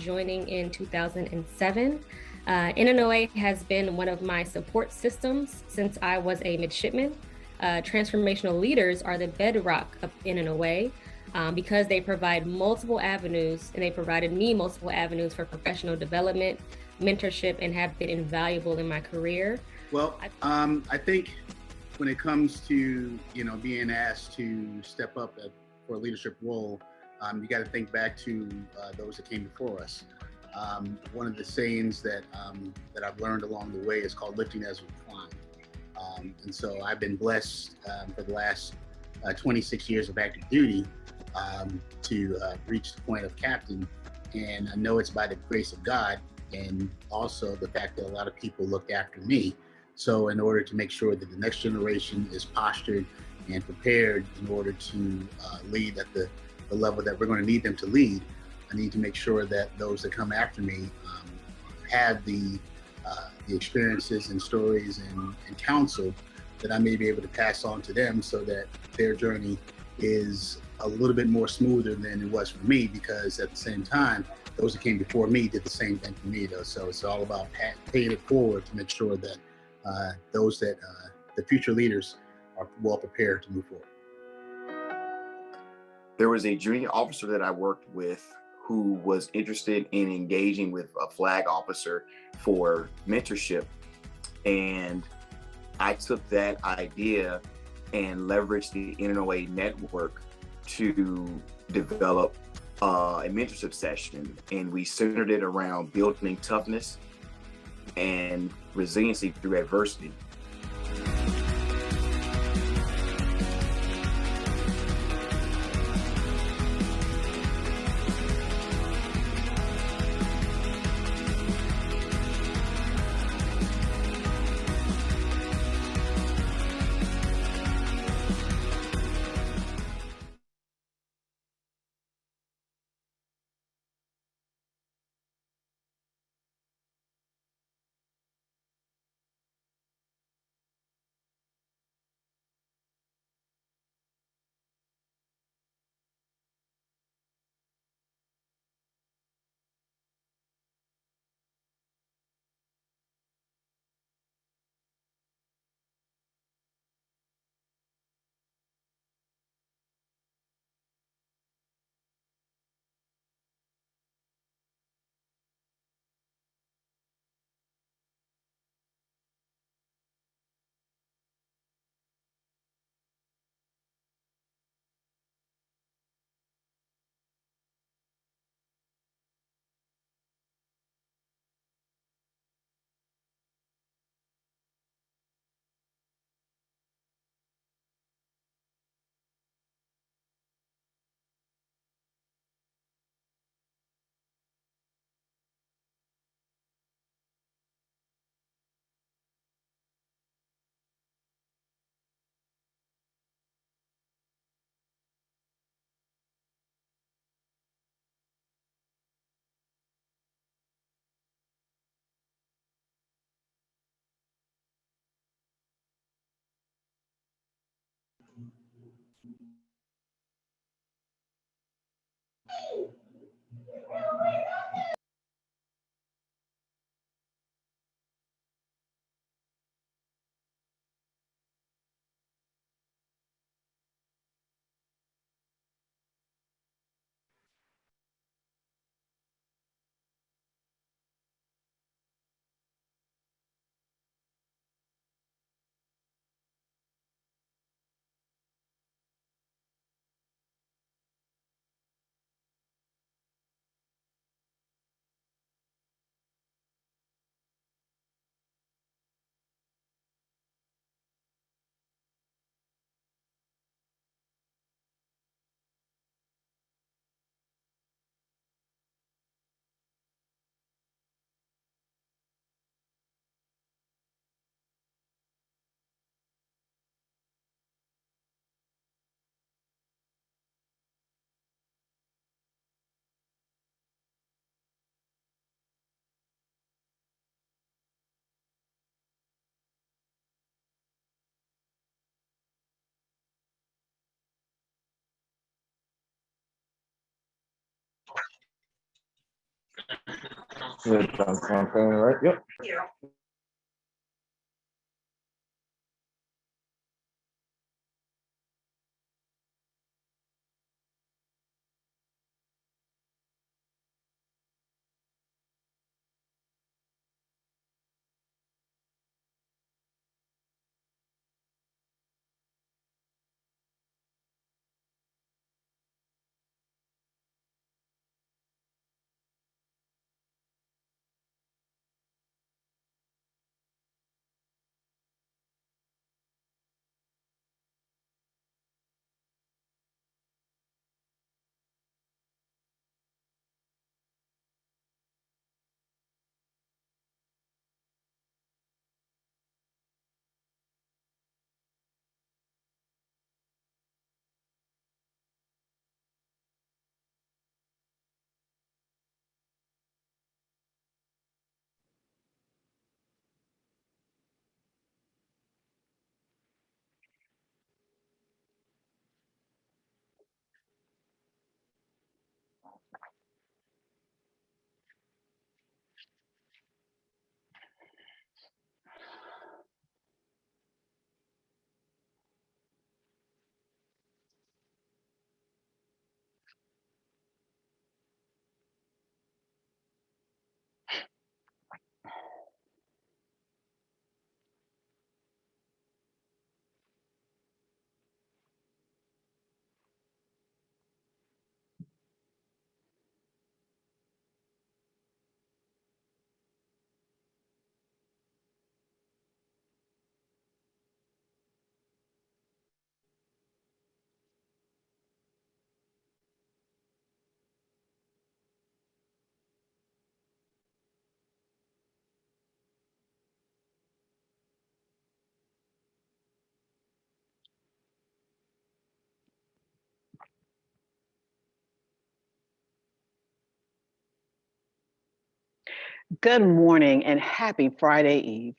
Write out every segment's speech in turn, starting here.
joining in 2007. NNOA has been one of my support systems since I was a midshipman. Transformational leaders are the bedrock of NNOA because they provide multiple avenues, and they provided me multiple avenues for professional development, mentorship, and have been invaluable in my career. Well, I think when it comes to being asked to step up for a leadership role, you got to think back to those that came before us. One of the sayings that I've learned along the way is called "lifting as we climb," and so I've been blessed for the last 26 years of active duty to reach the point of captain, and I know it's by the grace of God, and also the fact that a lot of people looked after me. So in order to make sure that the next generation is postured and prepared in order to lead at the level that we're going to need them to lead, I need to make sure that those that come after me have the experiences and stories and counsel that I may be able to pass on to them, so that their journey is a little bit more smoother than it was for me, because at the same time, those that came before me did the same thing for me, though. So it's all about paying it forward to make sure that the future leaders are well prepared to move forward. There was a junior officer that I worked with who was interested in engaging with a flag officer for mentorship. And I took that idea and leveraged the NNOA network to develop a mentorship session. And we centered it around building toughness and resiliency through adversity. Yeah, John campaign, right? Yep. Good morning and happy Friday Eve,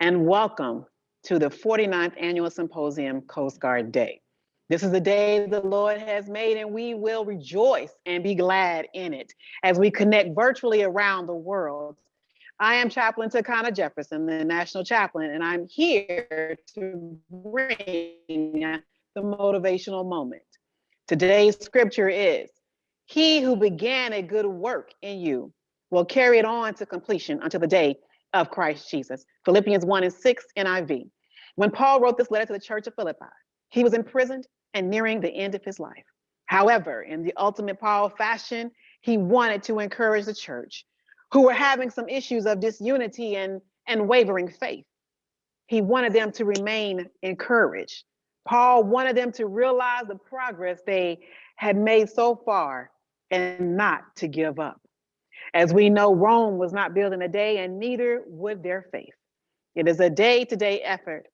and welcome to the 49th Annual Symposium Coast Guard Day. This is the day the Lord has made, and we will rejoice and be glad in it as we connect virtually around the world. I am Chaplain Takana Jefferson, the National Chaplain, and I'm here to bring the motivational moment. Today's scripture is, "He who began a good work in you will carry it on to completion until the day of Christ Jesus." Philippians 1:6 NIV. When Paul wrote this letter to the church of Philippi, he was imprisoned and nearing the end of his life. However, in the ultimate Paul fashion, he wanted to encourage the church who were having some issues of disunity and wavering faith. He wanted them to remain encouraged. Paul wanted them to realize the progress they had made so far and not to give up. As we know, Rome was not built in a day, and neither would their faith. It is a day-to-day effort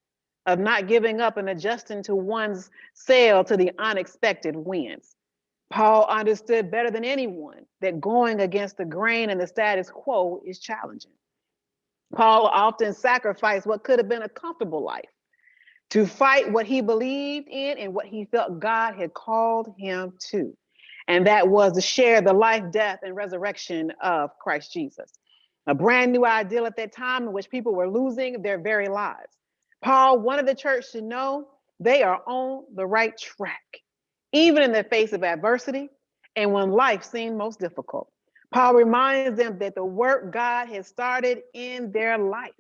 of not giving up and adjusting to one's sail to the unexpected winds. Paul understood better than anyone that going against the grain and the status quo is challenging. Paul often sacrificed what could have been a comfortable life to fight what he believed in and what he felt God had called him to. And that was to share the life, death, and resurrection of Christ Jesus. A brand new ideal at that time in which people were losing their very lives. Paul wanted the church to know they are on the right track, even in the face of adversity and when life seemed most difficult. Paul reminds them that the work God has started in their life,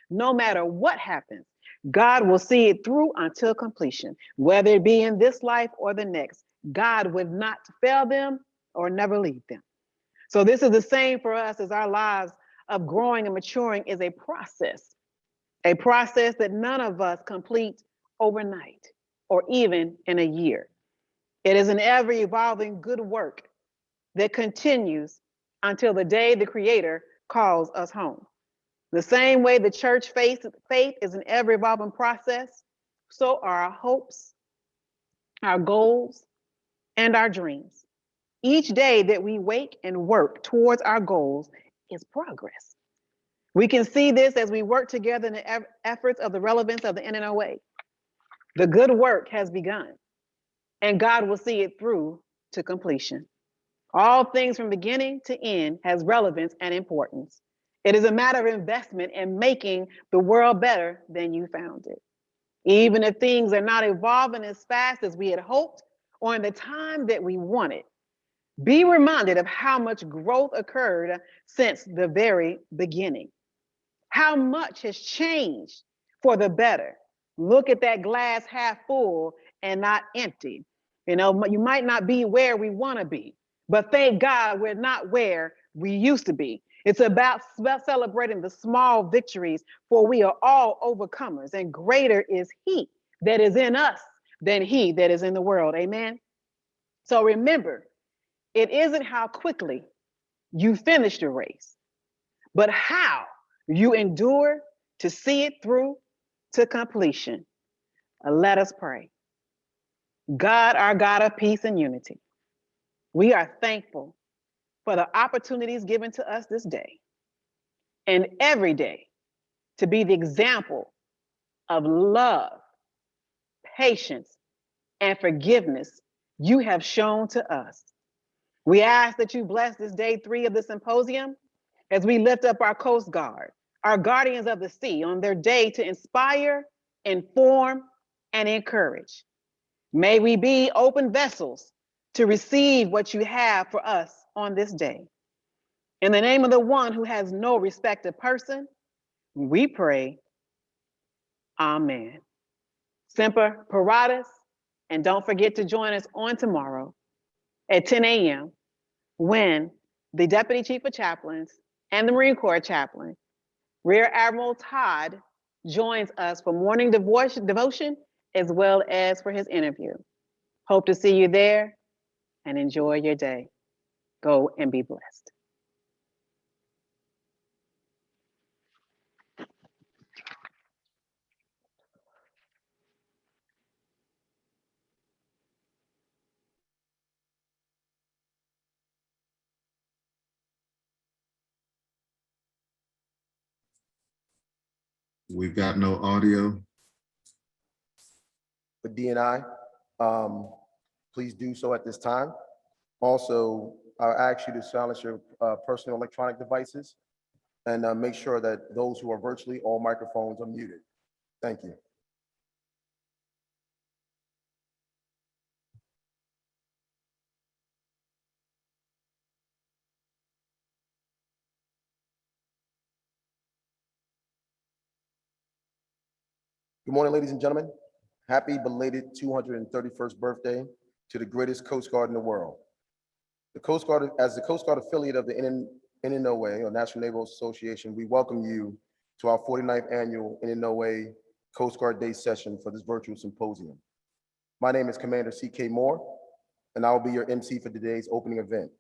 no matter what happens, God will see it through until completion, whether it be in this life or the next. God would not fail them or never leave them. So this is the same for us, as our lives of growing and maturing is a process that none of us complete overnight or even in a year. It is an ever evolving good work that continues until the day the Creator calls us home. The same way the church faith is an ever evolving process, so are our hopes, our goals, and our dreams. Each day that we wake and work towards our goals is progress. We can see this as we work together in the efforts of the relevance of the NNOA. The good work has begun, and God will see it through to completion. All things from beginning to end has relevance and importance. It is a matter of investment in making the world better than you found it. Even if things are not evolving as fast as we had hoped or in the time that we wanted, be reminded of how much growth occurred since the very beginning. How much has changed for the better. Look at that glass half full and not empty. You know, you might not be where we want to be, but thank God we're not where we used to be. It's about celebrating the small victories, for we are all overcomers, and greater is He that is in us than he that is in the world. Amen. So remember, it isn't how quickly you finish the race, but how you endure to see it through to completion. Let us pray. God, our God of peace and unity, we are thankful for the opportunities given to us this day and every day to be the example of love, patience, and forgiveness you have shown to us. We ask that you bless this day 3 of the symposium as we lift up our Coast Guard, our guardians of the sea, on their day to inspire, inform, and encourage. May we be open vessels to receive what you have for us on this day. In the name of the one who has no respect of person, we pray, Amen. Semper Paratus, and don't forget to join us on tomorrow at 10 a.m. when the Deputy Chief of Chaplains and the Marine Corps Chaplain, Rear Admiral Todd, joins us for morning devotion as well as for his interview. Hope to see you there and enjoy your day. Go and be blessed. We've got no audio. For D&I, please do so at this time. Also, I'll ask you to silence your personal electronic devices and make sure that those who are virtually, all microphones are muted. Thank you. Good morning, ladies and gentlemen. Happy belated 231st birthday to the greatest Coast Guard in the world. The Coast Guard, as the Coast Guard affiliate of the NNOA, or National Naval Association, we welcome you to our 49th annual NNOA Coast Guard Day session for this virtual symposium. My name is Commander C.K. Moore, and I will be your MC for today's opening event.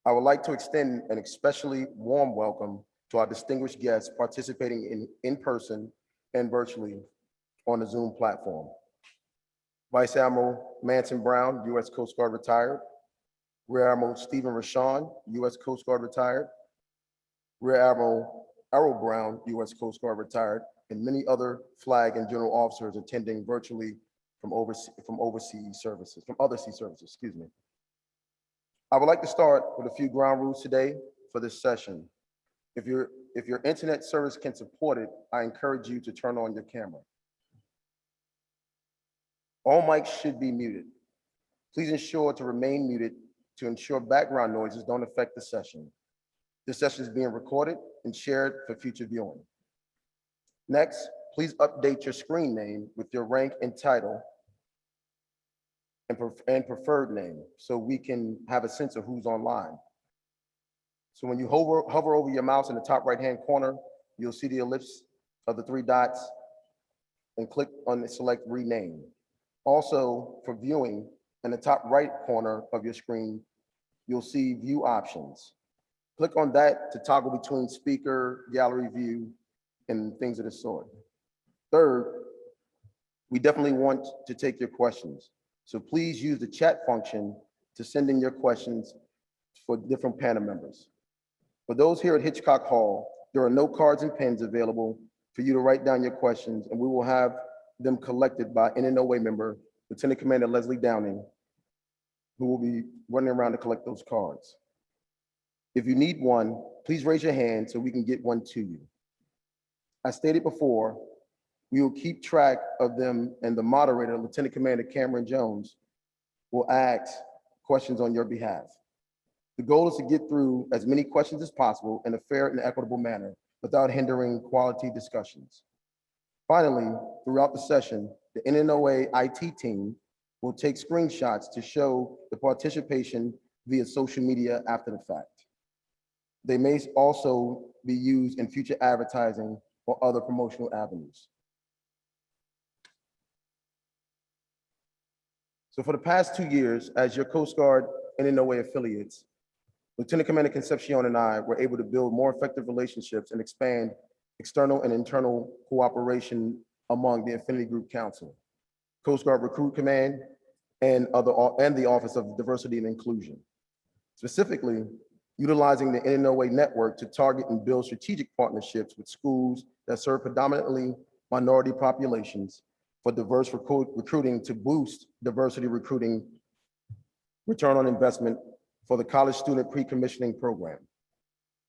I would like to extend an especially warm welcome to our distinguished guests participating in person and virtually on the Zoom platform. Vice Admiral Manson Brown, U.S. Coast Guard retired. Rear Admiral Stephen Rashawn, U.S. Coast Guard retired. Rear Admiral Errol Brown, U.S. Coast Guard retired, and many other flag and general officers attending virtually from other sea services, excuse me. I would like to start with a few ground rules today for this session. If your internet service can support it, I encourage you to turn on your camera. All mics should be muted. Please ensure to remain muted to ensure background noises don't affect the session. This session is being recorded and shared for future viewing. Next, please update your screen name with your rank and title and preferred name so we can have a sense of who's online. So when you hover over your mouse in the top right-hand corner, you'll see the ellipse of the 3 dots and click on the select rename. Also, for viewing, in the top right corner of your screen, you'll see view options. Click on that to toggle between speaker, gallery view, and things of the sort. Third, we definitely want to take your questions. So please use the chat function to send in your questions for different panel members. For those here at Hitchcock Hall, there are no cards and pens available for you to write down your questions, and we will have them collected by NNOA member, Lieutenant Commander Leslie Downing, who will be running around to collect those cards. If you need one, please raise your hand so we can get one to you. As stated before, we will keep track of them, and the moderator, Lieutenant Commander Cameron Jones, will ask questions on your behalf. The goal is to get through as many questions as possible in a fair and equitable manner without hindering quality discussions. Finally, throughout the session, the NNOA IT team will take screenshots to show the participation via social media after the fact. They may also be used in future advertising or other promotional avenues. So for the past 2 years, as your Coast Guard NNOA affiliates, Lieutenant Commander Concepcion and I were able to build more effective relationships and expand external and internal cooperation among the Affinity Group Council, Coast Guard Recruit Command, and the Office of Diversity and Inclusion. Specifically, utilizing the NNOA network to target and build strategic partnerships with schools that serve predominantly minority populations for diverse recruiting to boost diversity recruiting return on investment for the college student pre-commissioning program.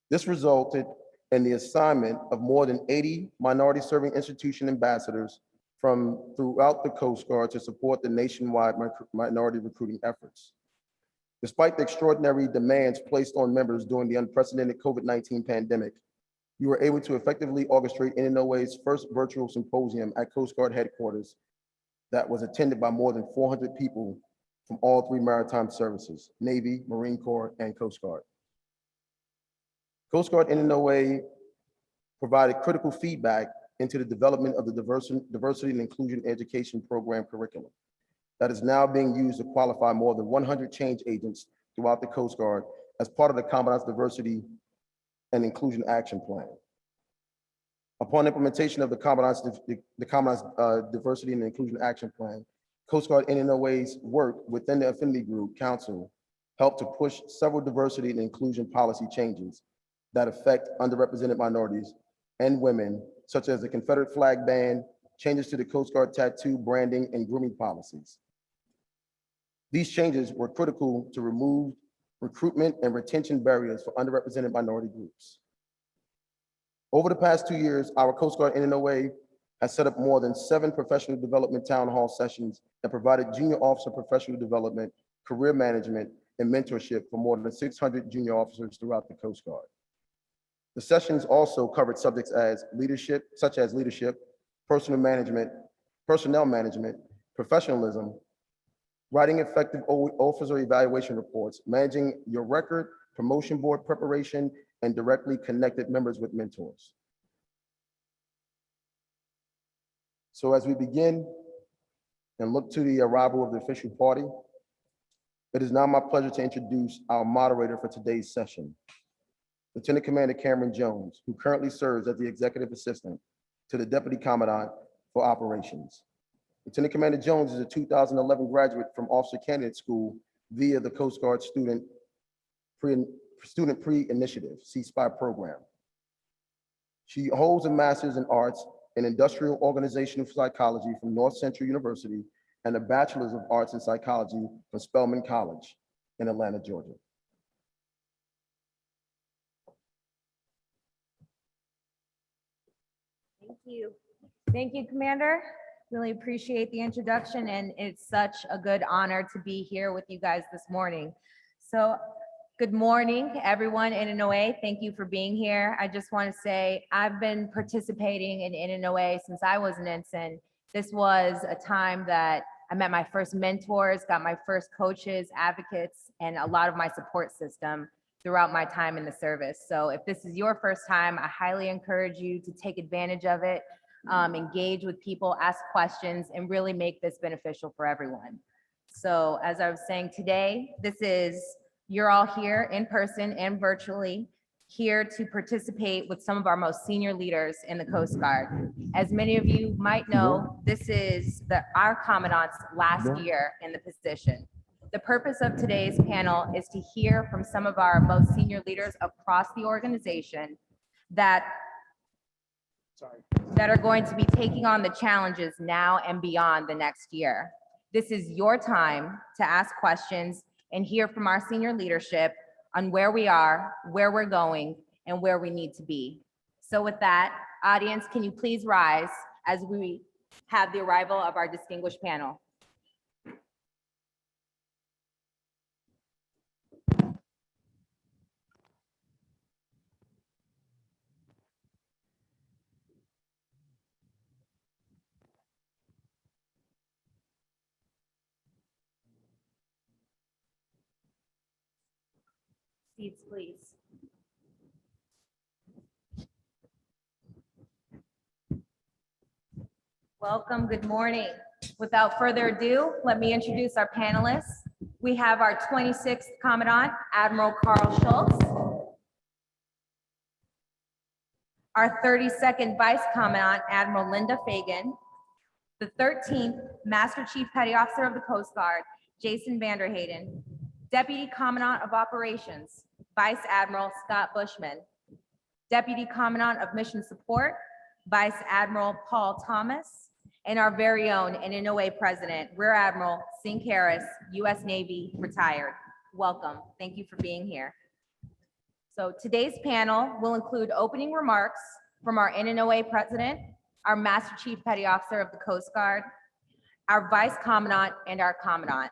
This resulted in the assignment of more than 80 minority serving institution ambassadors from throughout the Coast Guard to support the nationwide minority recruiting efforts. Despite the extraordinary demands placed on members during the unprecedented COVID-19 pandemic, we were able to effectively orchestrate NNOA's first virtual symposium at Coast Guard headquarters that was attended by more than 400 people from all 3 maritime services, Navy, Marine Corps, and Coast Guard. Coast Guard NNOA provided critical feedback into the development of the diversity and inclusion education program curriculum that is now being used to qualify more than 100 change agents throughout the Coast Guard as part of the Commandant's Diversity and Inclusion Action Plan. Upon implementation of the Commandant's Diversity and Inclusion Action Plan, Coast Guard NNOA's work within the Affinity Group Council helped to push several diversity and inclusion policy changes that affect underrepresented minorities and women, such as the Confederate flag ban, changes to the Coast Guard tattoo, branding, and grooming policies. These changes were critical to remove recruitment and retention barriers for underrepresented minority groups. Over the past 2 years, our Coast Guard NNOA has set up more than 7 professional development town hall sessions that provided junior officer professional development, career management, and mentorship for more than 600 junior officers throughout the Coast Guard. The sessions also covered subjects such as leadership, personnel management, professionalism, writing effective officer evaluation reports, managing your record, promotion board preparation, and directly connected members with mentors. So as we begin and look to the arrival of the official party, it is now my pleasure to introduce our moderator for today's session, Lieutenant Commander Cameron Jones, who currently serves as the Executive Assistant to the Deputy Commandant for Operations. Lieutenant Commander Jones is a 2011 graduate from Officer Candidate School via the Coast Guard Student Pre-Initiative, C-SPI program. She holds a Master's in Arts in Industrial Organizational Psychology from North Central University and a Bachelor's of Arts in Psychology from Spelman College in Atlanta, Georgia. Thank you. Thank you, Commander. Really appreciate the introduction, and it's such a good honor to be here with you guys this morning. So good morning, everyone in NNOA. Thank you for being here. I just want to say I've been participating in NNOA since I was an ensign. This was a time that I met my first mentors, got my first coaches, advocates, and a lot of my support system throughout my time in the service. So if this is your first time, I highly encourage you to take advantage of it, engage with people, ask questions, and really make this beneficial for everyone. So as I was saying today, you're all here in person and virtually here to participate with some of our most senior leaders in the Coast Guard. As many of you might know, this is our Commandant's last year in the position. The purpose of today's panel is to hear from some of our most senior leaders across the organization that are going to be taking on the challenges now and beyond the next year. This is your time to ask questions and hear from our senior leadership on where we are, where we're going, and where we need to be. So with that, audience, can you please rise as we have the arrival of our distinguished panel. Seats, please. Welcome, good morning. Without further ado, let me introduce our panelists. We have our 26th Commandant, Admiral Schultz. Our 32nd Vice Commandant, Admiral Linda Fagan. The 13th Master Chief Petty Officer of the Coast Guard, Jason Vanderhayden. Deputy Commandant of Operations, Vice Admiral Scott Bushman. Deputy Commandant of Mission Support, Vice Admiral Paul Thomas. And our very own NNOA President, Rear Admiral Sink Harris, U.S. Navy, retired. Welcome. Thank you for being here. So today's panel will include opening remarks from our NNOA President, our Master Chief Petty Officer of the Coast Guard, our Vice Commandant, and our Commandant.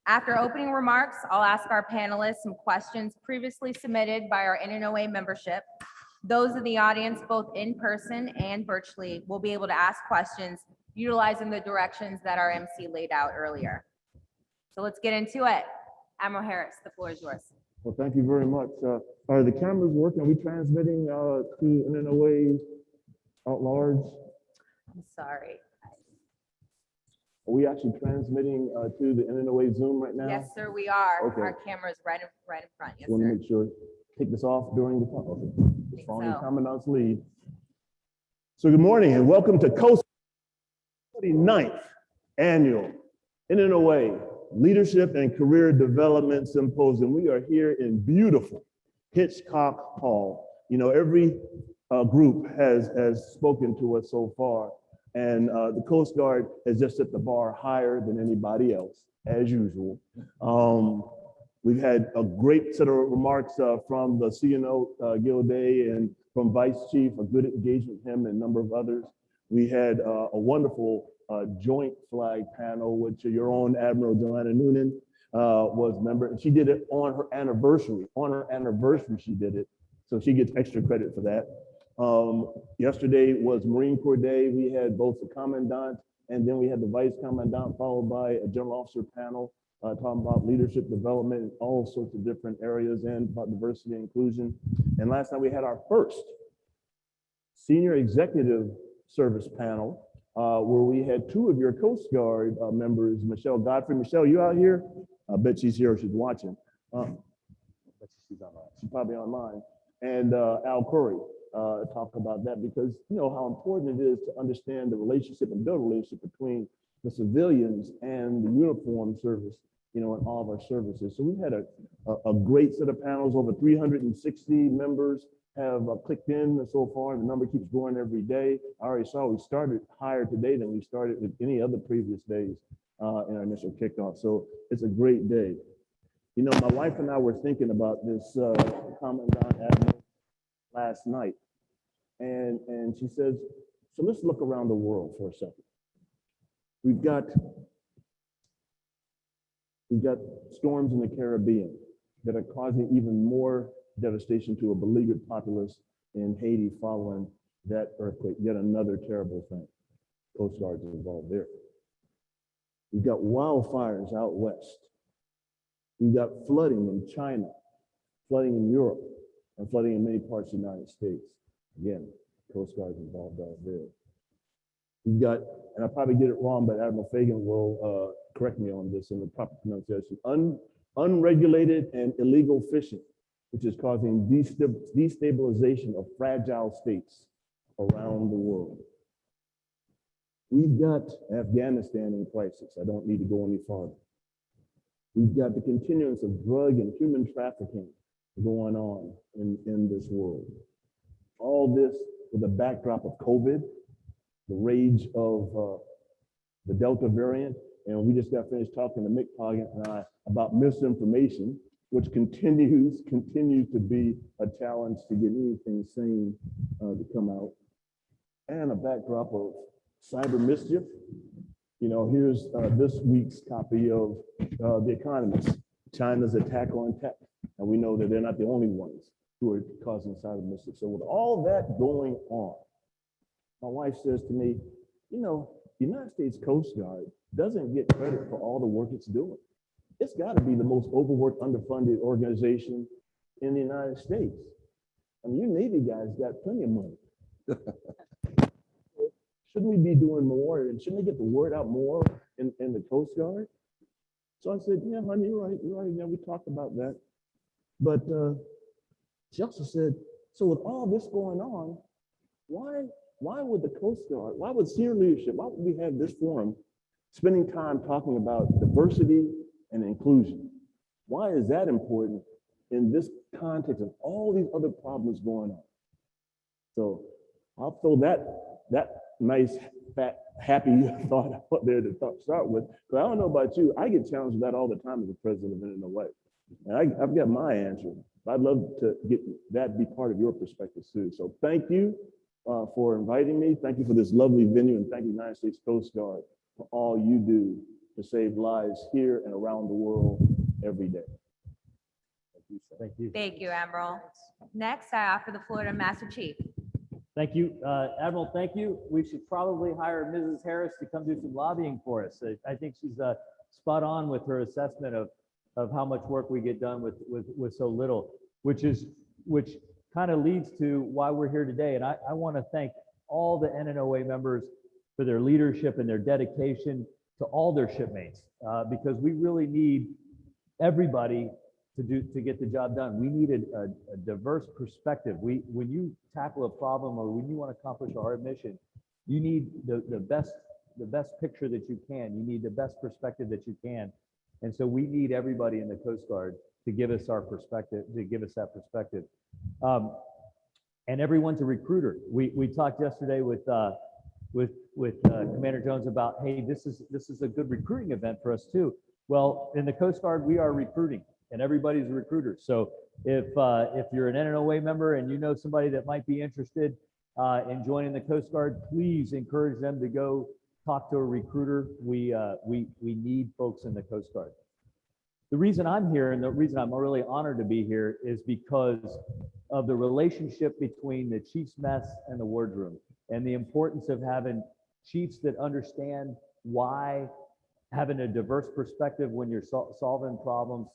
After opening remarks, I'll ask our panelists some questions previously submitted by our NNOA membership. Those in the audience, both in person and virtually, will be able to ask questions utilizing the directions that our MC laid out earlier. So let's get into it. Admiral Harris, the floor is yours. Well, thank you very much. Are the cameras working? Are we transmitting to NNOA out large? I'm sorry. Are we actually transmitting to the NNOA Zoom right now? Yes, sir, we are. Okay. Our camera's right in front. Yes, Want to sir. make sure, take this off during the talk. Okay. Just following the Commandant's lead. So good morning and welcome to Coast 49th Annual NNOA Leadership and Career Development Symposium. We are here in beautiful Hitchcock Hall. You know, every group has spoken to us so far, and the Coast Guard has just set the bar higher than anybody else, as usual. We've had a great set of remarks from the CNO Gilday and from Vice Chief, a good engagement with him and a number of others. We had a wonderful joint flag panel, which your own Admiral Joanna Noonan was a member, and she did it on her anniversary. On her anniversary, she did it, so she gets extra credit for that. Yesterday was Marine Corps Day. We had both the Commandant and then we had the Vice Commandant, followed by a General Officer panel talking about leadership development in all sorts of different areas and about diversity and inclusion. And last night we had our first Senior Executive Service panel where we had two of your Coast Guard members, Michelle Godfrey. Michelle, you out here? I bet she's here or she's watching. She's online. She's probably online. And Al Curry talk about that because you know how important it is to understand the relationship and build a relationship between the civilians and the uniformed service, you know, in all of our services. So we've had a great set of panels. Over 360 members have clicked in so far. The number keeps growing every day. I already saw we started higher today than we started with any other previous days in our initial kickoff. So it's a great day. You know, my wife and I were thinking about this Commandant Admiral last night. And she says, so let's look around the world for a second. We've got storms in the Caribbean that are causing even more devastation to a beleaguered populace in Haiti following that earthquake, yet another terrible thing. Coast Guard's involved there. We've got wildfires out west. We've got flooding in China, flooding in Europe, and flooding in many parts of the United States. Again, Coast Guard's involved out there. We've got, and I probably get it wrong, but Admiral Fagan will correct me on this in the proper pronunciation, unregulated and illegal fishing, which is causing destabilization of fragile states around the world. We've got Afghanistan in crisis. I don't need to go any farther. We've got the continuance of drug and human trafficking going on in this world. All this with a backdrop of COVID, the rage of the Delta variant, And we just got finished talking to Mick Poggin and I about misinformation, which continues to be a challenge to get anything sane to come out. And a backdrop of cyber mischief. You know, here's this week's copy of The Economist, China's attack on tech. And we know that they're not the only ones who are causing cyber mischief. So with all that going on, my wife says to me, you know, the United States Coast Guard doesn't get credit for all the work it's doing. It's got to be the most overworked, underfunded organization in the United States. I mean, you Navy guys got plenty of money. Shouldn't we be doing more? And shouldn't they get the word out more in the Coast Guard? So I said, yeah, honey, you're right. Yeah, we talked about that. But she also said, so with all this going on, why would the Coast Guard, why would senior leadership, why would we have this forum spending time talking about diversity and inclusion? Why is that important in this context of all these other problems going on? So I'll throw that nice, fat, happy thought out there to start with. Because I don't know about you, I get challenged with that all the time as the president of NNOA. And I've got my answer. I'd love to get that be part of your perspective too. So thank you for inviting me. Thank you for this lovely venue, and thank you, United States Coast Guard, for all you do to save lives here and around the world every day. Thank you, sir. Thank you. Thank you, Admiral. Next, I offer the floor to Master Chief. Thank you. Admiral, thank you. We should probably hire Mrs. Harris to come do some lobbying for us. I think she's spot on with her assessment of how much work we get done with so little, which kind of leads to why we're here today. And I want to thank all the NNOA members for their leadership and their dedication to all their shipmates, because we really need everybody to get the job done. We need a diverse perspective. When you tackle a problem or when you want to accomplish a hard mission, you need the best picture that you can. You need the best perspective that you can. And so we need everybody in the Coast Guard to give us our perspective, to give us that perspective. And everyone's a recruiter. We talked yesterday with Commander Jones about, hey, this is a good recruiting event for us too. Well, in the Coast Guard, we are recruiting, and everybody's a recruiter. So if you're an NNOA member and you know somebody that might be interested in joining the Coast Guard, please encourage them to go talk to a recruiter. We need folks in the Coast Guard. The reason I'm here and the reason I'm really honored to be here is because of the relationship between the chief's mess and the wardroom, and the importance of having chiefs that understand why having a diverse perspective when you're solving problems,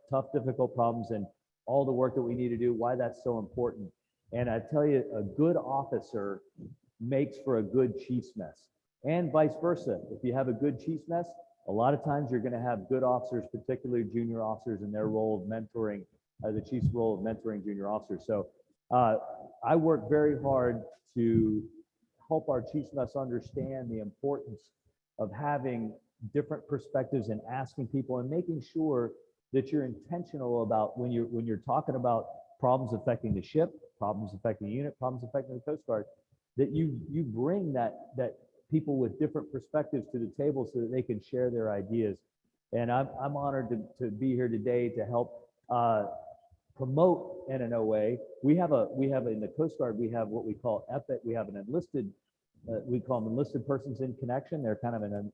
tough, difficult problems, and all the work that we need to do, why that's so important. And I tell you, a good officer makes for a good chief's mess, and vice versa. If you have a good chief's mess, a lot of times you're going to have good officers, particularly junior officers, in their role of mentoring, the chief's role of mentoring junior officers. So I work very hard to help our chief's mess understand the importance of having different perspectives and asking people and making sure that you're intentional about when you're talking about problems affecting the ship, problems affecting the unit, problems affecting the Coast Guard, that you bring that people with different perspectives to the table so that they can share their ideas. And I'm honored to be here today to help promote NNOA. We have in the Coast Guard, we have what we call EPIT. We have an enlisted, we call them enlisted persons in connection. They're kind of an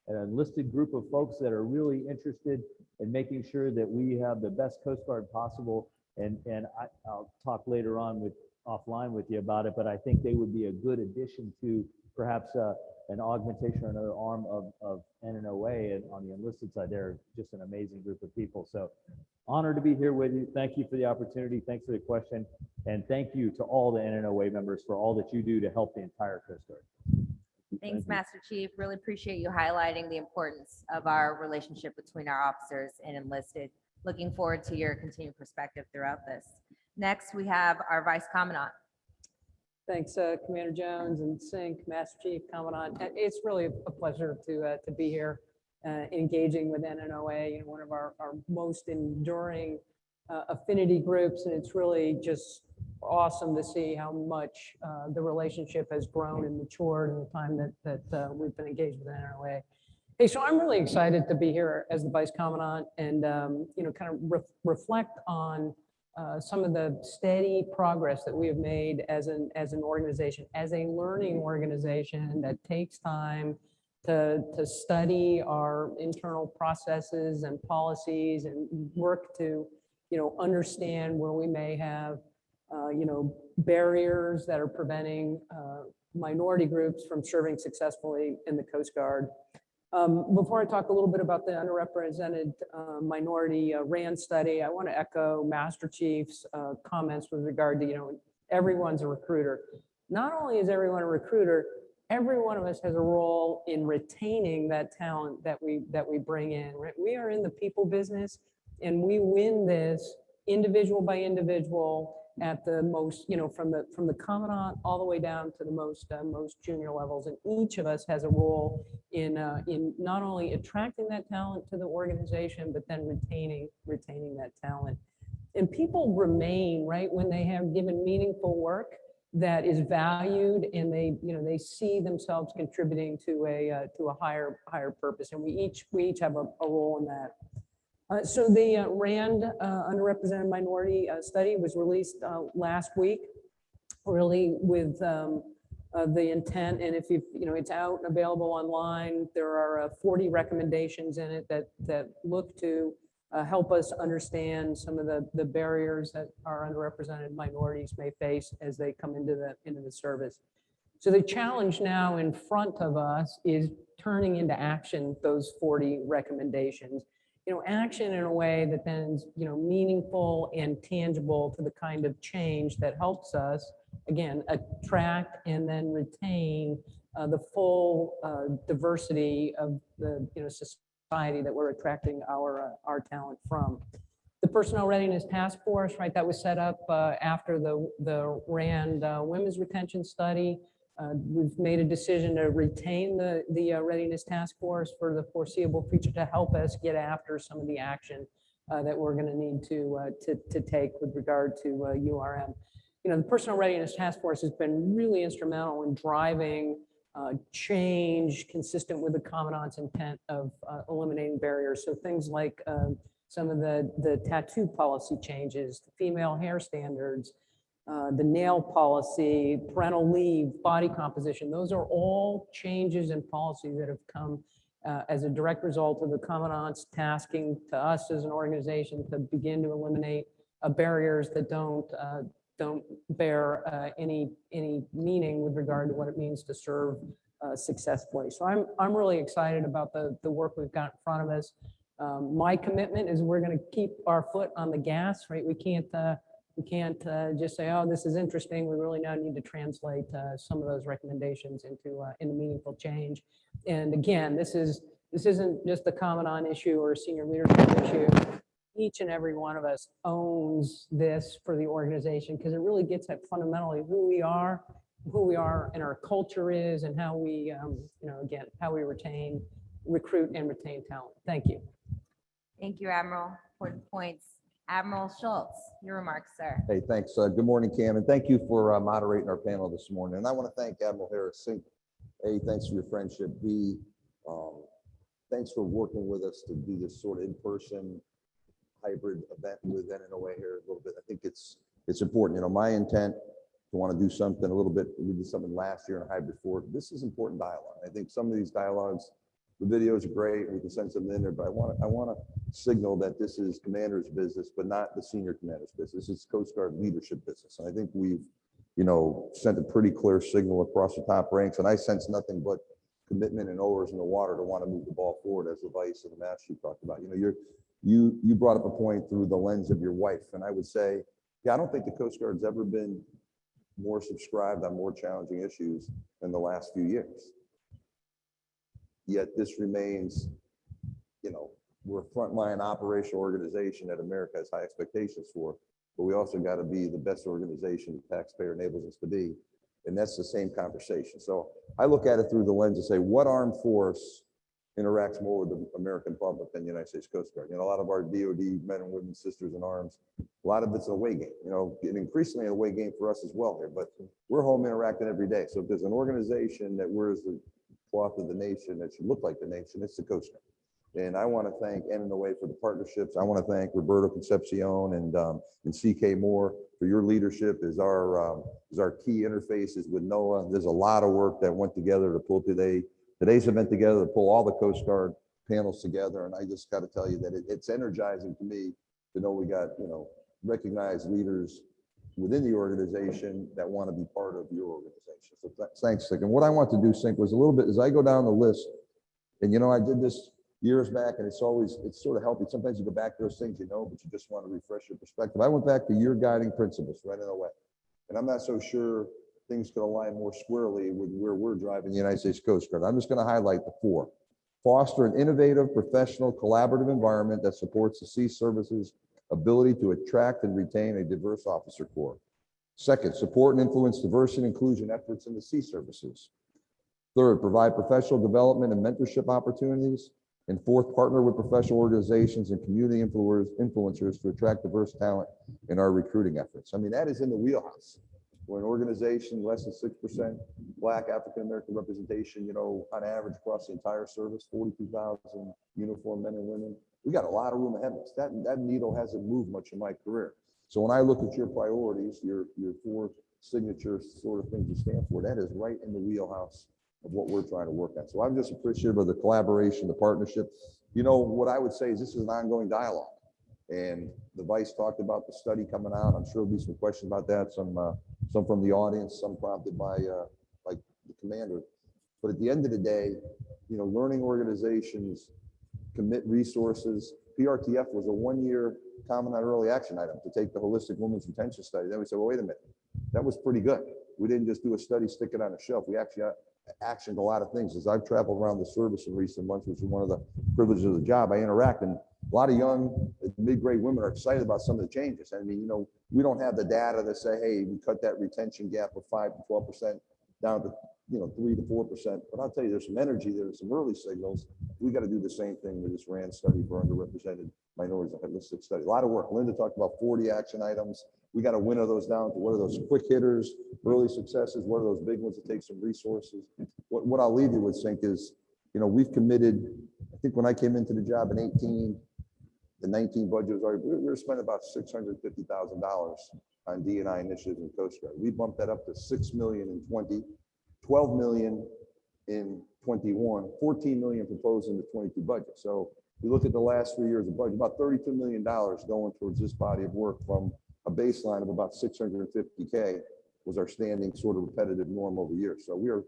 enlisted group of folks that are really interested in making sure that we have the best Coast Guard possible. And I'll talk later on offline with you about it, but I think they would be a good addition to perhaps an augmentation or another arm of NNOA. And on the enlisted side, they're just an amazing group of people. So honored to be here with you. Thank you for the opportunity. Thanks for the question. And thank you to all the NNOA members for all that you do to help the entire Coast Guard. Thanks, Master Chief. Really appreciate you highlighting the importance of our relationship between our officers and enlisted. Looking forward to your continued perspective throughout this. Next, we have our Vice Commandant. Thanks, Commander Jones and Sink, Master Chief, Commandant. It's really a pleasure to be here, engaging with NNOA, one of our most enduring affinity groups, and it's really just awesome to see how much the relationship has grown and matured in the time that we've been engaged with NNOA. Hey, so I'm really excited to be here as the Vice Commandant and, kind of reflect on some of the steady progress that we have made as an organization, as a learning organization that takes time to study our internal processes and policies and work to, understand where we may have, barriers that are preventing minority groups from serving successfully in the Coast Guard. Before I talk a little bit about the underrepresented minority RAND study, I want to echo Master Chief's comments with regard to, everyone's a recruiter. Not only is everyone a recruiter, every one of us has a role in retaining that talent that we bring in. Right? We are in the people business, and we win this individual by individual at the most, from the commandant all the way down to the most junior levels, and each of us has a role in not only attracting that talent to the organization, but then retaining that talent. And people remain, right, when they have given meaningful work that is valued, and they see themselves contributing to a higher purpose, and we each have a role in that. So the RAND underrepresented minority study was released last week, really with the intent, and if it's out and available online. There are 40 recommendations in it that look to help us understand some of the barriers that our underrepresented minorities may face as they come into the service. So the challenge now in front of us is turning into action those 40 recommendations. Action in a way that then is, meaningful and tangible to the kind of change that helps us, again, attract and then retain the full diversity of the, society that we're attracting our talent from. The Personnel Readiness Task Force, right, that was set up after the RAND Women's Retention Study. We've made a decision to retain the Readiness Task Force for the foreseeable future to help us get after some of the action that we're going to need to take with regard to URM. The Personnel Readiness Task Force has been really instrumental in driving change consistent with the Commandant's intent of eliminating barriers. So things like some of the tattoo policy changes, the female hair standards, the nail policy, parental leave, body composition. Those are all changes in policy that have come as a direct result of the Commandant's tasking to us as an organization to begin to eliminate barriers that don't bear any meaning with regard to what it means to serve successfully. So I'm really excited about the work we've got in front of us. My commitment is we're going to keep our foot on the gas, right? We can't just say, oh, this is interesting. We really now need to translate some of those recommendations into meaningful change. And again, this isn't just a Commandant issue or a senior leadership issue. Each and every one of us owns this for the organization, because it really gets at fundamentally who we are and our culture is, and how we, again, how we recruit and retain talent. Thank you. Thank you, Admiral, for the points. Admiral Schultz, your remarks, sir. Hey, thanks. Good morning, Cam, and thank you for moderating our panel this morning. And I want to thank Admiral Harris. A, thanks for your friendship. B, thanks for working with us to do this sort of in-person hybrid event with NNOA here a little bit. I think it's important. My intent to want to do something a little bit. We did something last year in a hybrid forward. This is important dialogue. I think some of these dialogues, the videos are great. We can send something in there, but I want to signal that this is commander's business, but not the senior commander's business. It's Coast Guard leadership business. And I think we've, sent a pretty clear signal across the top ranks. And I sense nothing but commitment and oars in the water to want to move the ball forward, as the Vice and the Master Chief talked about. You brought up a point through the lens of your wife, and I would say, yeah, I don't think the Coast Guard's ever been more subscribed on more challenging issues in the last few years. Yet this remains, we're a frontline operational organization that America has high expectations for, but we also got to be the best organization the taxpayer enables us to be. And that's the same conversation. So I look at it through the lens and say, what armed force interacts more with the American public than the United States Coast Guard? A lot of our DOD men and women, sisters in arms, a lot of it's an away game, and increasingly an away game for us as well here, but we're home interacting every day. So if there's an organization that we're as the cloth of the nation that should look like the nation, it's the Coast Guard. And I want to thank NNOA for the partnerships. I want to thank Roberto Concepcion and CK Moore for your leadership as our key interfaces with NOAA. There's a lot of work that went together to pull today's event together, to pull all the Coast Guard panels together. And I just got to tell you that it's energizing to me to know we got, recognized leaders within the organization that want to be part of your organization. So thanks, Sink. And what I want to do, Sink, was a little bit, as I go down the list, and I did this years back, and it's sort of healthy. Sometimes you go back to those things but you just want to refresh your perspective. I went back to your guiding principles right in a way. And I'm not so sure things could align more squarely with where we're driving the United States Coast Guard. I'm just going to highlight the 4. Foster an innovative, professional, collaborative environment that supports the sea services' ability to attract and retain a diverse officer corps. Second, support and influence diversity and inclusion efforts in the sea services. Third, provide professional development and mentorship opportunities. And 4th, partner with professional organizations and community influencers to attract diverse talent in our recruiting efforts. I mean, that is in the wheelhouse. We're an organization, less than 6% Black African-American representation, on average across the entire service, 42,000 uniformed men and women. We got a lot of room ahead of us. That needle hasn't moved much in my career. So when I look at your priorities, your 4 signature sort of things you stand for, that is right in the wheelhouse of what we're trying to work on. So I'm just appreciative of the collaboration, the partnership. What I would say is this is an ongoing dialogue. And the Vice talked about the study coming out. I'm sure there'll be some questions about that, some from the audience, some prompted by like the commander. But at the end of the day, learning organizations commit resources. PRTF was a 1-year Commandant early action item to take the holistic women's retention study. Then we said, well, wait a minute, that was pretty good. We didn't just do a study, stick it on a shelf. We actually actioned a lot of things. As I've traveled around the service in recent months, which is one of the privileges of the job, I interact, and a lot of young mid-grade women are excited about some of the changes. I mean, we don't have the data that say, hey, we cut that retention gap of 5 to 12% down to 3 to 4%. But I'll tell you, there's some energy, there's some early signals. We got to do the same thing with this RAND study for underrepresented minorities, a holistic study. A lot of work. Linda talked about 40 action items. We got to winnow those down to what are those quick hitters, early successes, what are those big ones that take some resources. What I'll leave you with, Sink, is, we've committed, I think when I came into the job in 18, the 19 budget was already, we were spending about $650,000 on D&I initiatives in Coast Guard. We bumped that up to $6 million in 20, 12 million in 21, 14 million proposed in the 22 budget. So we look at the last 3 years of budget, about $32 million going towards this body of work from a baseline of about 650K was our standing sort of repetitive norm over years. So we are,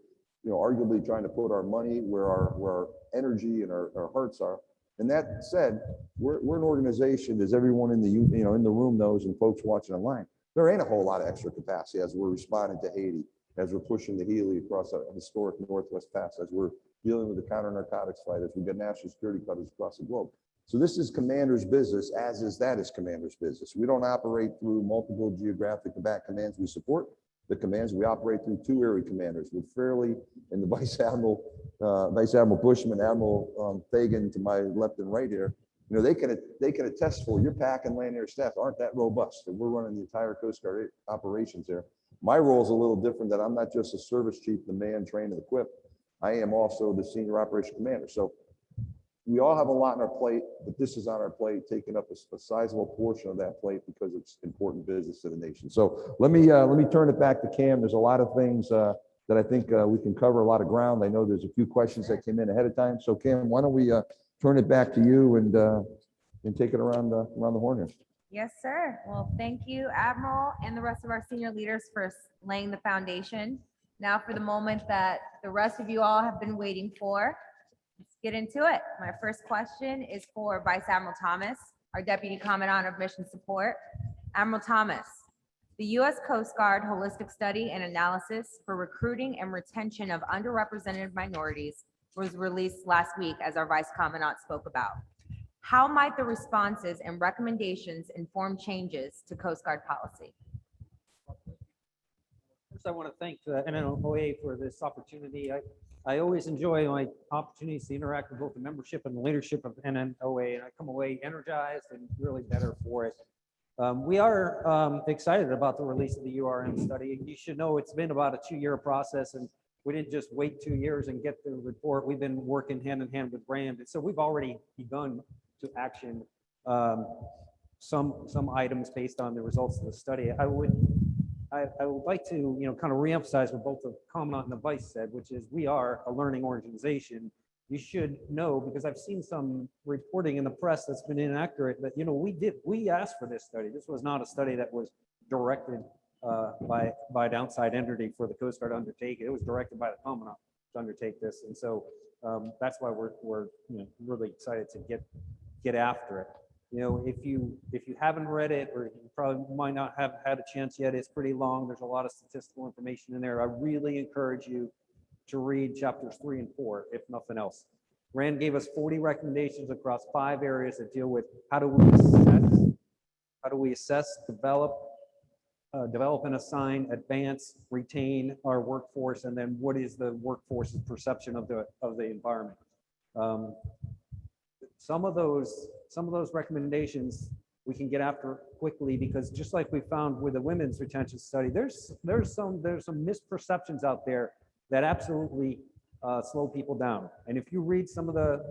arguably trying to put our money where our energy and our hearts are. And that said, we're an organization, as everyone in the in the room knows, and folks watching online, there ain't a whole lot of extra capacity as we're responding to Haiti, as we're pushing the Healy across a historic Northwest Pass, as we're dealing with the counter-narcotics fight, as we get national security cutters across the globe. So this is Commander's business, as is Commander's business. We don't operate through multiple geographic combat commands. We support the commands. We operate through 2 area commanders with Fairley and the Vice Admiral Bushman, Admiral Fagan to my left and right here. They can attest for your pack and land air staff aren't that robust. And we're running the entire Coast Guard operations there. My role is a little different, that I'm not just a service chief, the man, trained, and equipped. I am also the senior operation commander. So we all have a lot on our plate, but this is on our plate, taking up a sizable portion of that plate because it's important business to the nation. So let me turn it back to Cam. There's a lot of things that I think we can cover, a lot of ground. I know there's a few questions that came in ahead of time. So Cam, why don't we turn it back to you and take it around the horn here. Yes, sir. Well, thank you, Admiral, and the rest of our senior leaders for laying the foundation. Now for the moment that the rest of you all have been waiting for. Let's get into it. My first question is for Vice Admiral Thomas, our Deputy Commandant of Mission Support. Admiral Thomas, the U.S. Coast Guard Holistic Study and Analysis for Recruiting and Retention of Underrepresented Minorities was released last week, as our Vice Commandant spoke about. How might the responses and recommendations inform changes to Coast Guard policy? First, I want to thank the NNOA for this opportunity. I always enjoy my opportunities to interact with both the membership and the leadership of NNOA, and I come away energized and really better for it. We are excited about the release of the URM study. You should know it's been about a 2-year process, and We didn't just wait 2 years and get the report. We've been working hand in hand with Rand. And so we've already begun to action some items based on the results of the study. I would like to, kind of reemphasize what both the Commandant and the Vice said, which is we are a learning organization. You should know, because I've seen some reporting in the press that's been inaccurate, that, we asked for this study. This was not a study that was directed by an outside entity for the Coast Guard to undertake. It was directed by the Commandant to undertake this. And so that's why we're really excited to get after it. If you haven't read it, or you probably might not have had a chance yet, it's pretty long. There's a lot of statistical information in there. I really encourage you to read chapters 3 and 4, if nothing else. Rand gave us 40 recommendations across 5 areas that deal with how do we assess, develop and assign, advance, retain our workforce, and then what is the workforce's perception of the environment. Some of those recommendations we can get after quickly, because just like we found with the women's retention study, there's some misperceptions out there that absolutely slow people down. And if you read some of the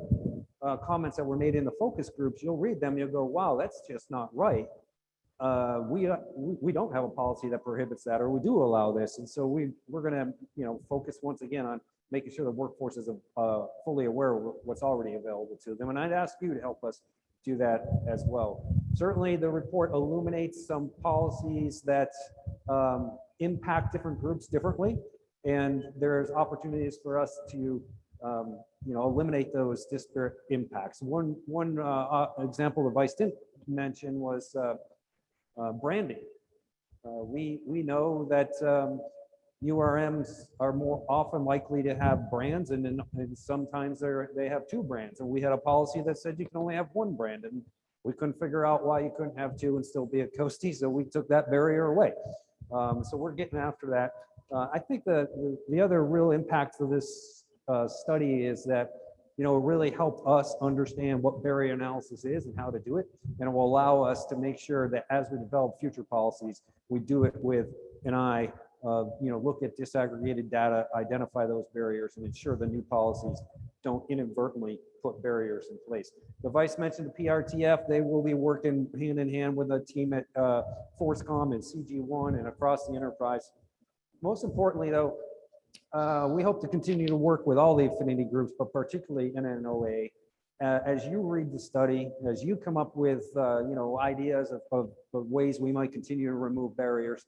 comments that were made in the focus groups, you'll read them, you'll go, wow, that's just not right. We don't have a policy that prohibits that, or we do allow this. And so we're going to focus once again on making sure the workforce is fully aware of what's already available to them. And I'd ask you to help us do that as well. Certainly the report illuminates some policies that impact different groups differently. And there's opportunities for us to eliminate those disparate impacts. One example the Vice didn't mention was branding. We know that URMs are more often likely to have brands, and sometimes they have 2 brands. And we had a policy that said you can only have 1 brand, and we couldn't figure out why you couldn't have 2 and still be a coastie, so we took that barrier away. So we're getting after that. I think the other real impact of this study is that it really helped us understand what barrier analysis is and how to do it, and it will allow us to make sure that as we develop future policies, we do it with an eye of, look at disaggregated data, identify those barriers, and ensure the new policies don't inadvertently put barriers in place. The Vice mentioned the PRTF. They will be working hand in hand with a team at FORCECOM and CG1 and across the enterprise. Most importantly, though, we hope to continue to work with all the affinity groups, but particularly NNOA. As you read the study, as you come up with ideas of ways we might continue to remove barriers,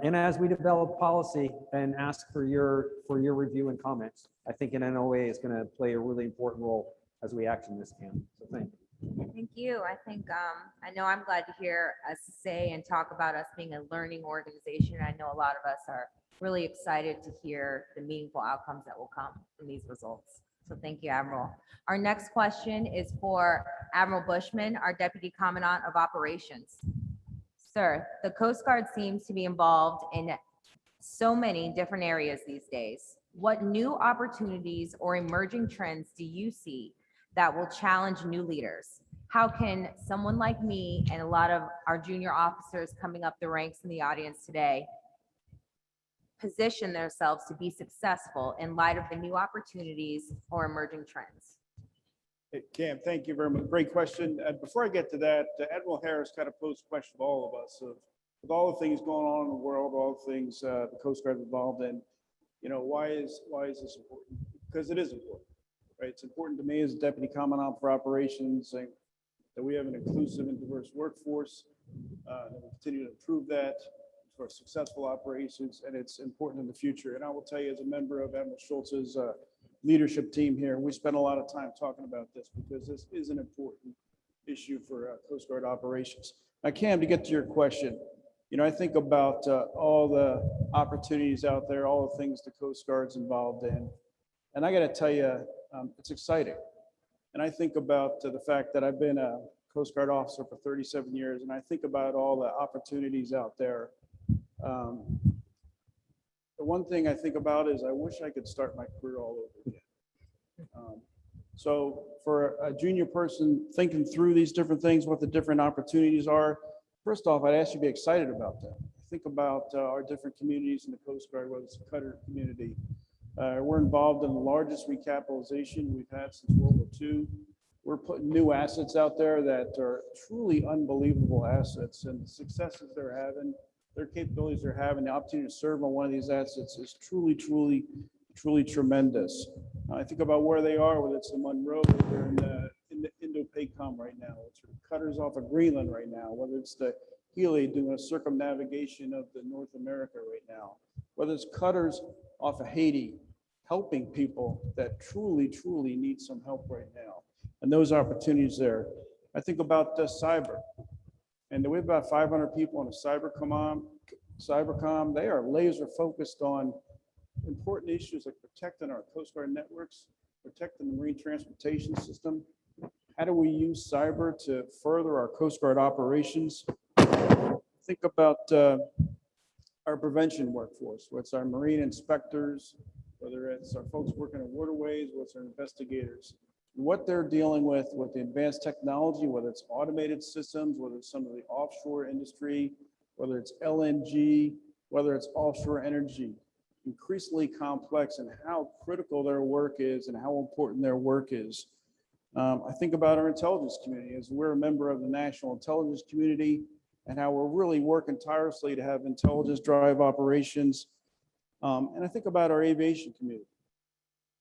and as we develop policy and ask for your review and comments, I think NNOA is going to play a really important role as we action this camp. So thank you. Thank you. I think I know I'm glad to hear us say and talk about us being a learning organization. I know a lot of us are really excited to hear the meaningful outcomes that will come from these results. So thank you, Admiral. Our next question is for Admiral Bushman, our Deputy Commandant of Operations. Sir, the Coast Guard seems to be involved in so many different areas these days. What new opportunities or emerging trends do you see that will challenge new leaders? How can someone like me and a lot of our junior officers coming up the ranks in the audience today position themselves to be successful in light of the new opportunities or emerging trends? Hey, Cam, thank you very much. Great question. Before I get to that, Admiral Harris kind of posed a question to all of us of, with all the things going on in the world, all the things the Coast Guard is involved in, why is this important? Because it is important, right? It's important to me as a Deputy Commandant for Operations that we have an inclusive and diverse workforce, that we continue to improve that for successful operations, and it's important in the future. And I will tell you, as a member of Admiral Schultz's leadership team here, we spend a lot of time talking about this because this is an important issue for Coast Guard operations. Now, Cam, to get to your question, I think about all the opportunities out there, all the things the Coast Guard's involved in, and I got to tell you, it's exciting. And I think about the fact that I've been a Coast Guard officer for 37 years, and I think about all the opportunities out there. The one thing I think about is I wish I could start my career all over again. So for a junior person thinking through these different things, what the different opportunities are, first off, I'd ask you to be excited about that. Think about our different communities in the Coast Guard, whether it's the Cutter community, We're involved in the largest recapitalization we've had since World War II. We're putting new assets out there that are truly unbelievable assets, and the successes they're having, their capabilities they're having, the opportunity to serve on one of these assets is truly, truly, truly tremendous. I think about where they are, whether it's the Monroe, they're in the Indo-PACOM right now, it's cutters off of Greenland right now, whether it's the Healy doing a circumnavigation of the North America right now, whether it's cutters off of Haiti, helping people that truly, truly need some help right now. And those opportunities there. I think about cyber. And we have about 500 people on the Cybercom. They are laser focused on important issues like protecting our Coast Guard networks, protecting the marine transportation system. How do we use cyber to further our Coast Guard operations? Think about our prevention workforce, whether it's our marine inspectors, whether it's our folks working in waterways, whether it's our investigators. What they're dealing with the advanced technology, whether it's automated systems, whether it's some of the offshore industry, whether it's LNG, whether it's offshore energy, increasingly complex, and how critical their work is and how important their work is. I think about our intelligence community, as we're a member of the national intelligence community, and how we're really working tirelessly to have intelligence drive operations. And I think about our aviation community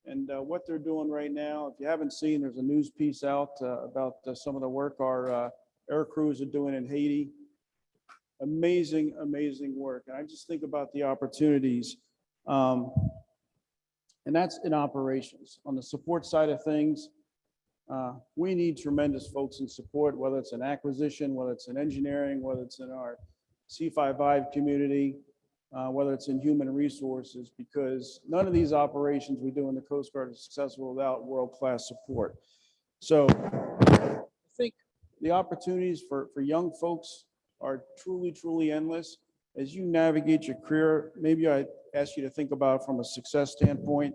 and what they're doing right now. If you haven't seen, there's a news piece out about some of the work our air crews are doing in Haiti. Amazing, amazing work. And I just think about the opportunities. And that's in operations. On the support side of things, we need tremendous folks in support, whether it's in acquisition, whether it's in engineering, whether it's in our C5I community, whether it's in human resources, because none of these operations we do in the Coast Guard are successful without world-class support. So I think the opportunities for young folks are truly, truly endless. As you navigate your career, maybe I ask you to think about it from a success standpoint,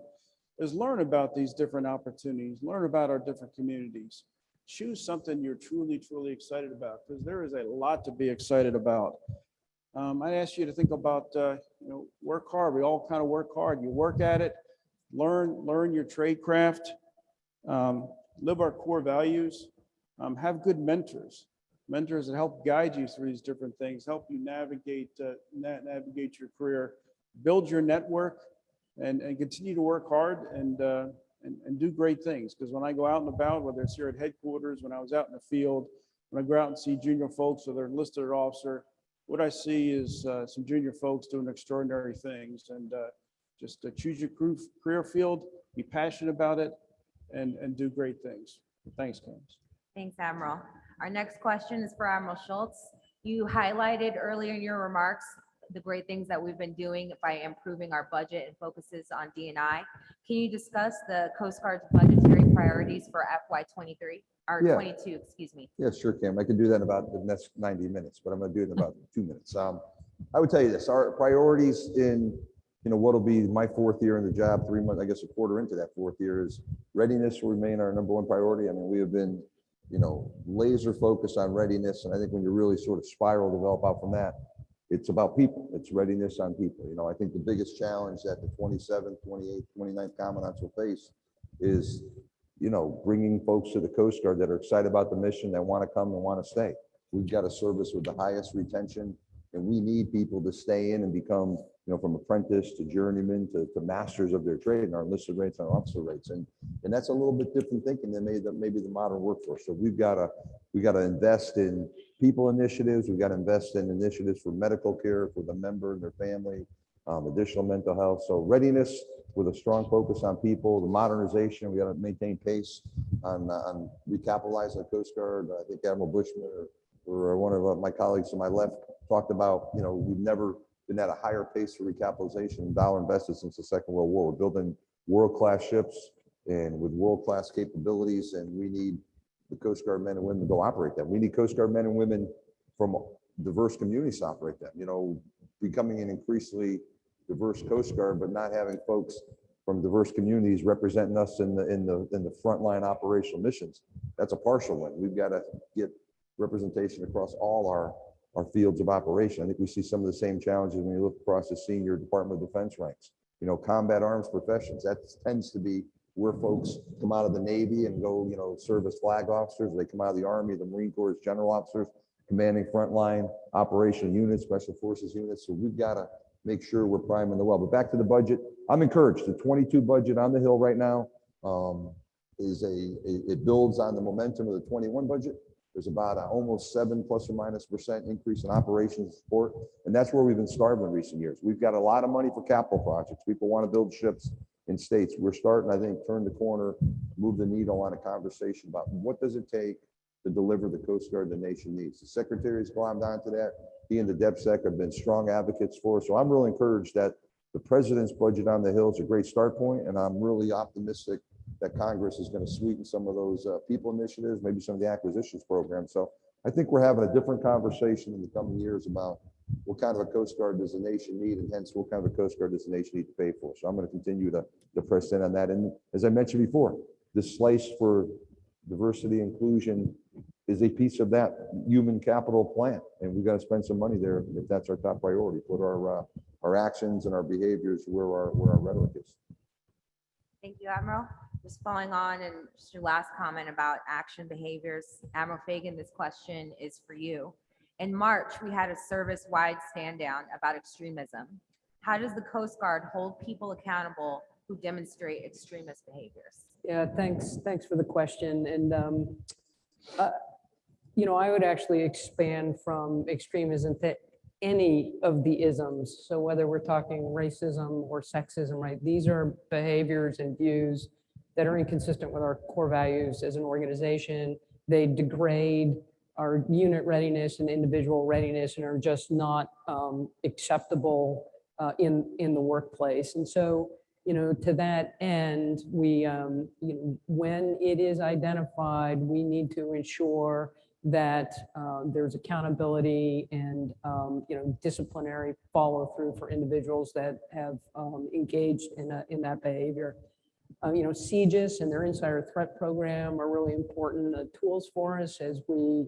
is learn about these different opportunities, learn about our different communities. Choose something you're truly, truly excited about, because there is a lot to be excited about. I ask you to think about, work hard. We all kind of work hard. You work at it, learn your trade craft, live our core values, have good mentors that help guide you through these different things, help you navigate your career, build your network, and continue to work hard and do great things. Because when I go out and about, whether it's here at headquarters, when I was out in the field, when I go out and see junior folks or they're enlisted or officer, what I see is some junior folks doing extraordinary things. And just choose your career field, be passionate about it, and do great things. Thanks, Cam. Thanks, Admiral. Our next question is for Admiral Schultz. You highlighted earlier in your remarks the great things that we've been doing by improving our budget and focuses on D&I. Can you discuss the Coast Guard's budgetary priorities for FY23 or 22, excuse me? Yeah, sure, Cam. I can do that in about the next 90 minutes, but I'm going to do it in about 2 minutes. I would tell you this: our priorities in what'll be my 4th year in the job, 3 months, I guess a quarter into that 4th year, is readiness will remain our #1 priority. I mean, we have been laser focused on readiness, and I think when you really sort of spiral develop out from that, it's about people. It's readiness on people. I think the biggest challenge that the 27th, 28th, 29th Commandants will face is, bringing folks to the Coast Guard that are excited about the mission, that want to come and want to stay. We've got a service with the highest retention, and we need people to stay in and become, from apprentice to journeyman to masters of their trade, and our enlisted rates and our officer rates. And that's a little bit different thinking than maybe the modern workforce. So we've got to invest in people initiatives. We've got to invest in initiatives for medical care for the member and their family, additional mental health. So readiness with a strong focus on people, the modernization. We got to maintain pace on recapitalizing the Coast Guard. I think Admiral Bushman or one of my colleagues to my left talked about, we've never been at a higher pace for recapitalization dollar invested since the Second World War. We're building world-class ships and with world-class capabilities, and we need the Coast Guard men and women to go operate them. We need Coast Guard men and women from diverse communities to operate them. Becoming an increasingly diverse Coast Guard, but not having folks from diverse communities representing us in the frontline operational missions. That's a partial win. We've got to get representation across all our fields of operation. I think we see some of the same challenges when you look across the senior Department of Defense ranks. combat arms professions. That tends to be where folks come out of the Navy and go, serve as flag officers. They come out of the Army, the Marine Corps as general officers, commanding frontline operation units, special forces units. So we've got to make sure we're priming the well. But back to the budget, I'm encouraged. The 22 budget on the Hill right now it builds on the momentum of the 21 budget. There's about almost 7% increase in operations support. And that's where we've been starved in recent years. We've got a lot of money for capital projects. People want to build ships in states. We're starting, I think, turn the corner, move the needle on a conversation about what does it take to deliver the Coast Guard the nation needs. The Secretary's glommed onto that. He and the DepSec have been strong advocates for us. So I'm really encouraged that the President's budget on the Hill is a great start point, and I'm really optimistic that Congress is going to sweeten some of those people initiatives, maybe some of the acquisitions programs. So I think we're having a different conversation in the coming years about what kind of a Coast Guard does the nation need, and hence what kind of a Coast Guard does the nation need to pay for. So I'm going to continue to press in on that. And as I mentioned before, this slice for diversity inclusion is a piece of that human capital plan, and we've got to spend some money there if that's our top priority. Put our actions and our behaviors where our rhetoric is. Thank you, Admiral. Just following on and just your last comment about action behaviors, Admiral Fagan, this question is for you. In March, we had a service-wide stand down about extremism. How does the Coast Guard hold people accountable who demonstrate extremist behaviors? Yeah, thanks for the question. And, I would actually expand from extremism to any of the isms. So whether we're talking racism or sexism, right? These are behaviors and views that are inconsistent with our core values as an organization. They degrade our unit readiness and individual readiness and are just not acceptable in the workplace. And so, to that end, we, when it is identified, we need to ensure that there's accountability and, disciplinary follow through for individuals that have engaged in that behavior. CGIS and their insider threat program are really important tools for us as we,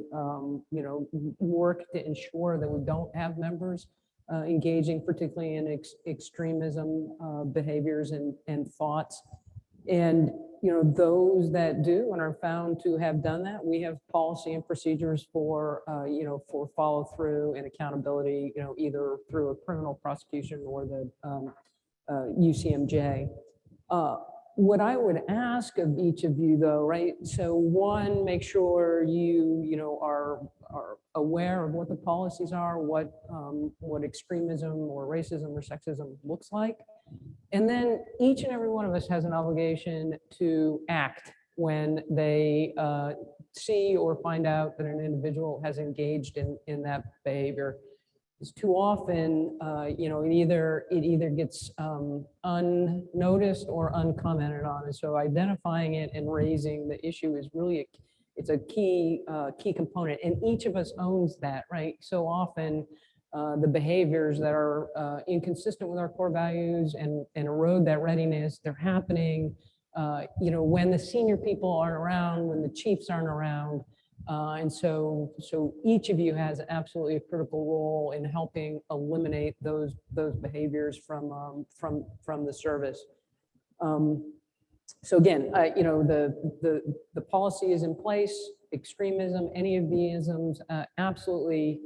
work to ensure that we don't have members engaging particularly in extremism behaviors and thoughts. And, those that do and are found to have done that, we have policy and procedures for, for follow through and accountability, either through a criminal prosecution or the UCMJ. What I would ask of each of you though, right? So one, make sure you are aware of what the policies are, what extremism or racism or sexism looks like. And then each and every one of us has an obligation to act when they see or find out that an individual has engaged in that behavior. Because too often, it either gets unnoticed or uncommented on. And so identifying it and raising the issue is really it's a key component, and each of us owns that, right? So often, the behaviors that are inconsistent with our core values and erode that readiness, they're happening, when the senior people aren't around, when the chiefs aren't around. And so each of you has absolutely a critical role in helping eliminate those behaviors from the service. So again, the policy is in place. Extremism, any of the isms, absolutely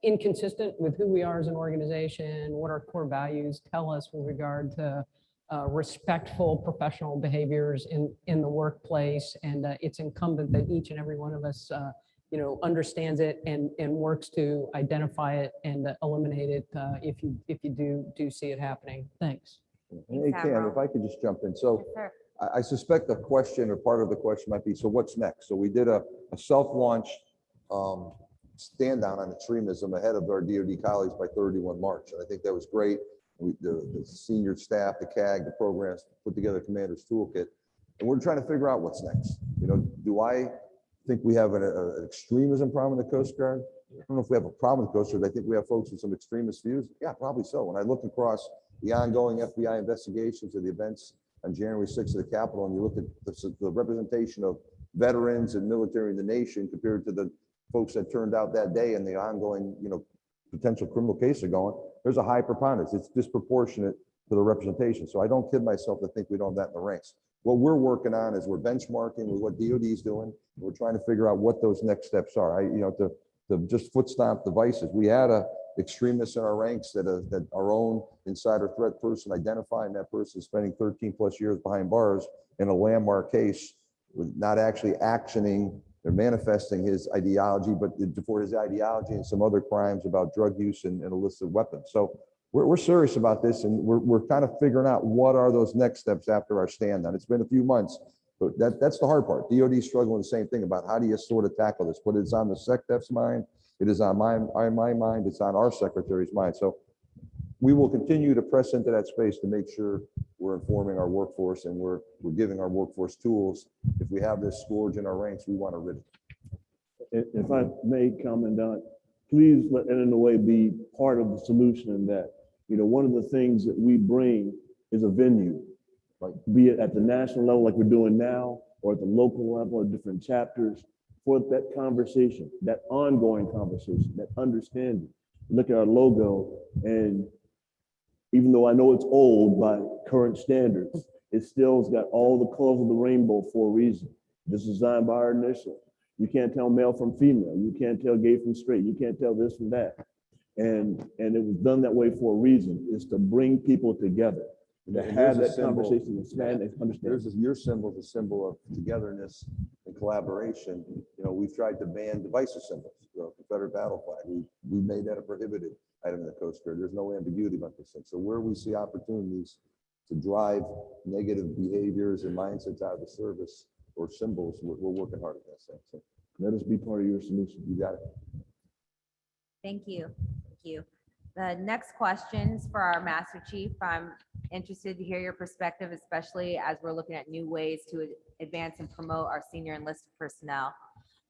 inconsistent with who we are as an organization, what our core values tell us with regard to respectful professional behaviors in the workplace. And it's incumbent that each and every one of us understands it and works to identify it and eliminate it if you do see it happening. Thanks. Hey, Cam, if I could just jump in. So I suspect the question or part of the question might be, so what's next? So we did a self-launched stand down on extremism ahead of our DoD colleagues by 31 March. And I think that was great. The senior staff, the CAG, the programs put together a commander's toolkit. And we're trying to figure out what's next. Do I think we have an extremism problem in the Coast Guard? I don't know if we have a problem with the Coast Guard. I think we have folks with some extremist views. Yeah, probably so. When I look across the ongoing FBI investigations of the events on January 6th at the Capitol, and you look at the representation of veterans and military in the nation compared to the folks that turned out that day and the ongoing, potential criminal cases are going, there's a high preponderance. It's disproportionate for the representation. So I don't kid myself to think we don't have that in the ranks. What we're working on is we're benchmarking with what DoD is doing. We're trying to figure out what those next steps are. To just foot stomp devices. We had a extremist in our ranks that our own insider threat person identified, and that person is spending 13 plus years behind bars in a landmark case with not actually actioning or manifesting his ideology, but for his ideology and some other crimes about drug use and illicit weapons. So we're serious about this, and we're kind of figuring out what are those next steps after our stand down. It's been a few months, but that's the hard part. DoD is struggling with the same thing about how do you sort of tackle this, but it's on the SecDef's mind. It is on my mind. It's on our secretary's mind. So we will continue to press into that space to make sure we're informing our workforce and we're giving our workforce tools. If we have this scourge in our ranks, we want to rid it. If I may, Commandant, please let NNOA be part of the solution in that, one of the things that we bring is a venue, like be it at the national level like we're doing now, or at the local level or different chapters, for that conversation, that ongoing conversation, that understanding. Look at our logo, and even though I know it's old by current standards, it still's got all the colors of the rainbow for a reason. This is designed by our initial. You can't tell male from female. You can't tell gay from straight. You can't tell this from that. And it was done that way for a reason, is to bring people together, to have that conversation, expand and understand. Your symbol is a symbol of togetherness and collaboration. We've tried to ban divisive symbols, the Confederate battle flag. We made that a prohibited item in the Coast Guard. There's no ambiguity about this thing. So where we see opportunities to drive negative behaviors and mindsets out of the service or symbols, we're working hard at that thing. So let us be part of your solution. You got it. Thank you. Thank you. The next questions for our Master Chief. I'm interested to hear your perspective, especially as we're looking at new ways to advance and promote our senior enlisted personnel.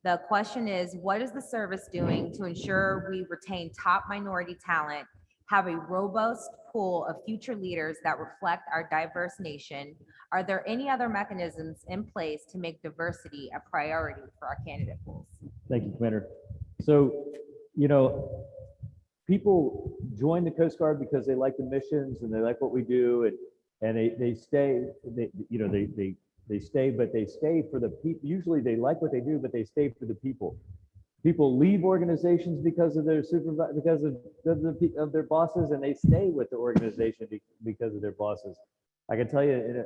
The question is, what is the service doing to ensure we retain top minority talent, have a robust pool of future leaders that reflect our diverse nation? Are there any other mechanisms in place to make diversity a priority for our candidate pools? Thank you, Commander. So, people join the Coast Guard because they like the missions and they like what we do, and they stay. They stay, but they stay for the people. Usually, they like what they do, but they stay for the people. People leave organizations because of their because of their bosses, and they stay with the organization because of their bosses. I can tell you,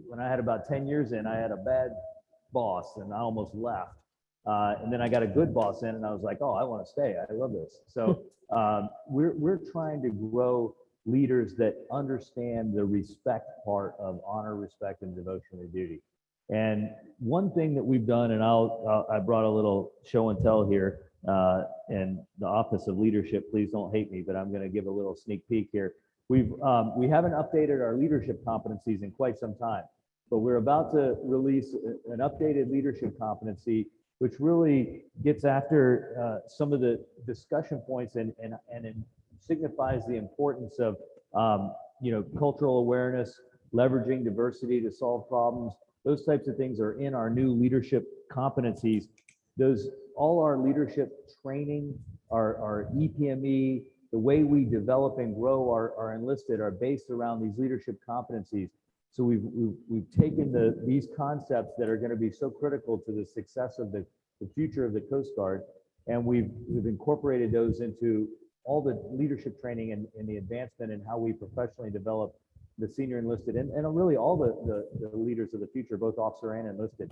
when I had about 10 years in, I had a bad boss, and I almost left. And then I got a good boss in, and I was like, oh, I want to stay. I love this. So we're trying to grow leaders that understand the respect part of honor, respect, and devotion to duty. And one thing that we've done, and I brought a little show and tell here, and the Office of Leadership, please don't hate me, but I'm going to give a little sneak peek here. We haven't updated our leadership competencies in quite some time, but we're about to release an updated leadership competency, which really gets after some of the discussion points and signifies the importance of cultural awareness, leveraging diversity to solve problems. Those types of things are in our new leadership competencies. All our leadership training, our EPME, the way we develop and grow our enlisted are based around these leadership competencies. So we've taken these concepts that are going to be so critical to the success of the future of the Coast Guard, and we've incorporated those into all the leadership training and the advancement in how we professionally develop the senior enlisted and really all the leaders of the future, both officer and enlisted.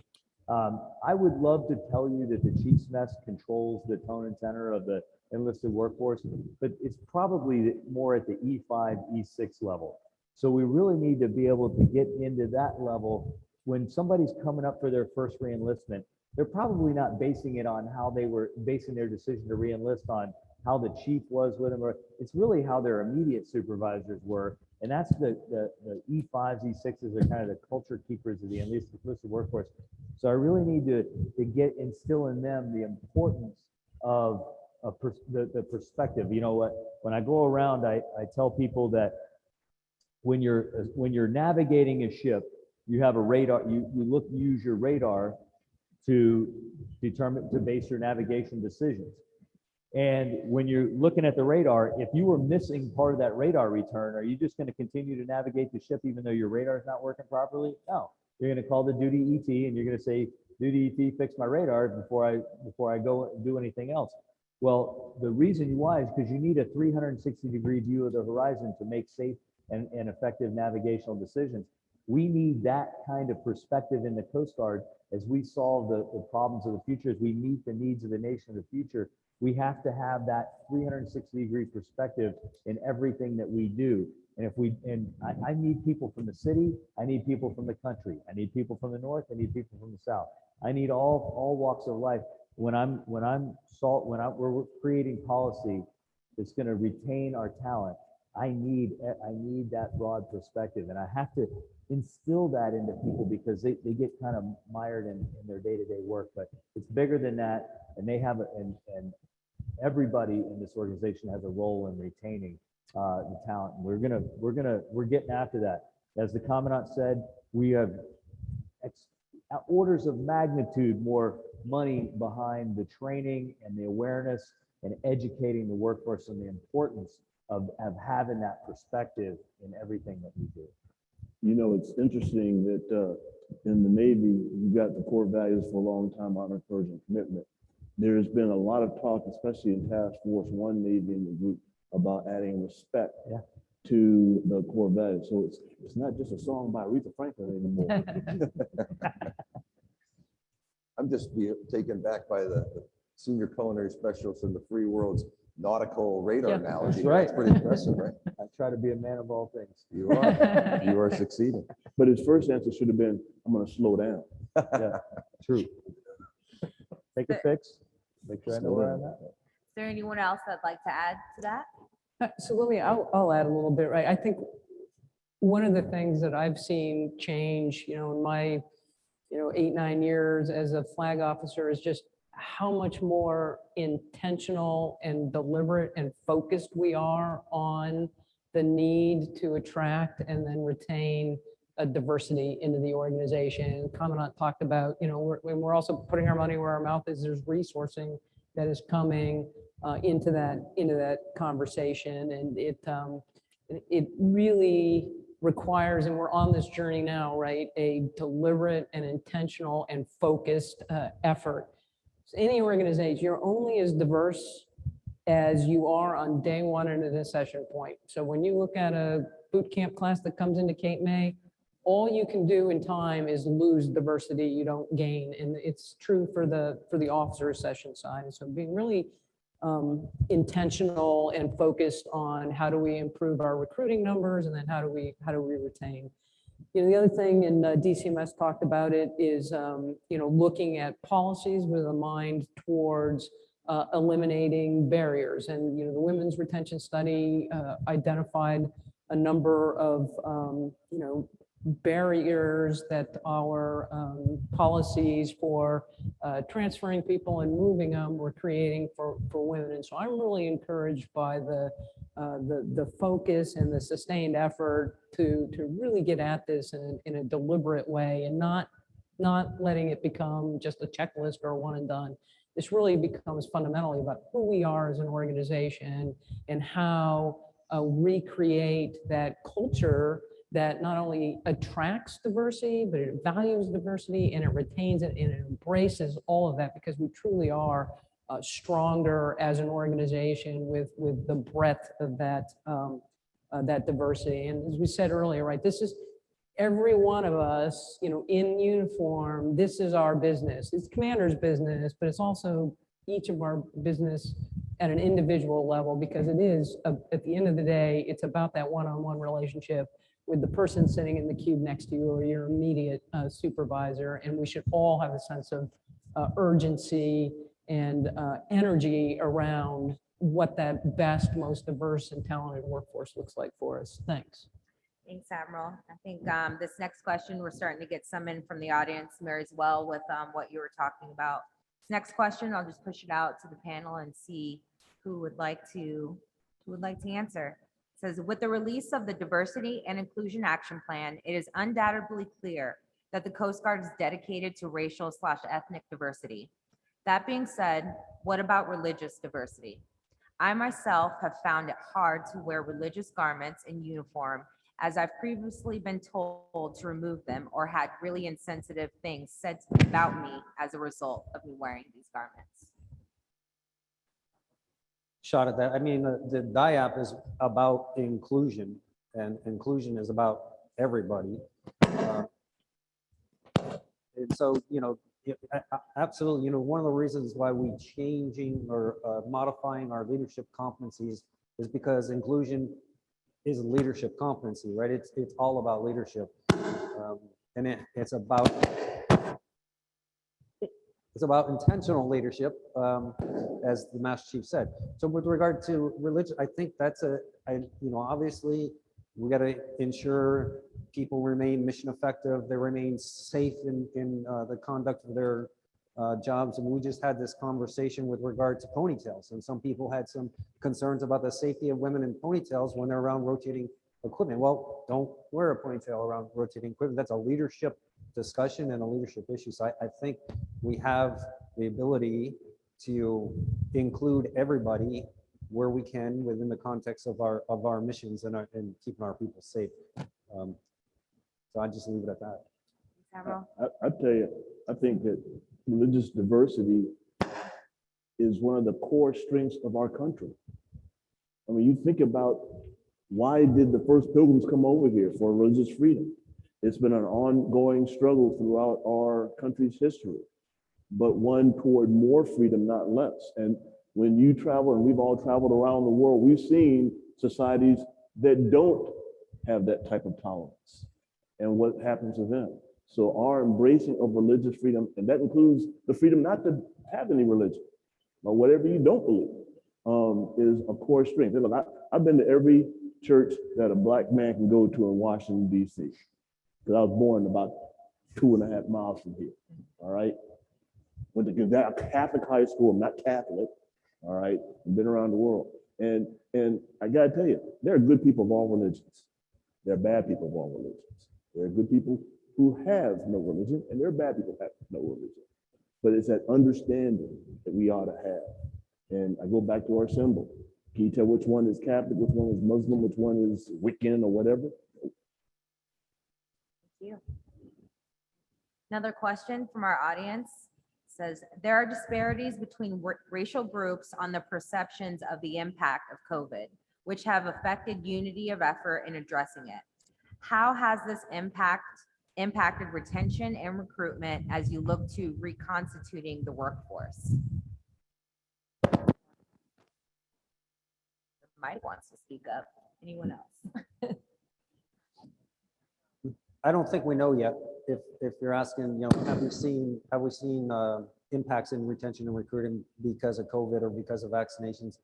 I would love to tell you that the Chief's Mess controls the tone and tenor of the enlisted workforce, but it's probably more at the E5, E6 level. So we really need to be able to get into that level. When somebody's coming up for their first reenlistment, they're probably not basing it on how they were basing their decision to reenlist on how the chief was with them, or it's really how their immediate supervisors were. And that's the E5s, E6s are kind of the culture keepers of the enlisted workforce. So I really need to instill in them the importance of the perspective. You know what, when I go around, I tell people that when you're navigating a ship, you have a radar, you use your radar to base your navigation decisions. And when you're looking at the radar, if you were missing part of that radar return, are you just going to continue to navigate the ship even though your radar is not working properly? No, you're going to call the duty ET and you're going to say, duty ET, fix my radar before I go do anything else. Well, the reason why is because you need a 360-degree view of the horizon to make safe and effective navigational decisions. We need that kind of perspective in the Coast Guard as we solve the problems of the future, as we meet the needs of the nation of the future. We have to have that 360-degree perspective in everything that we do. And I need people from the city, I need people from the country, I need people from the north, I need people from the south. I need all walks of life. When we're creating policy that's going to retain our talent, I need that broad perspective, and I have to instill that into people because they get kind of mired in their day-to-day work. But it's bigger than that, and they have and everybody in this organization has a role in retaining the talent. And we're getting after that. As the Commandant said, we have orders of magnitude more money behind the training and the awareness and educating the workforce on the importance of having that perspective in everything that we do. You know, it's interesting that in the Navy, you've got the core values for a long time, honor, courage, and commitment. There's been a lot of talk, especially in Task Force 1 Navy in the group, about adding respect to the core values. So it's not just a song by Aretha Franklin anymore. I'm just taken back by the senior culinary specialist in the free world's nautical radar analogy. That's right. That's pretty impressive, right? I try to be a man of all things. You are. You are succeeding. But his first answer should have been, I'm going to slow down. Yeah, true. Take a fix. Make sure I know where I'm at. Is there anyone else that'd like to add to that? So I'll add a little bit, right? I think one of the things that I've seen change, in my, 8-9 years as a flag officer is just how much more intentional and deliberate and focused we are on the need to attract and then retain a diversity into the organization. Commandant talked about, we're also putting our money where our mouth is. There's resourcing that is coming into that conversation, and it really requires, and we're on this journey now, right? A deliberate and intentional and focused effort. So any organization, you're only as diverse as you are on day one into the session point. So when you look at a boot camp class that comes into Cape May, all you can do in time is lose diversity, you don't gain. And it's true for the officer session side. And so being really intentional and focused on how do we improve our recruiting numbers, and then how do we retain. The other thing, and DCMS talked about it, is looking at policies with a mind towards eliminating barriers. And the women's retention study identified a number of barriers that our policies for transferring people and moving them were creating for women. And so I'm really encouraged by the focus and the sustained effort to really get at this in a deliberate way, and not letting it become just a checklist or a one and done. This really becomes fundamentally about who we are as an organization and how recreate that culture that not only attracts diversity, but it values diversity, and it retains it, and it embraces all of that, because we truly are stronger as an organization with the breadth of that diversity. And as we said earlier, right, this is every one of us, in uniform. This is our business. It's commander's business, but it's also each of our business at an individual level, because it is, at the end of the day, it's about that one-on-one relationship with the person sitting in the cube next to you or your immediate supervisor. And we should all have a sense of urgency and energy around what that best, most diverse and talented workforce looks like for us. Thanks. Thanks, Admiral. I think this next question, we're starting to get some in from the audience, Mary, as well, with what you were talking about. This next question, I'll just push it out to the panel and see who would like to answer. It says, with the release of the Diversity and Inclusion Action Plan, it is undoubtedly clear that the Coast Guard is dedicated to racial/ethnic diversity. That being said, what about religious diversity? I myself have found it hard to wear religious garments in uniform, as I've previously been told to remove them or had really insensitive things said to me about me as a result of me wearing these garments. Shot at that. I mean, the DIAP is about inclusion, and inclusion is about everybody. And so, absolutely, one of the reasons why we changing or modifying our leadership competencies is because inclusion is a leadership competency, right? It's all about leadership, and it's about intentional leadership, as the Master Chief said. So with regard to religion, I think that's obviously we got to ensure people remain mission effective, they remain safe in the conduct of their jobs. And we just had this conversation with regard to ponytails, and some people had some concerns about the safety of women in ponytails when they're around rotating equipment. Well, don't wear a ponytail around rotating equipment. That's a leadership discussion and a leadership issue. So I think we have the ability to include everybody where we can within the context of our missions and keeping our people safe. So I just leave it at that. I tell you, I think that religious diversity is one of the core strengths of our country. I mean, you think about, why did the first pilgrims come over here? For religious freedom. It's been an ongoing struggle throughout our country's history, but one toward more freedom, not less. And when you travel, and we've all traveled around the world, we've seen societies that don't have that type of tolerance and what happens to them. So our embracing of religious freedom, and that includes the freedom not to have any religion, or whatever you don't believe, is a core strength. And look, I've been to every church that a Black man can go to in Washington, D.C., because I was born about 2.5 miles from here, all right? Went to a Catholic high school. I'm not Catholic, all right? I've been around the world. And I gotta tell you, there are good people of all religions. There are bad people of all religions. There are good people who have no religion, and there are bad people who have no religion. But it's that understanding that we ought to have. And I go back to our symbol. Can you tell which one is Catholic, which one is Muslim, which one is Wiccan or whatever? Thank you. Another question from our audience says, there are disparities between racial groups on the perceptions of the impact of COVID, which have affected unity of effort in addressing it. How has this impacted retention and recruitment as you look to reconstituting the workforce? Mike wants to speak up. Anyone else? I don't think we know yet. If you're asking, have we seen impacts in retention and recruiting because of COVID or because of vaccinations?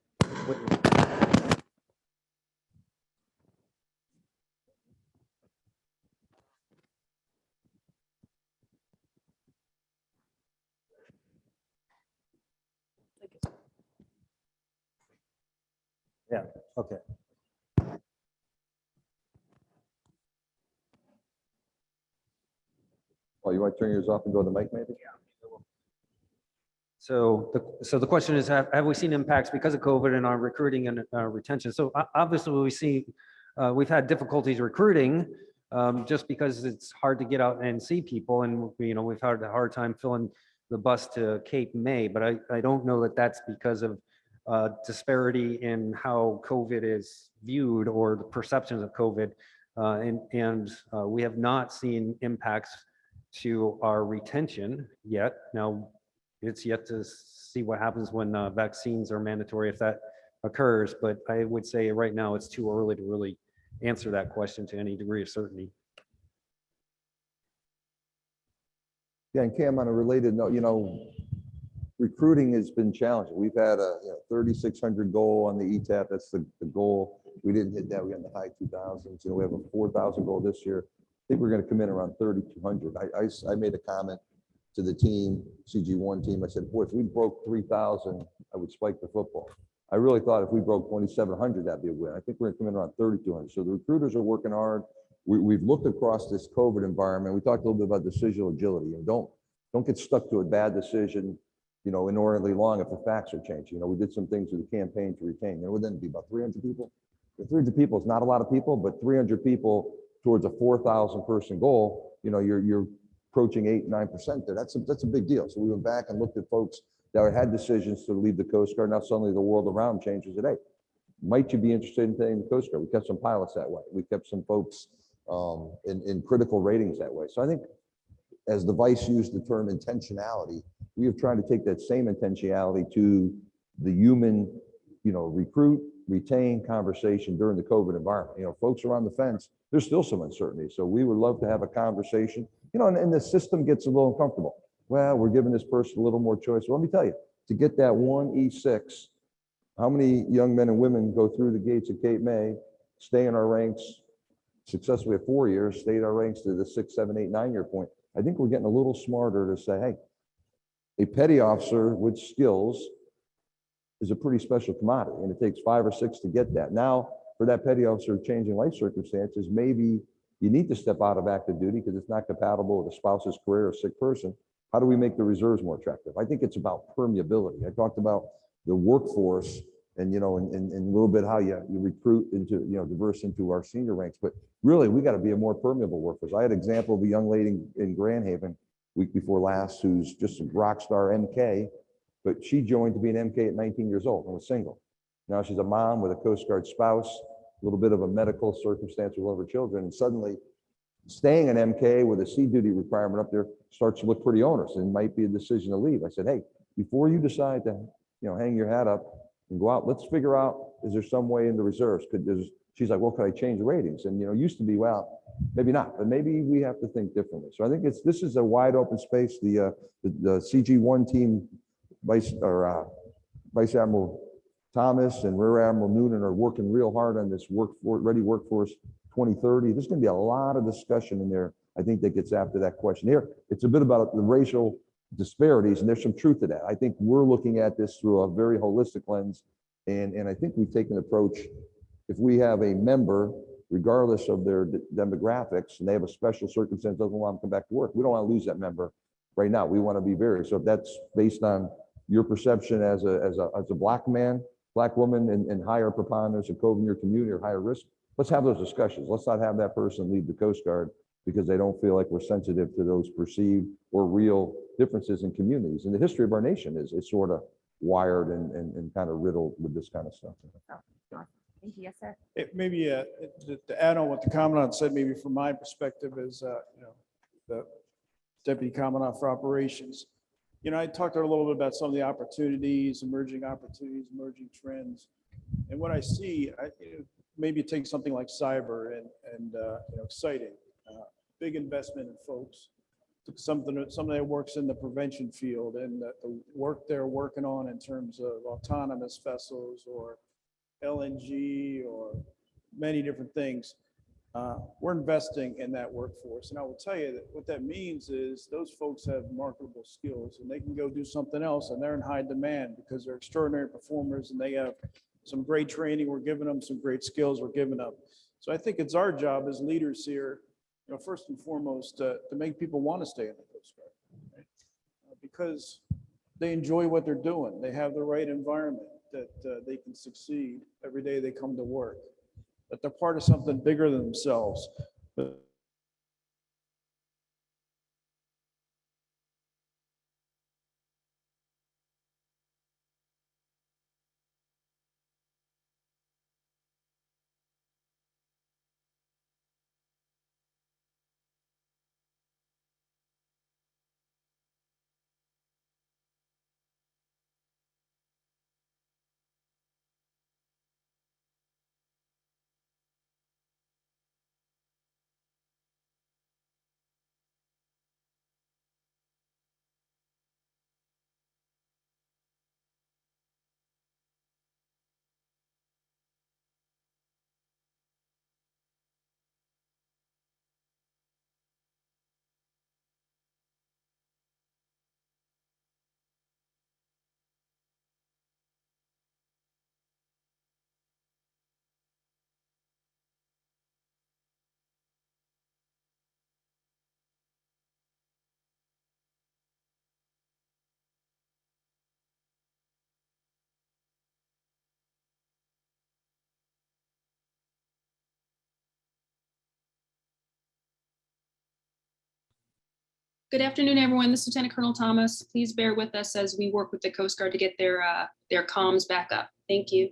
Yeah, okay. Oh, you want to turn yours off and go to the mic maybe? Yeah. So the question is, have we seen impacts because of COVID in our recruiting and retention? So obviously we've had difficulties recruiting just because it's hard to get out and see people, and we've had a hard time filling the bus to Cape May. But I don't know that that's because of disparity in how COVID is viewed or the perceptions of COVID, and we have not seen impacts to our retention yet. Now, it's yet to see what happens when vaccines are mandatory, if that occurs. But I would say right now it's too early to really answer that question to any degree of certainty. Yeah, and Cam, on a related note, recruiting has been challenging. We've had a 3,600 goal on the ETAP. That's the goal. We didn't hit that. We got in the high 2000s. We have a 4,000 goal this year. I think we're going to come in around 3,200. I made a comment to the team, CG1 team. I said, boy, if we broke 3,000, I would spike the football. I really thought if we broke 2,700, that'd be a win. I think we're going to come in around 3,200. So the recruiters are working hard. We've looked across this COVID environment. We talked a little bit about decisional agility. And don't get stuck to a bad decision. inordinately long if the facts are changing. We did some things with the campaign to retain. It would then be about 300 people. 300 people is not a lot of people, but 300 people towards a 4,000 person goal, you're approaching 8-9% there. That's a big deal. So we went back and looked at folks that had decisions to leave the Coast Guard. Now suddenly the world around changes today. Might you be interested in staying in the Coast Guard? We kept some pilots that way. We kept some folks in critical ratings that way. So I think as the vice used the term intentionality, we have tried to take that same intentionality to the human, recruit, retain conversation during the COVID environment. Folks are on the fence. There's still some uncertainty. So we would love to have a conversation, and the system gets a little uncomfortable. Well, we're giving this person a little more choice. Well, let me tell you, to get that one E6, how many young men and women go through the gates of Cape May, stay in our ranks successfully at 4 years, stay in our ranks to the 6, 7, 8, 9 year point? I think we're getting a little smarter to say, hey, a petty officer with skills is a pretty special commodity, and it takes 5 or 6 to get that. Now, for that petty officer changing life circumstances, maybe you need to step out of active duty because it's not compatible with a spouse's career or a sick person. How do we make the reserves more attractive? I think it's about permeability. I talked about the workforce and, and a little bit how you recruit into, diverse into our senior ranks, but really we got to be a more permeable workforce. I had an example of a young lady in Grand Haven week before last who's just a rock star MK, but she joined to be an MK at 19 years old and was single. Now she's a mom with a Coast Guard spouse, a little bit of a medical circumstance with one of her children, and suddenly staying an MK with a sea duty requirement up there starts to look pretty onerous and might be a decision to leave. I said, hey, before you decide to, hang your hat up and go out, let's figure out, is there some way in the reserves? She's like, well, could I change the ratings? And, used to be, well, maybe not, but maybe we have to think differently. So I think this is a wide open space. The CG1 team, Vice Admiral Thomas and Rear Admiral Noonan are working real hard on this ready workforce 2030. There's going to be a lot of discussion in there, I think, that gets after that question. Here, it's a bit about the racial disparities, and there's some truth to that. I think we're looking at this through a very holistic lens, and I think we've taken an approach. If we have a member, regardless of their demographics, and they have a special circumstance, doesn't want them to come back to work, we don't want to lose that member right now. We want to be very, so if that's based on your perception as a black man, black woman, and higher preponderance of COVID in your community or higher risk, let's have those discussions. Let's not have that person leave the Coast Guard because they don't feel like we're sensitive to those perceived or real differences in communities. And the history of our nation is sort of wired and kind of riddled with this kind of stuff. Thank you. Yes, sir. Maybe to add on what the Commandant said, maybe from my perspective as the Deputy Commandant for Operations, I talked a little bit about some of the opportunities, emerging trends. And what I see, maybe take something like cyber and exciting, big investment in folks. Somebody that works in the prevention field and the work they're working on in terms of autonomous vessels or LNG or many different things. We're investing in that workforce. And I will tell you that what that means is those folks have marketable skills and they can go do something else, and they're in high demand because they're extraordinary performers and they have some great training we're giving them, some great skills we're giving them. So I think it's our job as leaders here, first and foremost, to make people want to stay in the Coast Guard, right? Because they enjoy what they're doing. They have the right environment that they can succeed every day they come to work, that they're part of something bigger than themselves. But Good afternoon, everyone. This is Lieutenant Colonel Thomas. Please bear with us as we work with the Coast Guard to get their comms back up. Thank you.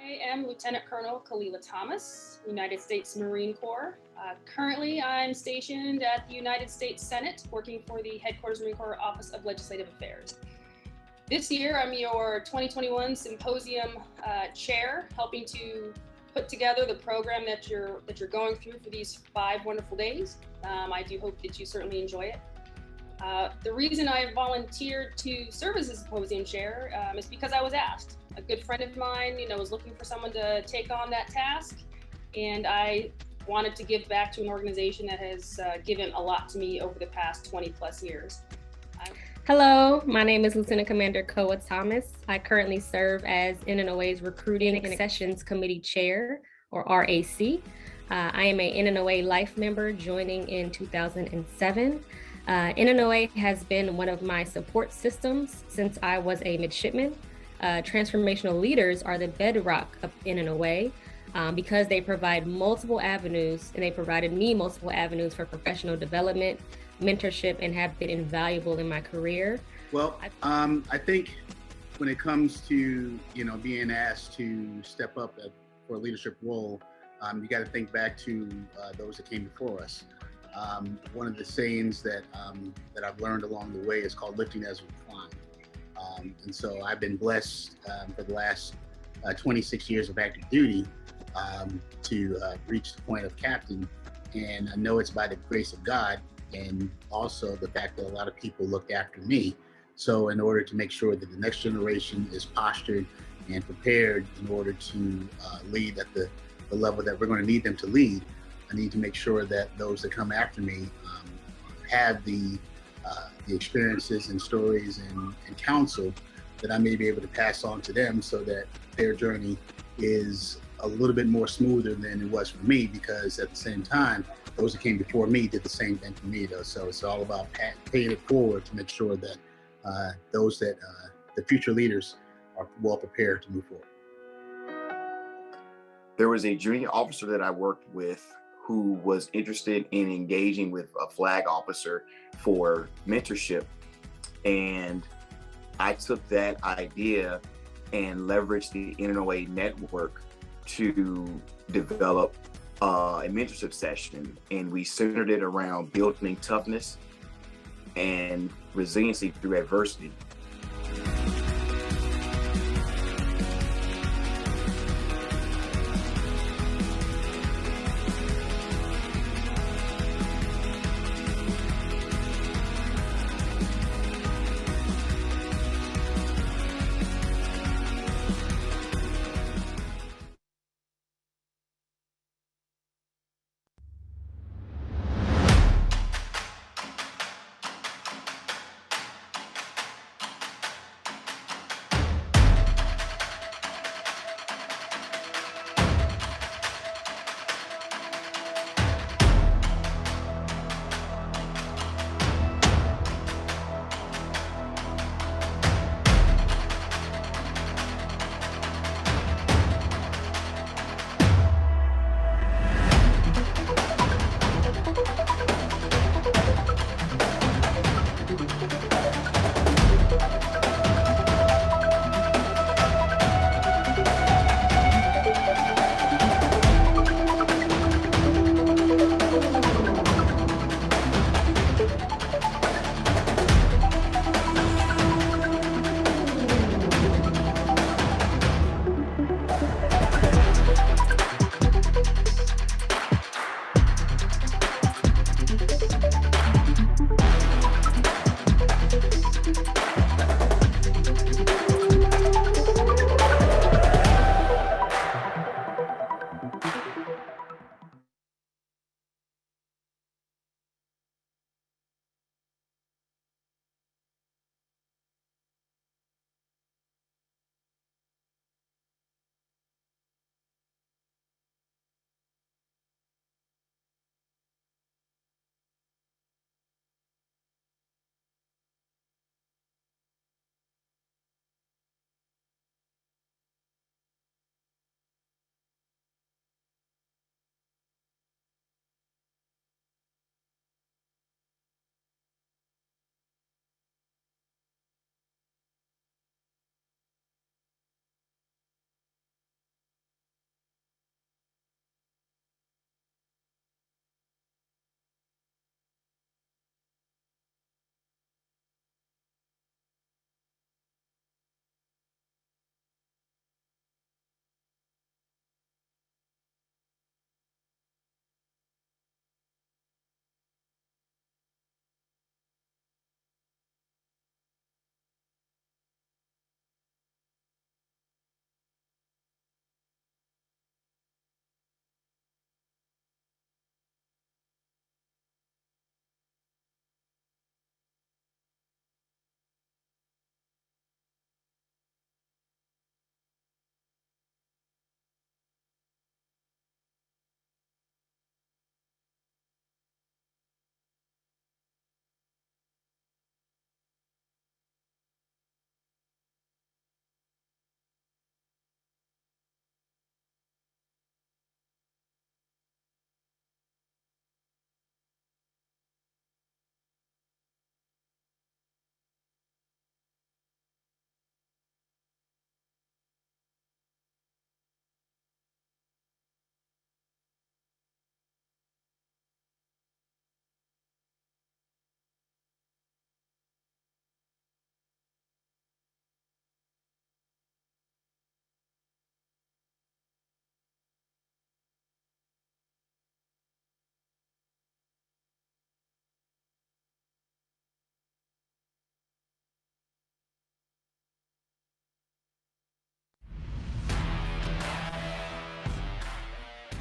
I am Lieutenant Colonel Kalila Thomas, United States Marine Corps. Currently, I'm stationed at the United States Senate, working for the Headquarters Marine Corps Office of Legislative Affairs. This year, I'm your 2021 Symposium Chair, helping to put together the program that you're going through for these 5 wonderful days. I do hope that you certainly enjoy it. The reason I volunteered to serve as a Symposium Chair is because I was asked. A good friend of mine, was looking for someone to take on that task, and I wanted to give back to an organization that has given a lot to me over the past 20 plus years. Hello, my name is Lieutenant Commander Koa Thomas. I currently serve as NNOA's Recruiting and Accessions Committee Chair, or RAC. I am a NNOA Life member joining in 2007. NNOA has been one of my support systems since I was a midshipman. Transformational leaders are the bedrock of NNOA because they provide multiple avenues, and they provided me multiple avenues for professional development, mentorship, and have been invaluable in my career. Well, I think when it comes to being asked to step up for a leadership role, you got to think back to those that came before us. One of the sayings that I've learned along the way is called lifting as we climb. And so I've been blessed for the last 26 years of active duty to reach the point of captain. And I know it's by the grace of God, and also the fact that a lot of people looked after me. So in order to make sure that the next generation is postured and prepared in order to lead at the level that we're going to need them to lead, I need to make sure that those that come after me have the experiences and stories and counsel that I may be able to pass on to them, so that their journey is a little bit more smoother than it was for me, because at the same time, those that came before me did the same thing for me, though. So it's all about paying it forward to make sure that the future leaders are well prepared to move forward. There was a junior officer that I worked with who was interested in engaging with a flag officer for mentorship. And I took that idea and leveraged the NNOA network to develop a mentorship session. And we centered it around building toughness and resiliency through adversity.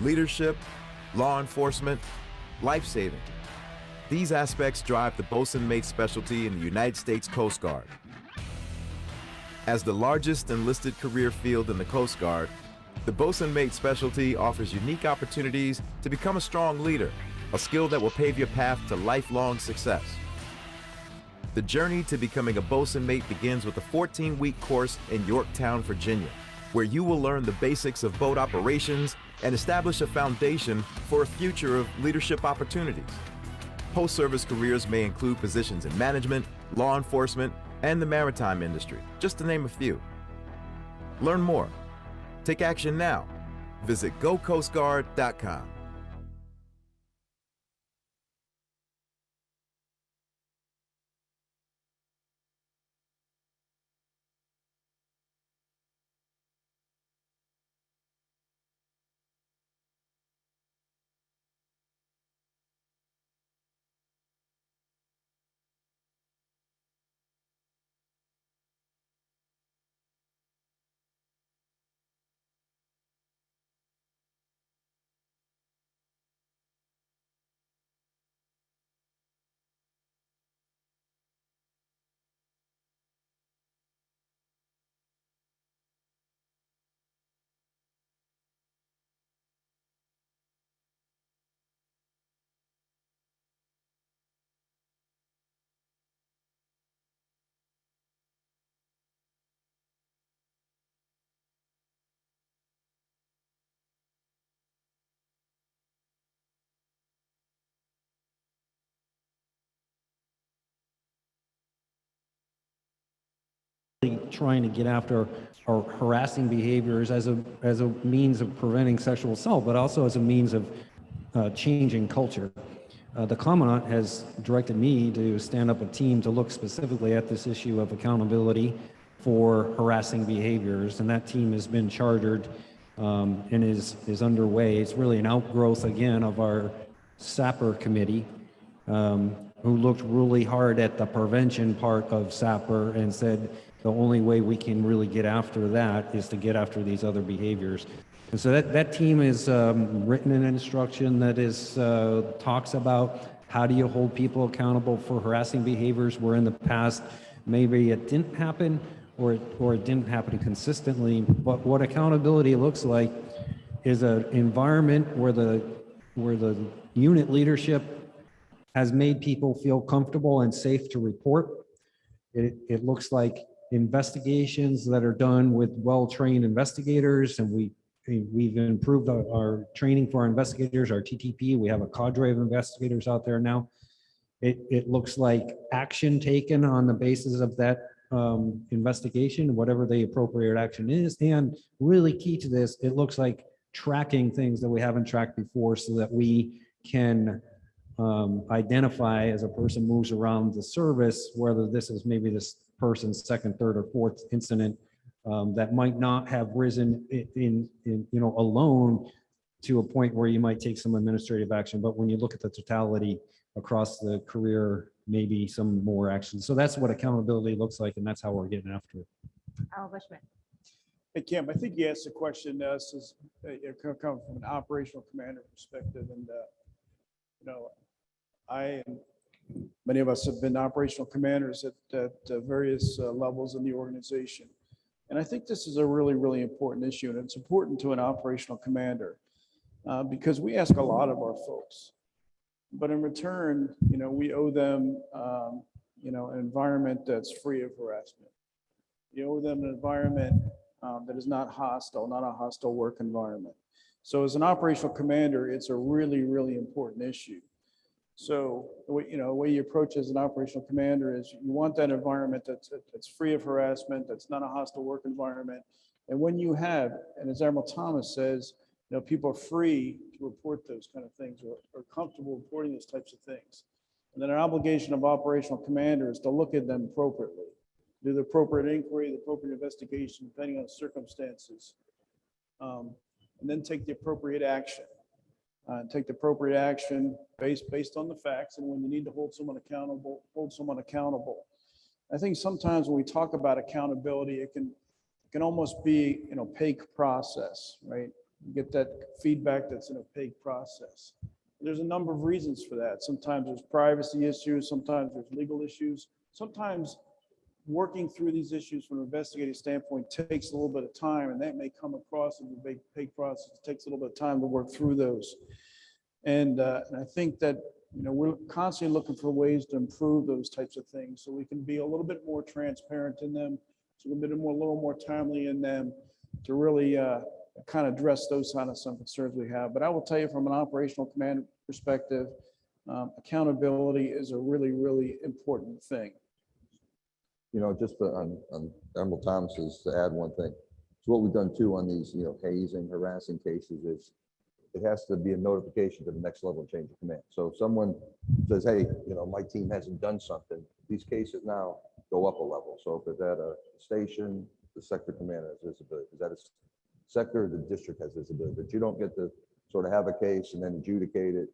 Leadership, law enforcement, life-saving. These aspects drive the bosun mate specialty in the United States Coast Guard. As the largest enlisted career field in the Coast Guard, The bosun mate specialty offers unique opportunities to become a strong leader, a skill that will pave your path to lifelong success. The journey to becoming a bosun mate begins with a 14-week course in Yorktown, Virginia, where you will learn the basics of boat operations and establish a foundation for a future of leadership opportunities. Post-service careers may include positions in management, law enforcement, and the maritime industry, just to name a few. Learn more. Take action now. Visit gocoastguard.com. Trying to get after or harassing behaviors as a means of preventing sexual assault, but also as a means of changing culture. The Commandant has directed me to stand up a team to look specifically at this issue of accountability for harassing behaviors, and that team has been chartered and is underway. It's really an outgrowth again of our SAPR committee, who looked really hard at the prevention part of SAPR and said the only way we can really get after that is to get after these other behaviors. And so that team has written an instruction that is talks about how do you hold people accountable for harassing behaviors where in the past maybe it didn't happen or it didn't happen consistently. But what accountability looks like is an environment where the unit leadership has made people feel comfortable and safe to report. It looks like investigations that are done with well-trained investigators, and we've improved our training for our investigators, our TTP. We have a cadre of investigators out there now. It looks like action taken on the basis of that investigation, whatever the appropriate action is. And really key to this, it looks like tracking things that we haven't tracked before so that we can identify as a person moves around the service, whether this is maybe this person's second, third, or fourth incident that might not have risen in alone to a point where you might take some administrative action. But when you look at the totality across the career, maybe some more action. So that's what accountability looks like, and that's how we're getting after it. Admiral Bushman. Hey, Kim, I think you asked a question to us as come from an operational commander perspective. And, I and many of us have been operational commanders at various levels in the organization. And I think this is a really, really important issue. And it's important to an operational commander because we ask a lot of our folks. But in return, we owe them, an environment that's free of harassment. You owe them an environment that is not hostile, not a hostile work environment. So as an operational commander, it's a really, really important issue. So, the way you approach as an operational commander is you want that environment that's free of harassment, that's not a hostile work environment. And when you have, and as Admiral Thomas says, people are free to report those kind of things or comfortable reporting those types of things. And then an obligation of operational commander is to look at them appropriately, do the appropriate inquiry, the appropriate investigation, depending on the circumstances, and then take the appropriate action. Take the appropriate action based on the facts, and when you need to hold someone accountable, hold someone accountable. I think sometimes when we talk about accountability, it can almost be an opaque process, right? You get that feedback that's an opaque process. There's a number of reasons for that. Sometimes there's privacy issues, sometimes there's legal issues, sometimes working through these issues from an investigative standpoint takes a little bit of time, and that may come across in the big process. It takes a little bit of time to work through those. And I think that, we're constantly looking for ways to improve those types of things so we can be a little bit more transparent in them, so a little more timely in them to really kind of address those kind of some concerns we have. But I will tell you from an operational command perspective, accountability is a really, really important thing. Just on Admiral Thomas's, to add one thing. So what we've done too on these, hazing, harassing cases is it has to be a notification to the next level of change of command. So if someone says, hey, my team hasn't done something, these cases now go up a level. So if it's at a station, the sector commander has visibility. If it's at a sector, the district has visibility. But you don't get to sort of have a case and then adjudicate it,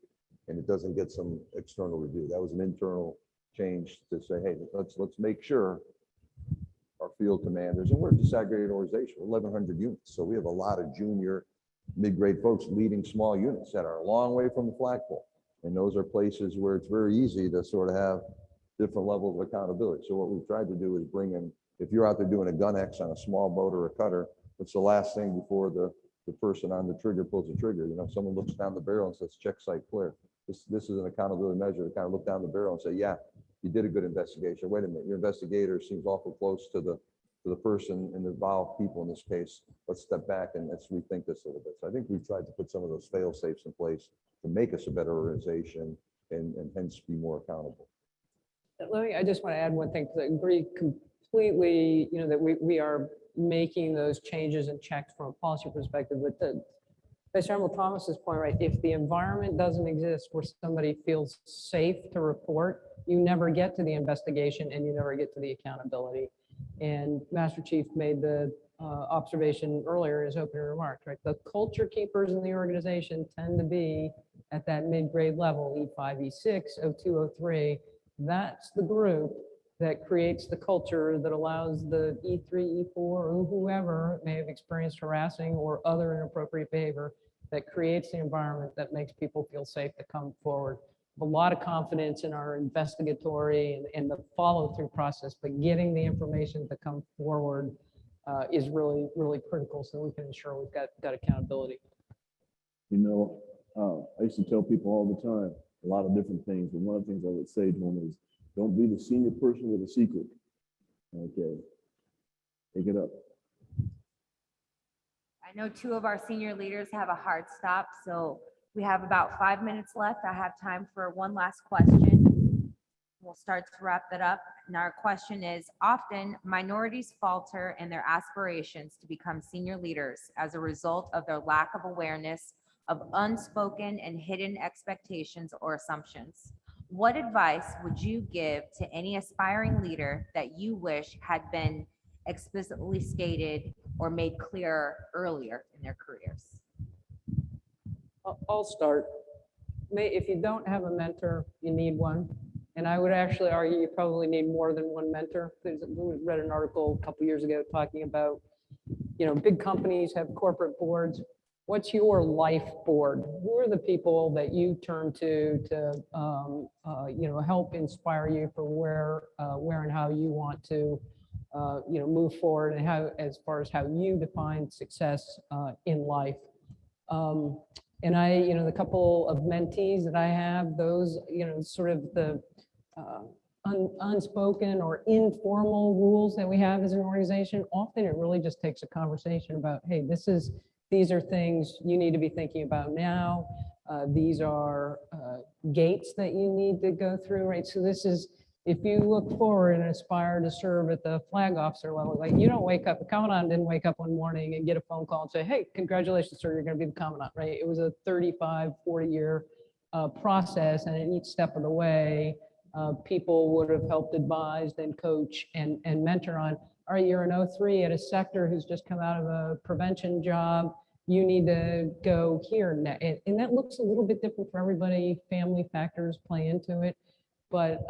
and it doesn't get some external review. That was an internal change to say, hey, let's make sure our field commanders, and we're a disaggregated organization, 1,100 units. So we have a lot of junior, mid-grade folks leading small units that are a long way from the flagpole. And those are places where it's very easy to sort of have different levels of accountability. So what we've tried to do is bring in, if you're out there doing a gun X on a small boat or a cutter, what's the last thing before the person on the trigger pulls the trigger? Someone looks down the barrel and says, check site clear. This is an accountability measure to kind of look down the barrel and say, yeah, you did a good investigation. Wait a minute, your investigator seems awful close to the person and the involved people in this case. Let's step back and let's rethink this a little bit. So I think we've tried to put some of those fail safes in place to make us a better organization and hence be more accountable. I just want to add one thing, because I agree completely, that we are making those changes and checks from a policy perspective. But Vice Admiral Thomas's point, right? If the environment doesn't exist where somebody feels safe to report, you never get to the investigation and you never get to the accountability. And Master Chief made the observation earlier in his opening remarks, right? The culture keepers in the organization tend to be at that mid-grade level, E5, E6, O2, O3. That's the group that creates the culture that allows the E3, E4, or whoever may have experienced harassing or other inappropriate behavior, that creates the environment that makes people feel safe to come forward. A lot of confidence in our investigatory and the follow-through process, but getting the information to come forward is really, really critical so we can ensure we've got accountability. I used to tell people all the time a lot of different things, but one of the things I would say to them is, don't be the senior person with a secret. Okay, take it up. I know two of our senior leaders have a hard stop, so we have about 5 minutes left. I have time for one last question. We'll start to wrap that up. And our question is, often minorities falter in their aspirations to become senior leaders as a result of their lack of awareness of unspoken and hidden expectations or assumptions. What advice would you give to any aspiring leader that you wish had been explicitly stated or made clearer earlier in their careers? I'll start. If you don't have a mentor, you need one. And I would actually argue you probably need more than one mentor. We read an article a couple years ago talking about, big companies have corporate boards. What's your life board? Who are the people that you turn to help inspire you for where and how you want to move forward, and how, as far as how you define success in life. And the couple of mentees that I have, those, sort of the unspoken or informal rules that we have as an organization, often it really just takes a conversation about, hey, these are things you need to be thinking about now. These are gates that you need to go through, right? So this is, if you look forward and aspire to serve at the flag officer level, like you don't wake up, the Commandant didn't wake up one morning and get a phone call and say, hey, congratulations, sir, you're gonna be the Commandant, right? It was a 35, 40-year process, and at each step of the way, people would have helped advise and coach and mentor on, all right, you're an 03 at a sector who's just come out of a prevention job, you need to go here. And that looks a little bit different for everybody. Family factors play into it, but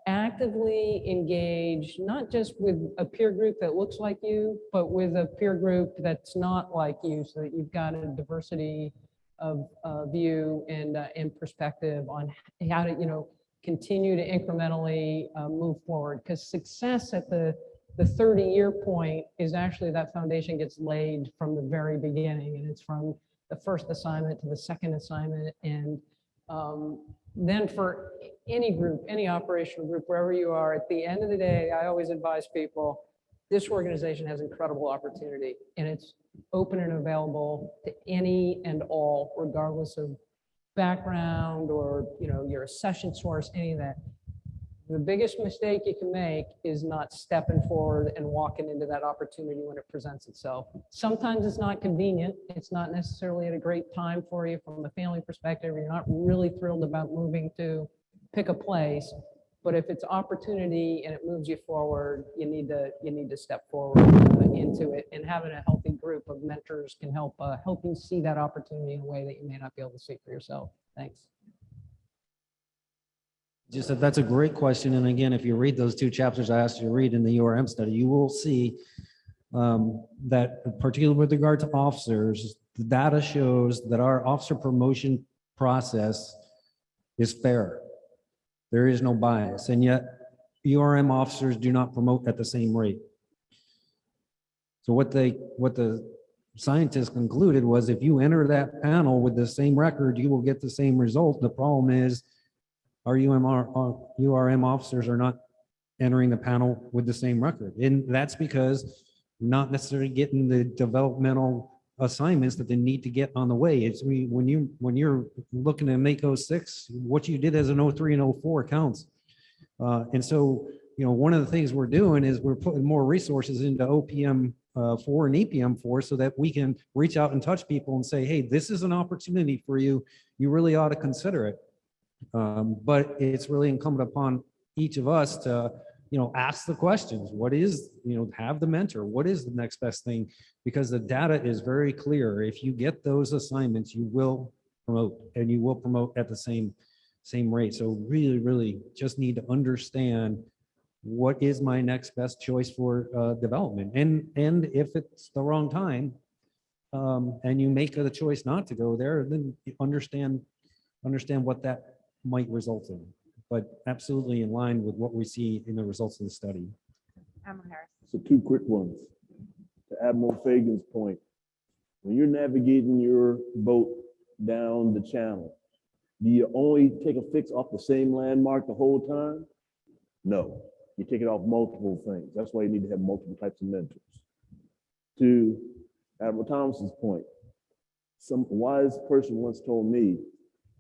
actively engage, not just with a peer group that looks like you, but with a peer group that's not like you, so that you've got a diversity of view and perspective on how to, continue to incrementally move forward, because success at the 30-year point is actually that foundation gets laid from the very beginning, and it's from the first assignment to the second assignment. And then for any group, any operational group, wherever you are, at the end of the day, I always advise people, this organization has incredible opportunity, and it's open and available to any and all, regardless of background or, you know, your accession source, any of that. The biggest mistake you can make is not stepping forward and walking into that opportunity when it presents itself. Sometimes it's not convenient. It's not necessarily at a great time for you from a family perspective. You're not really thrilled about moving to pick a place. But if it's opportunity and it moves you forward, you need to step forward into it. And having a healthy group of mentors can help you see that opportunity in a way that you may not be able to see for yourself. Thanks. Just that's a great question. And again, if you read those 2 chapters I asked you to read in the URM study, you will see that particularly with regard to officers, the data shows that our officer promotion process is fair. There is no bias, and yet URM officers do not promote at the same rate. So what the scientists concluded was, if you enter that panel with the same record, you will get the same result. The problem is our URM officers are not entering the panel with the same record. And that's because not necessarily getting the developmental assignments that they need to get on the way. It's when you're looking to make 06, what you did as an 03 and 04 counts. And so, you know, one of the things we're doing is we're putting more resources into OPM 4 and EPM 4 so that we can reach out and touch people and say, hey, this is an opportunity for you. You really ought to consider it. But it's really incumbent upon each of us to, you know, ask the questions. What is, you know, have the mentor. What is the next best thing? Because the data is very clear. If you get those assignments, you will promote, and you will promote at the same rate. So really just need to understand what is my next best choice for development. And if it's the wrong time, and you make the choice not to go there, then you understand what that might result in. But absolutely in line with what we see in the results of the study. Admiral Harris. So 2 quick ones. To Admiral Fagan's point, when you're navigating your boat down the channel, do you only take a fix off the same landmark the whole time? No, you take it off multiple things. That's why you need to have multiple types of mentors. To Admiral Thomas's point, some wise person once told me,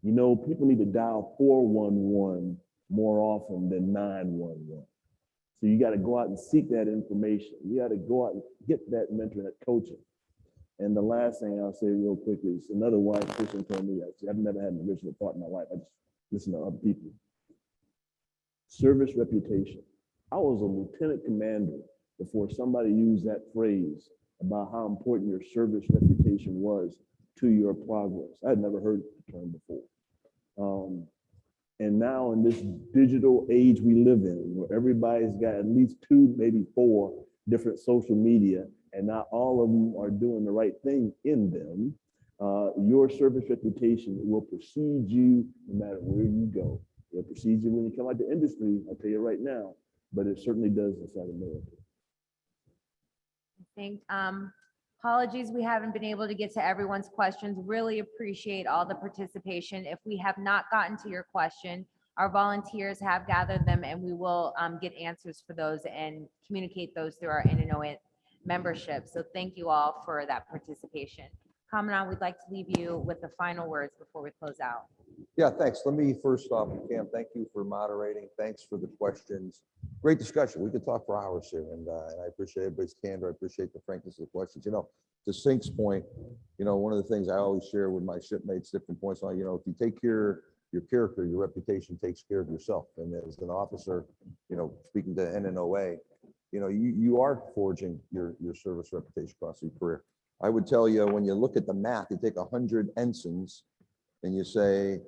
you know, people need to dial 411 more often than 911. So you got to go out and seek that information. You got to go out and get that mentoring, that coaching. And the last thing I'll say real quick is another wise person told me, I've never had an original thought in my life. I just listen to other people. Service reputation. I was a lieutenant commander before somebody used that phrase about how important your service reputation was to your progress. I'd never heard the term before. And now in this digital age we live in, where everybody's got at least 2, maybe 4 different social media, and not all of them are doing the right thing in them, your service reputation will precede you no matter where you go. It'll precede you when you come out the industry, I'll tell you right now, but it certainly does inside America. I think, apologies, we haven't been able to get to everyone's questions. Really appreciate all the participation. If we have not gotten to your question, our volunteers have gathered them, and we will get answers for those and communicate those through our NNO membership. So thank you all for that participation. Commandant, we'd like to leave you with the final words before we close out. Yeah, thanks. Let me first off, Cam, thank you for moderating. Thanks for the questions. Great discussion. We could talk for hours here, and I appreciate everybody's candor. I appreciate the frankness of the questions. You know, to Sink's point, you know, one of the things I always share with my shipmates, different points on, you know, if you take care of your character, your reputation takes care of yourself. And as an officer, you know, speaking to NNOA, you know, you are forging your service reputation across your career. I would tell you, when you look at the math, you take 100 ensigns and you say,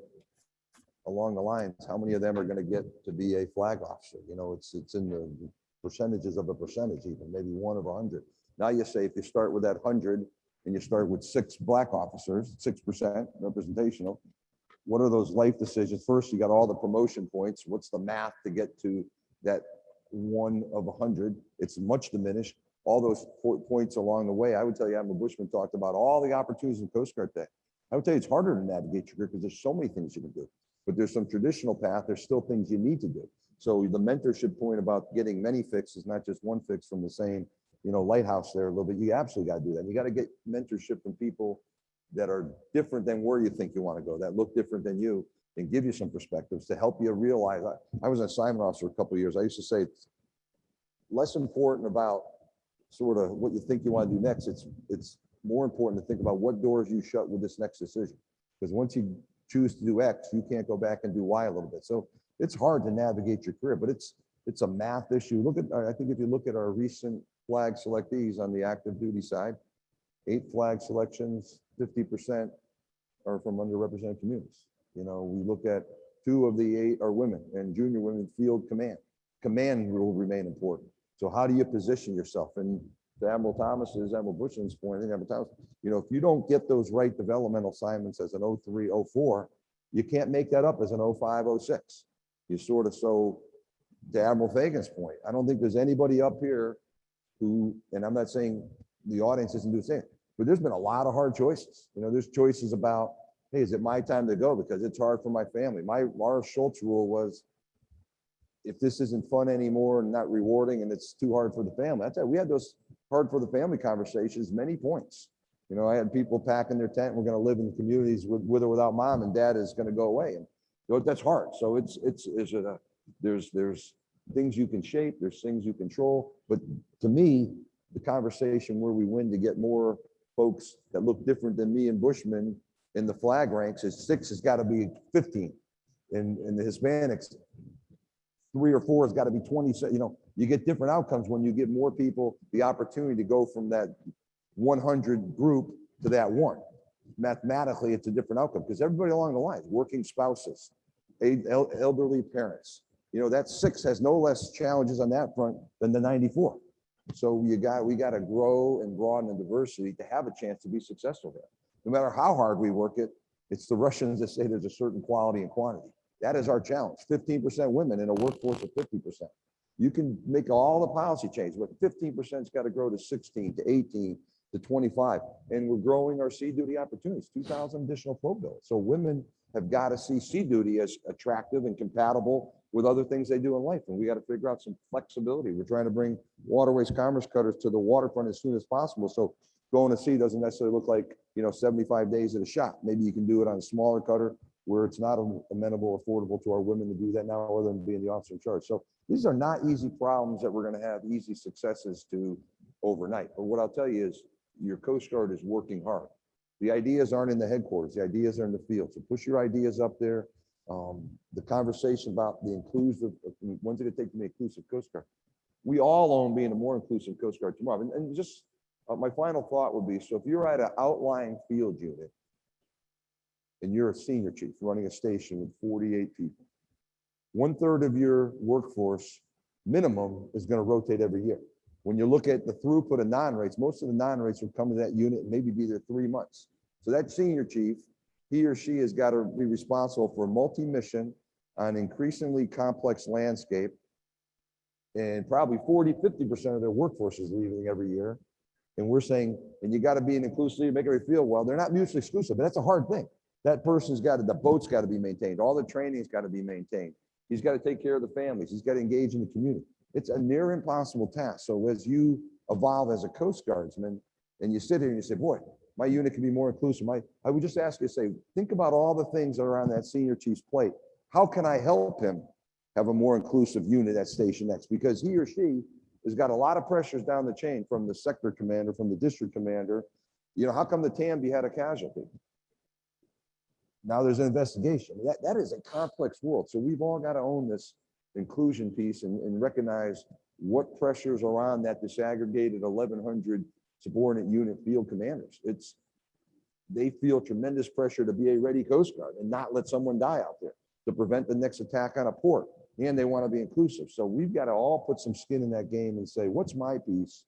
along the lines, how many of them are going to get to be a flag officer? You know, it's in the percentages of a percentage, even maybe 1 of 100. Now you say, if you start with that 100 and you start with 6 black officers, 6% representational, what are those life decisions? First, you got all the promotion points. What's the math to get to that 1 of 100? It's much diminished. All those points along the way. I would tell you, Admiral Bushman talked about all the opportunities in Coast Guard Day. I would tell you it's harder to navigate your career because there's so many things you can do. But there's some traditional path. There's still things you need to do. So the mentorship point about getting many fixes, not just one fix from the same, lighthouse there a little bit. You absolutely got to do that. You got to get mentorship from people that are different than where you think you want to go, that look different than you, and give you some perspectives to help you realize. I was an assignment officer a couple of years. I used to say it's less important about sort of what you think you want to do next. It's more important to think about what doors you shut with this next decision. Because once you choose to do X, you can't go back and do Y a little bit. So it's hard to navigate your career, but it's a math issue. I think if you look at our recent flag selectees on the active duty side, 8 flag selections, 50% are from underrepresented communities. We look at 2 of the 8 are women and junior women field command. Command will remain important. So how do you position yourself? And to Admiral Bushman's point, I think Admiral Thomas, if you don't get those right developmental assignments as an 03, 04, you can't make that up as an 05, 06. You sort of, so to Admiral Fagan's point, I don't think there's anybody up here who, and I'm not saying the audience isn't doing the same, but there's been a lot of hard choices. There's choices about, hey, is it my time to go because it's hard for my family? Our Schultz rule was, if this isn't fun anymore and not rewarding and it's too hard for the family, that's it. We had those hard for the family conversations, many points. I had people packing their tent. We're going to live in the communities with or without mom, and dad is going to go away. And that's hard. So there's things you can shape, there's things you control. But to me, the conversation where we win to get more folks that look different than me and Bushman in the flag ranks is 6 has got to be 15. In the Hispanics, 3 or 4 has got to be 20. You get different outcomes when you give more people the opportunity to go from that 100 group to that 1. Mathematically, it's a different outcome because everybody along the line, working spouses, elderly parents, that 6 has no less challenges on that front than the 94. So we got to grow and broaden the diversity to have a chance to be successful there. No matter how hard we work it, it's the Russians that say there's a certain quality and quantity. That is our challenge. 15% women in a workforce of 50%. You can make all the policy changes, but 15%'s got to grow to 16, to 18, to 25. And we're growing our sea duty opportunities, 2,000 additional float bills. So women have got to see sea duty as attractive and compatible with other things they do in life. And we got to figure out some flexibility. We're trying to bring waterways commerce cutters to the waterfront as soon as possible. So going to sea doesn't necessarily look like, 75 days at a shot. Maybe you can do it on a smaller cutter where it's not amenable, affordable to our women to do that now, other than being the officer in charge. So these are not easy problems that we're going to have easy successes to overnight. But what I'll tell you is your Coast Guard is working hard. The ideas aren't in the headquarters. The ideas are in the field. So push your ideas up there. The conversation about the inclusive, when's it going to take to be inclusive Coast Guard? We all own being a more inclusive Coast Guard tomorrow. And just my final thought would be, so if you're at an outlying field unit, and you're a senior chief running a station with 48 people, 1/3 of your workforce minimum is going to rotate every year. When you look at the throughput of non-rates, most of the non-rates will come to that unit and maybe be there 3 months. So that senior chief, he or she has got to be responsible for multi-mission on increasingly complex landscape, and probably 40-50% of their workforce is leaving every year. And we're saying, and you got to be an inclusive leader, make everybody feel well. They're not mutually exclusive, but that's a hard thing. That person's got to, the boat's got to be maintained. All the training's got to be maintained. He's got to take care of the families. He's got to engage in the community. It's a near impossible task. So as you evolve as a Coast Guardsman and you sit here and you say, boy, my unit can be more inclusive. I would just ask you to say, think about all the things that are on that senior chief's plate. How can I help him have a more inclusive unit at Station X? Because he or she has got a lot of pressures down the chain from the sector commander, from the district commander. How come the TAMB had a casualty? Now there's an investigation. That is a complex world. So we've all got to own this inclusion piece and recognize what pressures are on that disaggregated 1,100 subordinate unit field commanders. They feel tremendous pressure to be a ready Coast Guard and not let someone die out there, to prevent the next attack on a port. And they want to be inclusive. So we've got to all put some skin in that game and say, what's my piece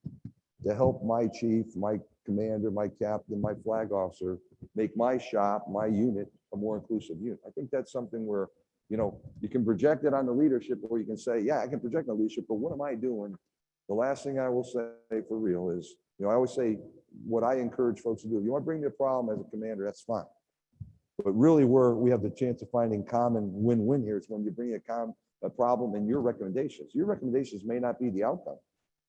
to help my chief, my commander, my captain, my flag officer make my shop, my unit a more inclusive unit. I think that's something where, you know, you can project it on the leadership, or you can say, yeah, I can project on leadership, but what am I doing? The last thing I will say for real is, you know, I always say what I encourage folks to do. If you want to bring me a problem as a commander, that's fine. But really where we have the chance of finding common win-win here is when you bring a problem and your recommendations. Your recommendations may not be the outcome,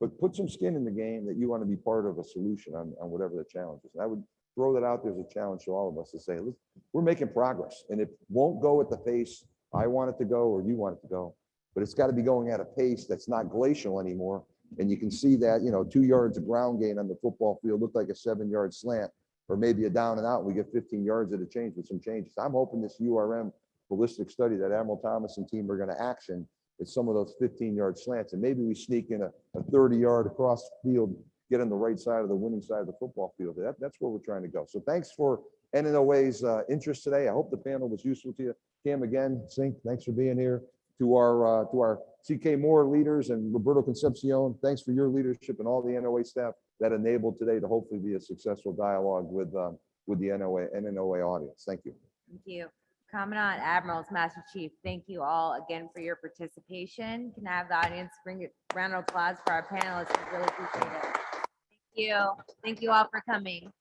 but put some skin in the game that you want to be part of a solution on whatever the challenge is. And I would throw that out there as a challenge to all of us to say, look, we're making progress, and it won't go at the pace I want it to go or you want it to go, but it's got to be going at a pace that's not glacial anymore. And you can see that, you know, 2 yards of ground gain on the football field looked like a 7-yard slant, or maybe a down and out, and we get 15 yards at a change with some changes. I'm hoping this URM ballistic study that Admiral Thomas and team are going to action is some of those 15-yard slants, and maybe we sneak in a 30-yard across the field, get on the right side of the winning side of the football field. That's where we're trying to go. So thanks for NNOA's interest today. I hope the panel was useful to you. Cam, again, Sink, thanks for being here. To our CK Moore leaders and Roberto Concepcion, thanks for your leadership and all the NOA staff that enabled today to hopefully be a successful dialogue with the NNOA audience. Thank you. Thank you. Commandant, Admirals, Master Chief, thank you all again for your participation. Can I have the audience bring a round of applause for our panelists? We really appreciate it. Thank you. Thank you all for coming.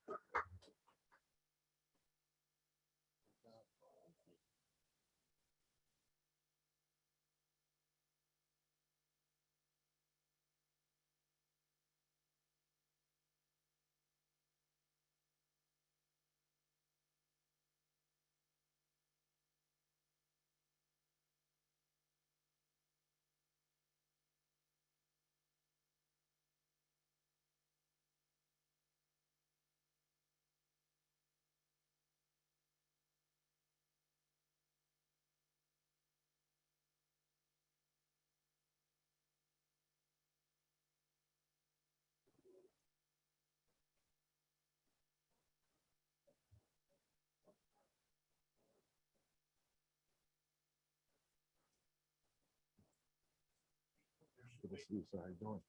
How you doing?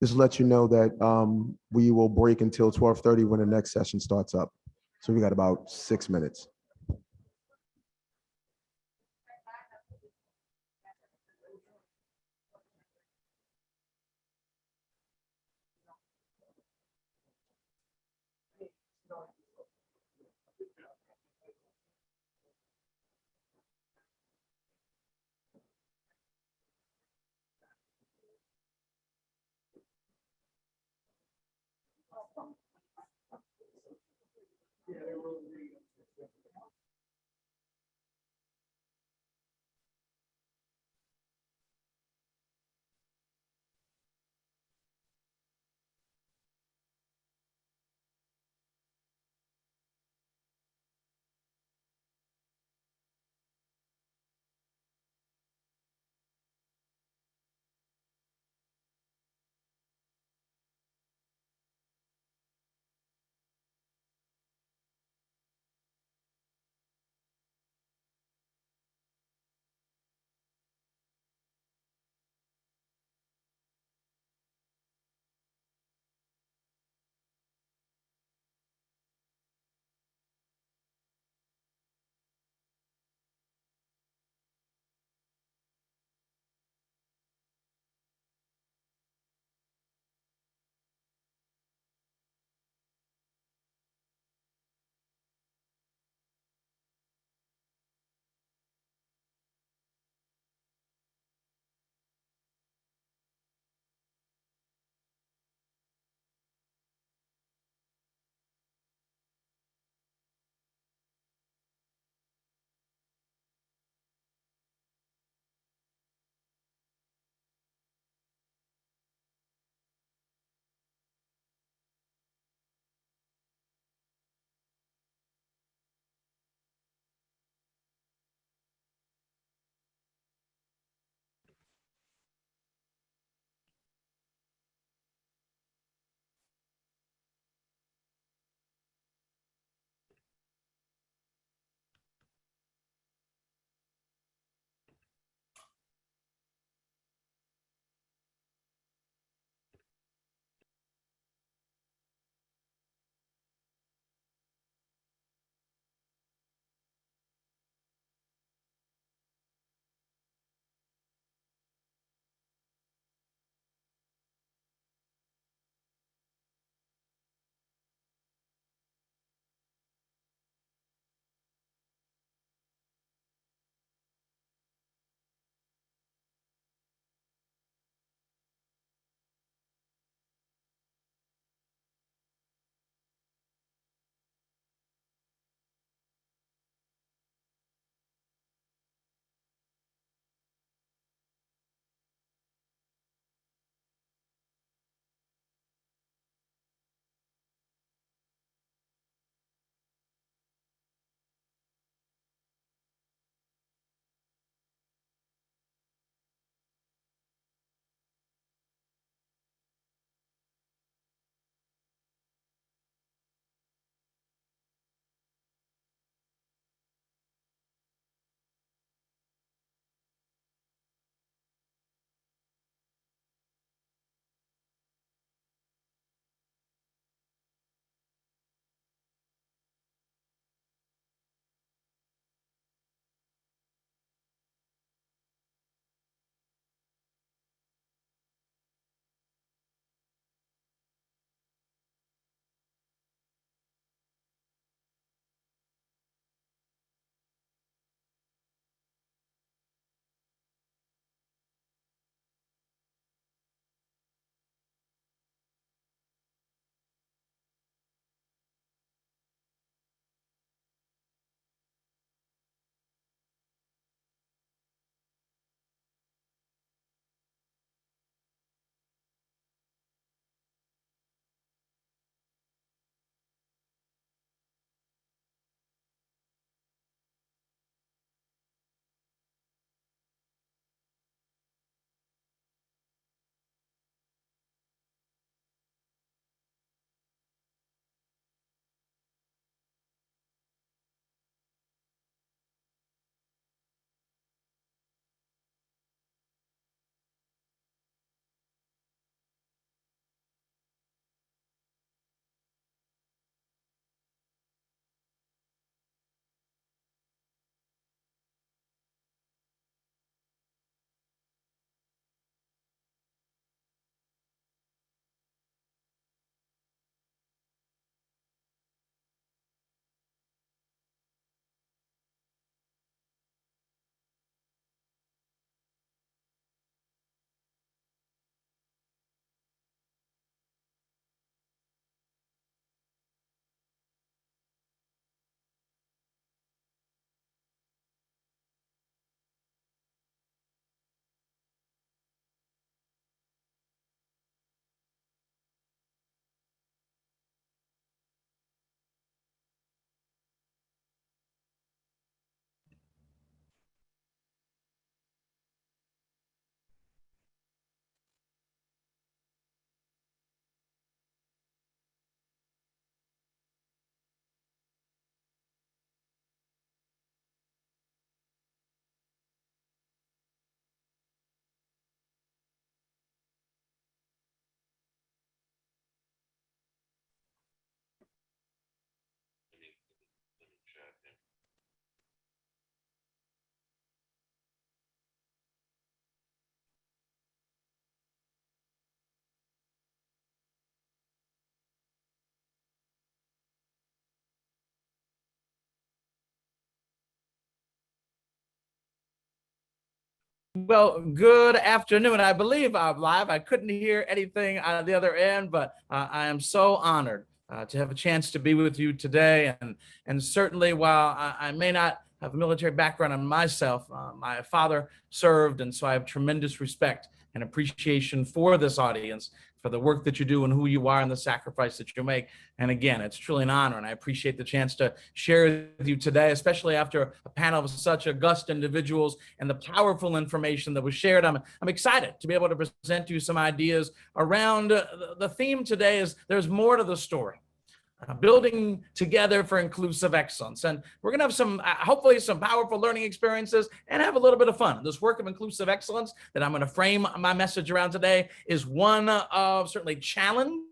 Just let you know that we will break until 12:30 when the next session starts up. So we got about 6 minutes. Well, good afternoon. I believe I'm live. I couldn't hear anything on the other end, but I am so honored to have a chance to be with you today. And certainly, while I may not have a military background on myself, my father served, and so I have tremendous respect and appreciation for this audience, for the work that you do and who you are and the sacrifice that you make. And again, it's truly an honor, and I appreciate the chance to share with you today, especially after a panel of such august individuals and the powerful information that was shared. I'm excited to be able to present to you some ideas around the theme today is there's more to the story. Building together for inclusive excellence. And we're gonna have some, hopefully some powerful learning experiences and have a little bit of fun. This work of inclusive excellence that I'm gonna frame my message around today is one of certainly challenge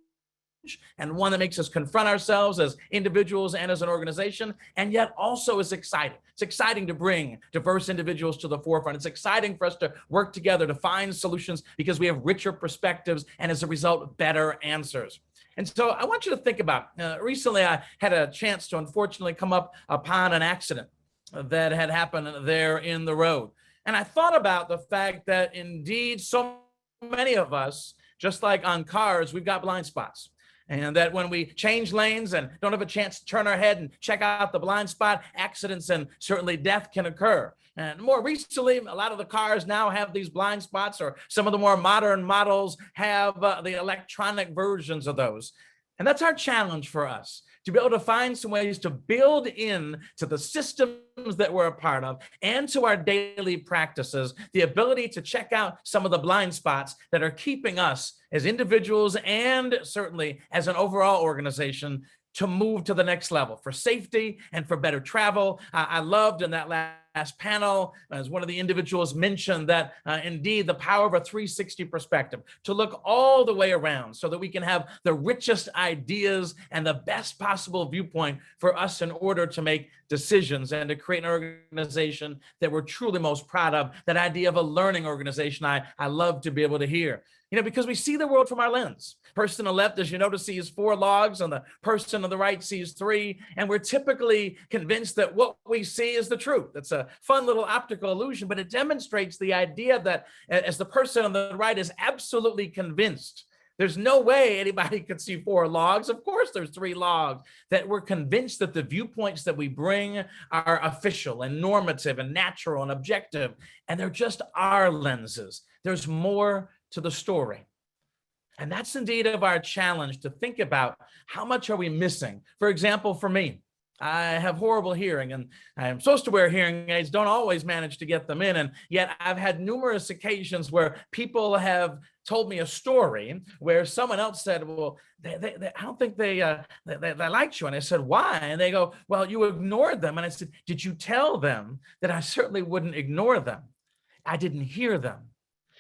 and one that makes us confront ourselves as individuals and as an organization, and yet also is exciting. It's exciting to bring diverse individuals to the forefront. It's exciting for us to work together to find solutions because we have richer perspectives and as a result, better answers. And so I want you to think about, recently I had a chance to unfortunately come up upon an accident that had happened there in the road. And I thought about the fact that indeed so many of us, just like on cars, we've got blind spots. And that when we change lanes and don't have a chance to turn our head and check out the blind spot, accidents and certainly death can occur. And more recently, a lot of the cars now have these blind spots, or some of the more modern models have the electronic versions of those. And that's our challenge for us, to be able to find some ways to build in to the systems that we're a part of and to our daily practices, the ability to check out some of the blind spots that are keeping us as individuals and certainly as an overall organization to move to the next level for safety and for better travel. I loved in that last panel, as one of the individuals mentioned, that indeed the power of a 360 perspective, to look all the way around so that we can have the richest ideas and the best possible viewpoint for us in order to make decisions and to create an organization that we're truly most proud of. That idea of a learning organization, I love to be able to hear. Because we see the world from our lens. Person on the left, as you notice, sees 4 logs, and the person on the right sees 3. And we're typically convinced that what we see is the truth. It's a fun little optical illusion, but it demonstrates the idea that as the person on the right is absolutely convinced, there's no way anybody could see 4 logs. Of course, there's 3 logs. That we're convinced that the viewpoints that we bring are official and normative and natural and objective, and they're just our lenses. There's more to the story. And that's indeed of our challenge, to think about how much are we missing. For example, for me, I have horrible hearing, and I'm supposed to wear hearing aids, don't always manage to get them in. And yet I've had numerous occasions where people have told me a story where someone else said, well, I don't think they liked you. And I said, why? And they go, well, you ignored them. And I said, did you tell them that I certainly wouldn't ignore them? I didn't hear them.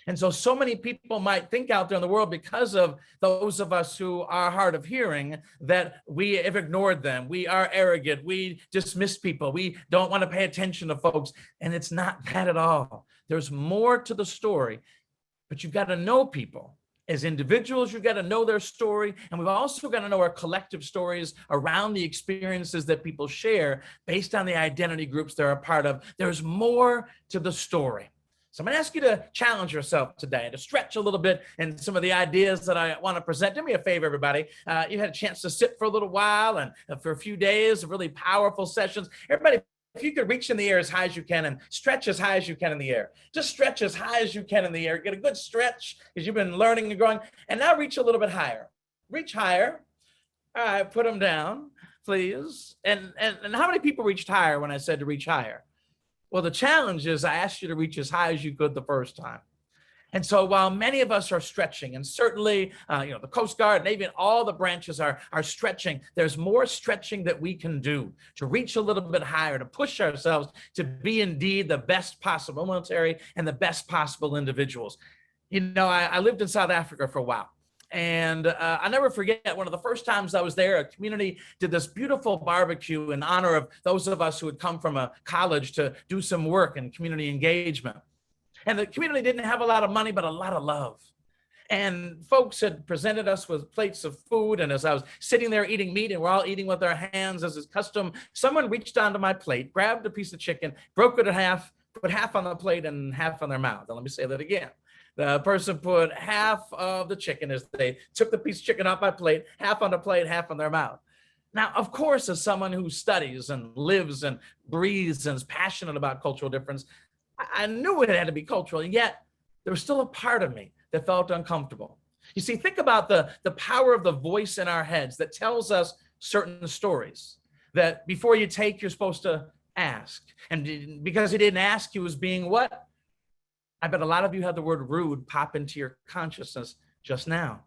And so many people might think out there in the world, because of those of us who are hard of hearing, that we have ignored them. We are arrogant. We dismiss people. We don't want to pay attention to folks. And it's not that at all. There's more to the story, but you've got to know people. As individuals, you've got to know their story. And we've also got to know our collective stories around the experiences that people share based on the identity groups they're a part of. There's more to the story. So I'm going to ask you to challenge yourself today, to stretch a little bit in some of the ideas that I want to present. Do me a favor, everybody. You had a chance to sit for a little while and for a few days of really powerful sessions. Everybody, if you could reach in the air as high as you can and stretch as high as you can in the air. Just stretch as high as you can in the air. Get a good stretch because you've been learning and growing. And now reach a little bit higher. Reach higher. All right, put them down, please. And how many people reached higher when I said to reach higher? Well, the challenge is I asked you to reach as high as you could the first time. And so while many of us are stretching, and certainly, the Coast Guard, Navy, and all the branches are stretching, there's more stretching that we can do to reach a little bit higher, to push ourselves to be indeed the best possible military and the best possible individuals. I lived in South Africa for a while. And I never forget, one of the first times I was there, a community did this beautiful barbecue in honor of those of us who had come from a college to do some work in community engagement. And the community didn't have a lot of money, but a lot of love. And folks had presented us with plates of food. And as I was sitting there eating meat, and we're all eating with our hands as is custom, someone reached onto my plate, grabbed a piece of chicken, broke it in half, put half on the plate and half on their mouth. And let me say that again. The person put half of the chicken as they took the piece of chicken off my plate, half on the plate, half on their mouth. Now, of course, as someone who studies and lives and breathes and is passionate about cultural difference, I knew it had to be cultural, and yet there was still a part of me that felt uncomfortable. You see, think about the power of the voice in our heads that tells us certain stories that before you take, you're supposed to ask. And because he didn't ask, he was being what? I bet a lot of you had the word rude pop into your consciousness just now.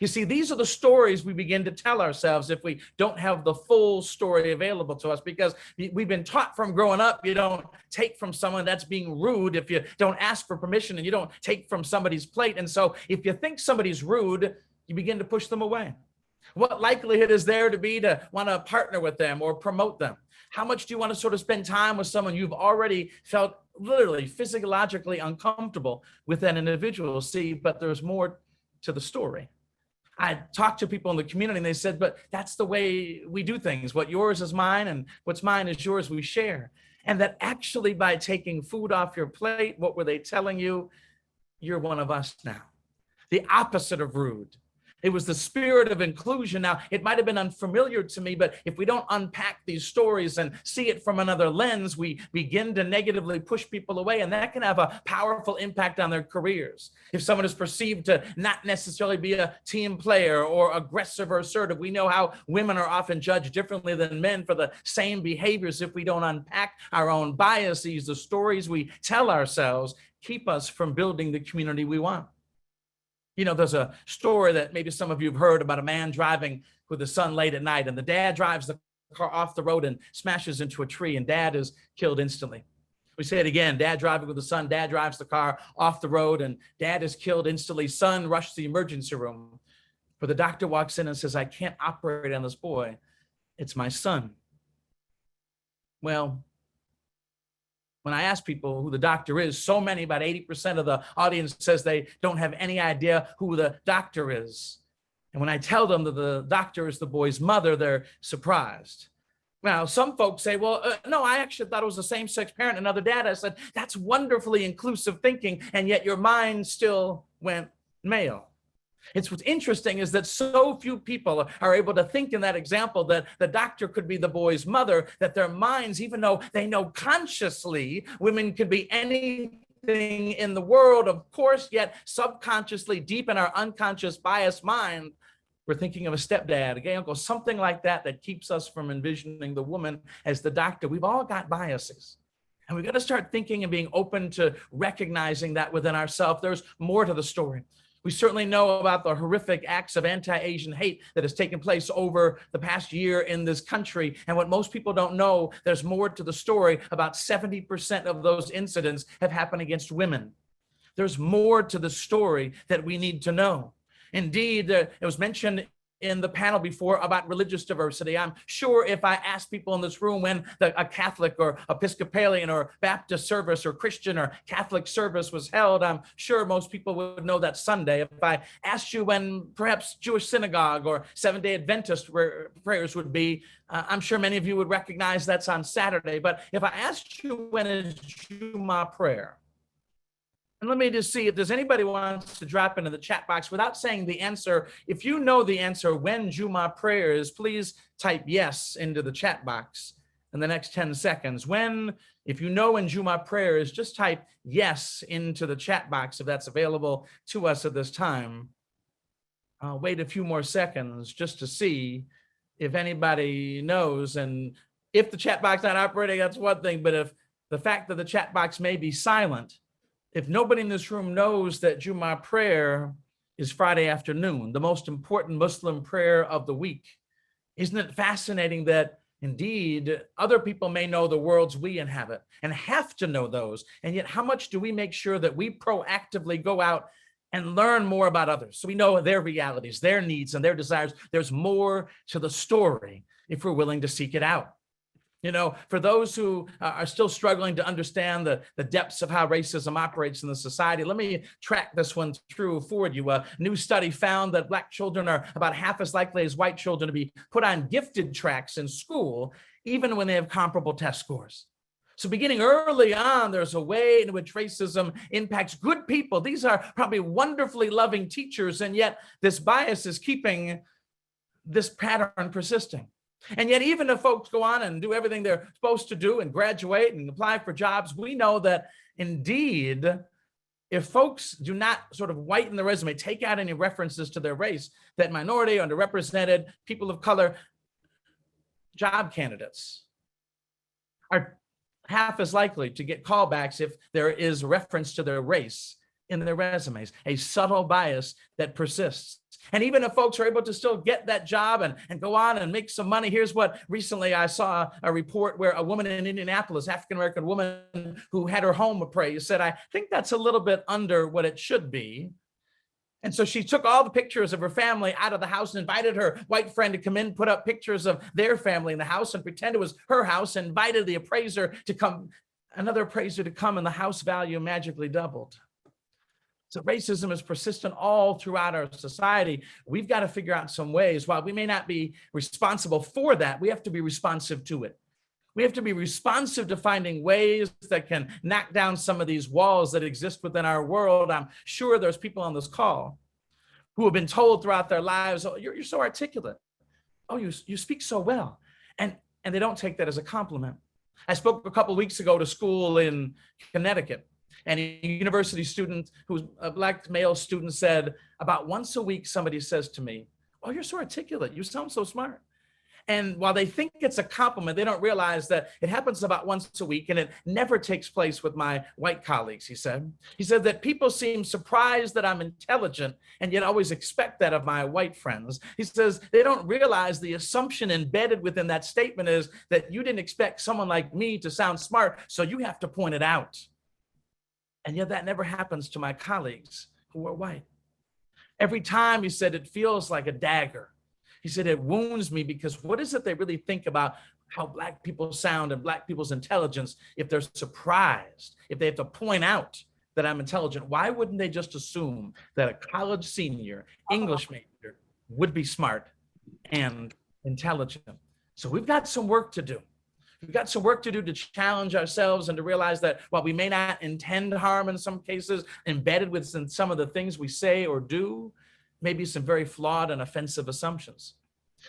You see, these are the stories we begin to tell ourselves if we don't have the full story available to us, because we've been taught from growing up, you don't take from someone that's being rude if you don't ask for permission, and you don't take from somebody's plate. And so if you think somebody's rude, you begin to push them away. What likelihood is there to be to want to partner with them or promote them? How much do you want to sort of spend time with someone you've already felt literally physiologically uncomfortable with an individual? See, but there's more to the story. I talked to people in the community and they said, but that's the way we do things. What yours is mine and what's mine is yours, we share. And that actually by taking food off your plate, what were they telling you? You're one of us now. The opposite of rude. It was the spirit of inclusion. Now, it might have been unfamiliar to me, but if we don't unpack these stories and see it from another lens, we begin to negatively push people away, and that can have a powerful impact on their careers. If someone is perceived to not necessarily be a team player or aggressive or assertive, we know how women are often judged differently than men for the same behaviors. If we don't unpack our own biases, the stories we tell ourselves keep us from building the community we want. You know, there's a story that maybe some of you have heard about a man driving with his son late at night, and the dad drives the car off the road and smashes into a tree, and dad is killed instantly. We say it again, dad driving with the son, dad drives the car off the road, and dad is killed instantly. Son rushed to the emergency room, where the doctor walks in and says, I can't operate on this boy. It's my son. Well, when I ask people who the doctor is, so many, about 80% of the audience says they don't have any idea who the doctor is. And when I tell them that the doctor is the boy's mother, they're surprised. Now, some folks say, well, no, I actually thought it was a same-sex parent, another dad. I said, that's wonderfully inclusive thinking, and yet your mind still went male. It's what's interesting is that so few people are able to think in that example that the doctor could be the boy's mother, that their minds, even though they know consciously women could be anything in the world, of course, yet subconsciously, deep in our unconscious biased mind, we're thinking of a stepdad, a gay uncle, something like that, that keeps us from envisioning the woman as the doctor. We've all got biases. And we've got to start thinking and being open to recognizing that within ourselves. There's more to the story. We certainly know about the horrific acts of anti-Asian hate that has taken place over the past year in this country. And what most people don't know, there's more to the story. About 70% of those incidents have happened against women. There's more to the story that we need to know. Indeed, it was mentioned in the panel before about religious diversity. I'm sure if I asked people in this room when a Catholic or Episcopalian or Baptist service or Christian or Catholic service was held, I'm sure most people would know that Sunday. If I asked you when perhaps Jewish synagogue or Seventh-day Adventist prayers would be, I'm sure many of you would recognize that's on Saturday. But if I asked you when is Juma prayer, and let me just see if there's anybody who wants to drop into the chat box without saying the answer. If you know the answer when Juma prayer is, please type yes into the chat box in the next 10 seconds. If you know when Juma prayer is, just type yes into the chat box if that's available to us at this time. I'll wait a few more seconds just to see if anybody knows. And if the chat box not operating, that's one thing. But if the fact that the chat box may be silent, if nobody in this room knows that Juma prayer is Friday afternoon, the most important Muslim prayer of the week, isn't it fascinating that indeed other people may know the worlds we inhabit and have to know those, and yet how much do we make sure that we proactively go out and learn more about others so we know their realities, their needs, and their desires? There's more to the story if we're willing to seek it out. You know, for those who are still struggling to understand the depths of how racism operates in the society, let me track this one through for you. A new study found that Black children are about half as likely as white children to be put on gifted tracks in school, even when they have comparable test scores. So beginning early on, there's a way in which racism impacts good people. These are probably wonderfully loving teachers, and yet this bias is keeping this pattern persisting. And yet, even if folks go on and do everything they're supposed to do and graduate and apply for jobs, we know that indeed, if folks do not sort of whiten the resume, take out any references to their race, that minority, underrepresented, people of color, job candidates are half as likely to get callbacks if there is reference to their race in their resumes, a subtle bias that persists. And even if folks are able to still get that job and go on and make some money, here's what recently I saw a report where a woman in Indianapolis, African-American woman who had her home appraised, said, I think that's a little bit under what it should be. And so she took all the pictures of her family out of the house and invited her white friend to come in, put up pictures of their family in the house and pretend it was her house, and invited the appraiser to come, another appraiser to come, and the house value magically doubled. So racism is persistent all throughout our society. We've got to figure out some ways. While we may not be responsible for that, we have to be responsive to it. We have to be responsive to finding ways that can knock down some of these walls that exist within our world. I'm sure there's people on this call who have been told throughout their lives, oh, you're so articulate. Oh, you speak so well. And they don't take that as a compliment. I spoke a couple of weeks ago to school in Connecticut. And a university student who's a Black male student said, about once a week, somebody says to me, oh, you're so articulate. You sound so smart. And while they think it's a compliment, they don't realize that it happens about once a week, and it never takes place with my white colleagues, he said. He said that people seem surprised that I'm intelligent and yet always expect that of my white friends. He says they don't realize the assumption embedded within that statement is that you didn't expect someone like me to sound smart, so you have to point it out. And yet that never happens to my colleagues who are white. Every time, he said, it feels like a dagger. He said, it wounds me because what is it they really think about how Black people sound and Black people's intelligence if they're surprised, if they have to point out that I'm intelligent? Why wouldn't they just assume that a college senior, English major, would be smart and intelligent? So we've got some work to do. We've got some work to do to challenge ourselves and to realize that while we may not intend harm in some cases, embedded within some of the things we say or do, maybe some very flawed and offensive assumptions.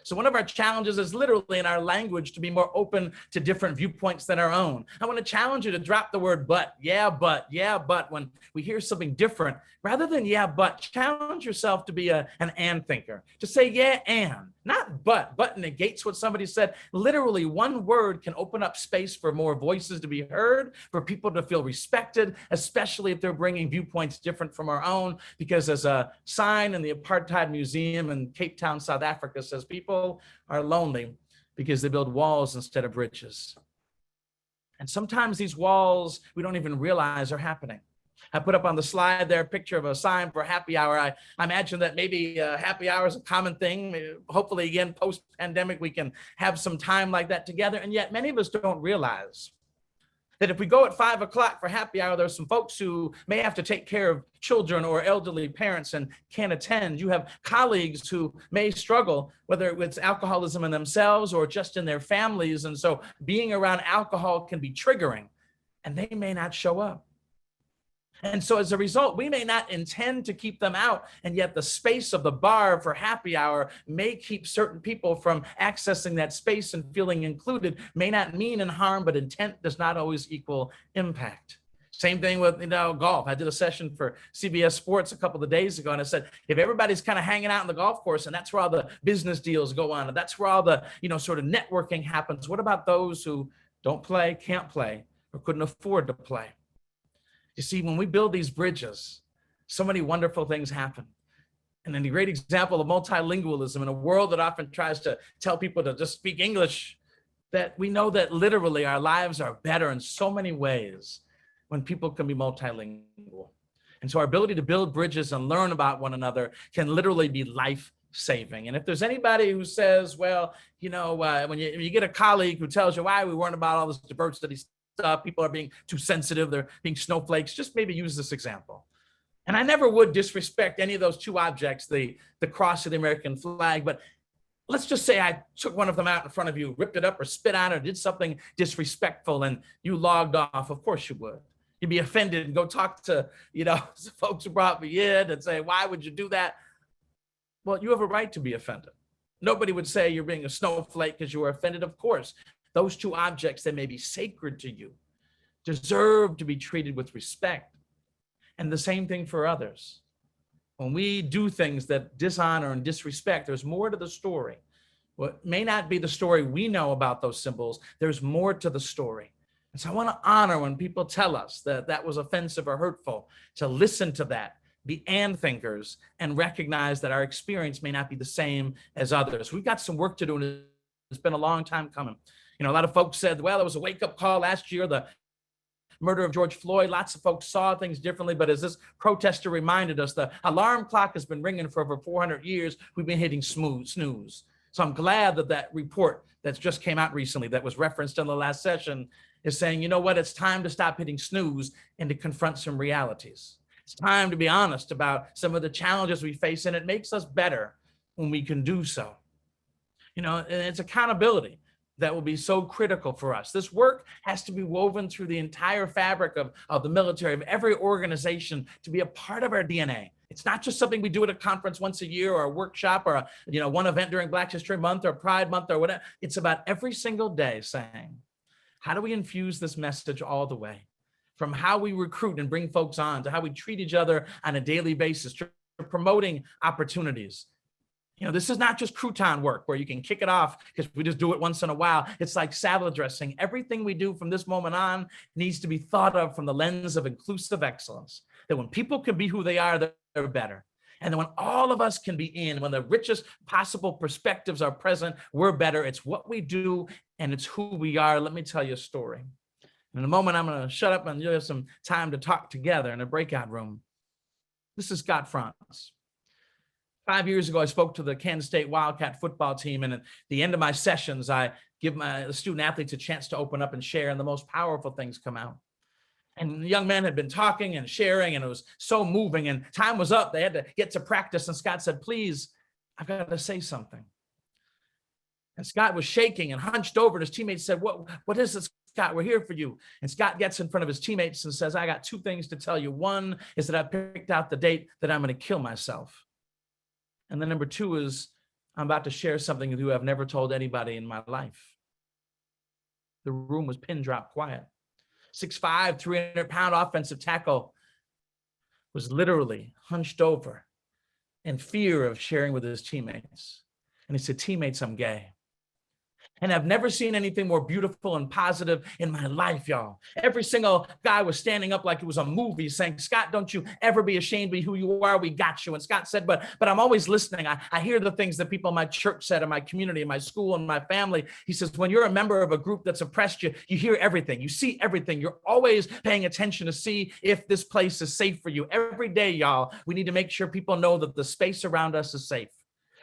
So one of our challenges is literally in our language to be more open to different viewpoints than our own. I want to challenge you to drop the word but, yeah, but when we hear something different, rather than yeah, but, challenge yourself to be an and thinker, to say yeah, and, not but. But negates what somebody said. Literally one word can open up space for more voices to be heard, for people to feel respected, especially if they're bringing viewpoints different from our own, because as a sign in the Apartheid Museum in Cape Town, South Africa says, people are lonely because they build walls instead of bridges. And sometimes these walls we don't even realize are happening. I put up on the slide there a picture of a sign for happy hour. I imagine that maybe happy hour is a common thing. Maybe, hopefully, again, post-pandemic, we can have some time like that together. And yet many of us don't realize that if we go at 5 o'clock for happy hour, there's some folks who may have to take care of children or elderly parents and can't attend. You have colleagues who may struggle, whether it's alcoholism in themselves or just in their families. And so being around alcohol can be triggering, and they may not show up. And so as a result, we may not intend to keep them out, and yet the space of the bar for happy hour may keep certain people from accessing that space and feeling included. May not mean in harm, but intent does not always equal impact. Same thing with golf. I did a session for CBS Sports a couple of days ago, and I said, if everybody's kind of hanging out on the golf course and that's where all the business deals go on, and that's where all the sort of networking happens, what about those who don't play, can't play, or couldn't afford to play? You see, when we build these bridges, so many wonderful things happen. And then the great example of multilingualism in a world that often tries to tell people to just speak English, that we know that literally our lives are better in so many ways when people can be multilingual. And so our ability to build bridges and learn about one another can literally be life-saving. And if there's anybody who says, well, when you get a colleague who tells you why we weren't about all this diversity stuff, people are being too sensitive, they're being snowflakes, just maybe use this example. And I never would disrespect any of those two objects, the cross of the American flag, but let's just say I took one of them out in front of you, ripped it up or spit on it, or did something disrespectful, and you logged off. Of course you would. You'd be offended and go talk to, folks who brought me in and say, why would you do that? Well, you have a right to be offended. Nobody would say you're being a snowflake because you were offended. Of course, those two objects that may be sacred to you deserve to be treated with respect. And the same thing for others. When we do things that dishonor and disrespect, there's more to the story. What may not be the story we know about those symbols, there's more to the story. And so I want to honor when people tell us that that was offensive or hurtful, to listen to that, be and thinkers, and recognize that our experience may not be the same as others. We've got some work to do, and it's been a long time coming. A lot of folks said, well, it was a wake-up call last year, the murder of George Floyd. Lots of folks saw things differently, but as this protester reminded us, the alarm clock has been ringing for over 400 years. We've been hitting snooze. So I'm glad that that report that's just came out recently that was referenced in the last session is saying, you know what, it's time to stop hitting snooze and to confront some realities. It's time to be honest about some of the challenges we face, and it makes us better when we can do so. And it's accountability that will be so critical for us. This work has to be woven through the entire fabric of the military, of every organization, to be a part of our DNA. It's not just something we do at a conference once a year or a workshop or one event during Black History Month or Pride Month or whatever. It's about every single day saying, how do we infuse this message all the way? From how we recruit and bring folks on, to how we treat each other on a daily basis, to promoting opportunities. This is not just crouton work where you can kick it off because we just do it once in a while. It's like salad dressing. Everything we do from this moment on needs to be thought of from the lens of inclusive excellence. That when people can be who they are, they're better. And then when all of us can be in, when the richest possible perspectives are present, we're better. It's what we do and it's who we are. Let me tell you a story. In a moment, I'm going to shut up and you'll have some time to talk together in a breakout room. This is Scott Franz. 5 years ago, I spoke to the Kansas State Wildcat football team, and at the end of my sessions, I give my student athletes a chance to open up and share, and the most powerful things come out. And the young men had been talking and sharing, and it was so moving, and time was up. They had to get to practice, and Scott said, please, I've got to say something. And Scott was shaking and hunched over, and his teammates said, what is it, Scott? We're here for you. And Scott gets in front of his teammates and says, I got two things to tell you. One is that I picked out the date that I'm going to kill myself. And then number two is I'm about to share something with you I've never told anybody in my life. The room was pin drop quiet. 6'5", 300-pound offensive tackle was literally hunched over in fear of sharing with his teammates. And he said, teammates, I'm gay. And I've never seen anything more beautiful and positive in my life, y'all. Every single guy was standing up like it was a movie saying, Scott, don't you ever be ashamed to be who you are. We got you. And Scott said, but I'm always listening. I hear the things that people in my church said, in my community, in my school, and my family. He says, when you're a member of a group that's oppressed you, you hear everything. You see everything. You're always paying attention to see if this place is safe for you. Every day, y'all, we need to make sure people know that the space around us is safe.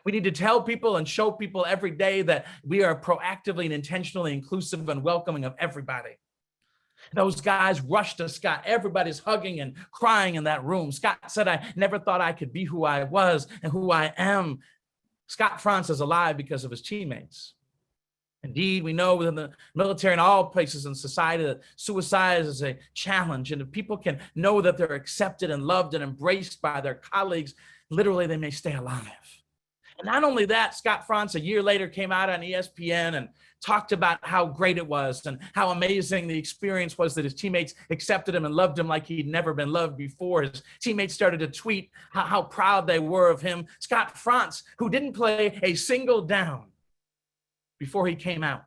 We need to tell people and show people every day that we are proactively and intentionally inclusive and welcoming of everybody. Those guys rushed to Scott. Everybody's hugging and crying in that room. Scott said, I never thought I could be who I was and who I am. Scott Franz is alive because of his teammates. Indeed, we know within the military and all places in society that suicide is a challenge. And if people can know that they're accepted and loved and embraced by their colleagues, literally they may stay alive. And not only that, Scott Franz a year later came out on ESPN and talked about how great it was and how amazing the experience was that his teammates accepted him and loved him like he'd never been loved before. His teammates started to tweet how proud they were of him. Scott Franz, who didn't play a single down before he came out,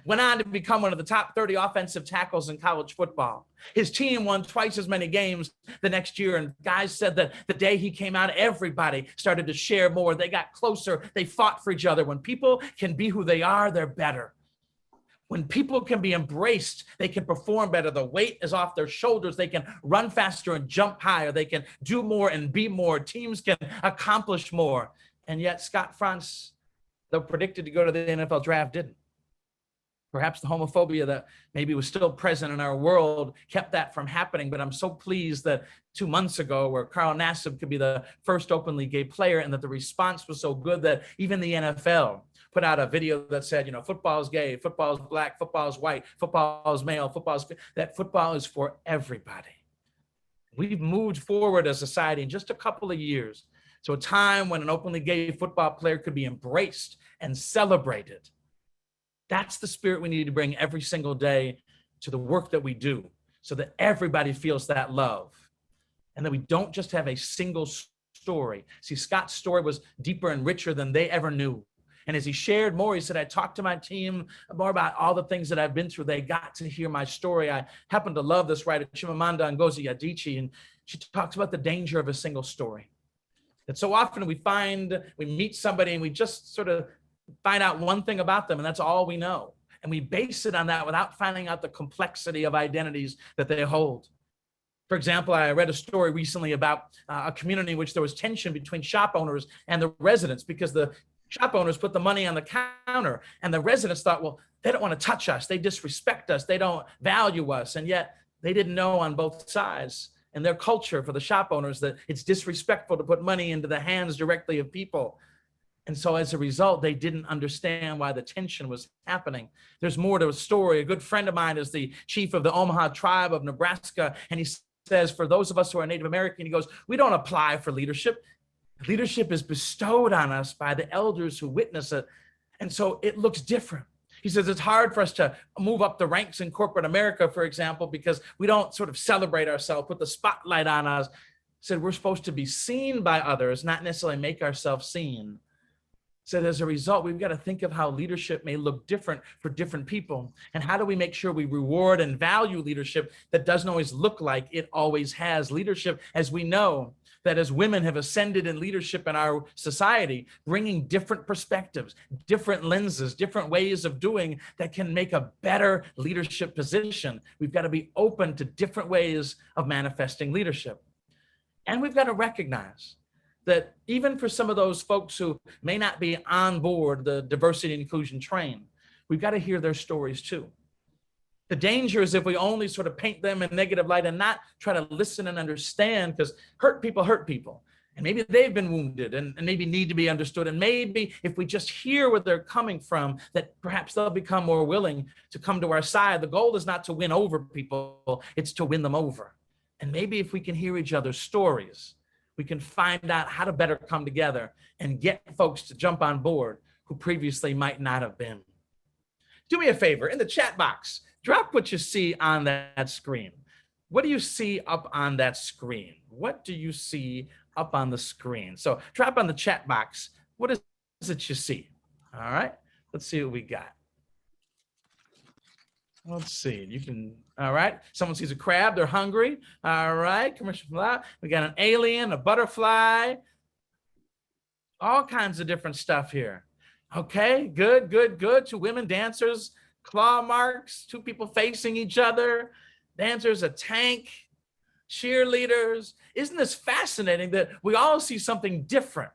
went on to become one of the top 30 offensive tackles in college football. His team won twice as many games the next year. And guys said that the day he came out, everybody started to share more. They got closer. They fought for each other. When people can be who they are, they're better. When people can be embraced, they can perform better. The weight is off their shoulders. They can run faster and jump higher. They can do more and be more. Teams can accomplish more. And yet Scott Franz, though predicted to go to the NFL draft, didn't. Perhaps the homophobia that maybe was still present in our world kept that from happening. But I'm so pleased that 2 months ago, where Carl Nassib could be the first openly gay player, and that the response was so good that even the NFL put out a video that said, football is gay, football is black, football is white, football is male, that football is for everybody. We've moved forward as a society in just a couple of years to a time when an openly gay football player could be embraced and celebrated. That's the spirit we need to bring every single day to the work that we do, so that everybody feels that love, and that we don't just have a single story. See, Scott's story was deeper and richer than they ever knew. And as he shared more, he said, I talked to my team more about all the things that I've been through. They got to hear my story. I happen to love this writer, Chimamanda Ngozi Adichie, and she talks about the danger of a single story. That so often we meet somebody and we just sort of find out one thing about them, and that's all we know. And we base it on that without finding out the complexity of identities that they hold. For example, I read a story recently about a community in which there was tension between shop owners and the residents, because the shop owners put the money on the counter and the residents thought, well, they don't want to touch us. They disrespect us. They don't value us. And yet they didn't know on both sides, and their culture for the shop owners, that it's disrespectful to put money into the hands directly of people. And so as a result, they didn't understand why the tension was happening. There's more to a story. A good friend of mine is the chief of the Omaha tribe of Nebraska. And he says, for those of us who are Native American, he goes, we don't apply for leadership. Leadership is bestowed on us by the elders who witness it. And so it looks different. He says it's hard for us to move up the ranks in corporate America, for example, because we don't sort of celebrate ourselves, put the spotlight on us. He said we're supposed to be seen by others, not necessarily make ourselves seen. So as a result, we've got to think of how leadership may look different for different people. And how do we make sure we reward and value leadership that doesn't always look like it always has? Leadership, as we know, that as women have ascended in leadership in our society, bringing different perspectives, different lenses, different ways of doing that can make a better leadership position. We've got to be open to different ways of manifesting leadership. And we've got to recognize that even for some of those folks who may not be on board the diversity and inclusion train, we've got to hear their stories too. The danger is if we only sort of paint them in negative light and not try to listen and understand, because hurt people. And maybe they've been wounded and maybe need to be understood. And maybe if we just hear where they're coming from, that perhaps they'll become more willing to come to our side. The goal is not to win over people, it's to win them over. And maybe if we can hear each other's stories, we can find out how to better come together and get folks to jump on board who previously might not have been. Do me a favor, in the chat box, drop what you see on that screen. What do you see up on that screen? What do you see up on the screen? So drop on the chat box, what is it you see? All right, let's see what we got. Let's see, all right. Someone sees a crab, they're hungry. All right, commercial fly. We got an alien, a butterfly, all kinds of different stuff here. Okay, good. 2 women dancers, claw marks, 2 people facing each other, dancers, a tank, cheerleaders. Isn't this fascinating that we all see something different?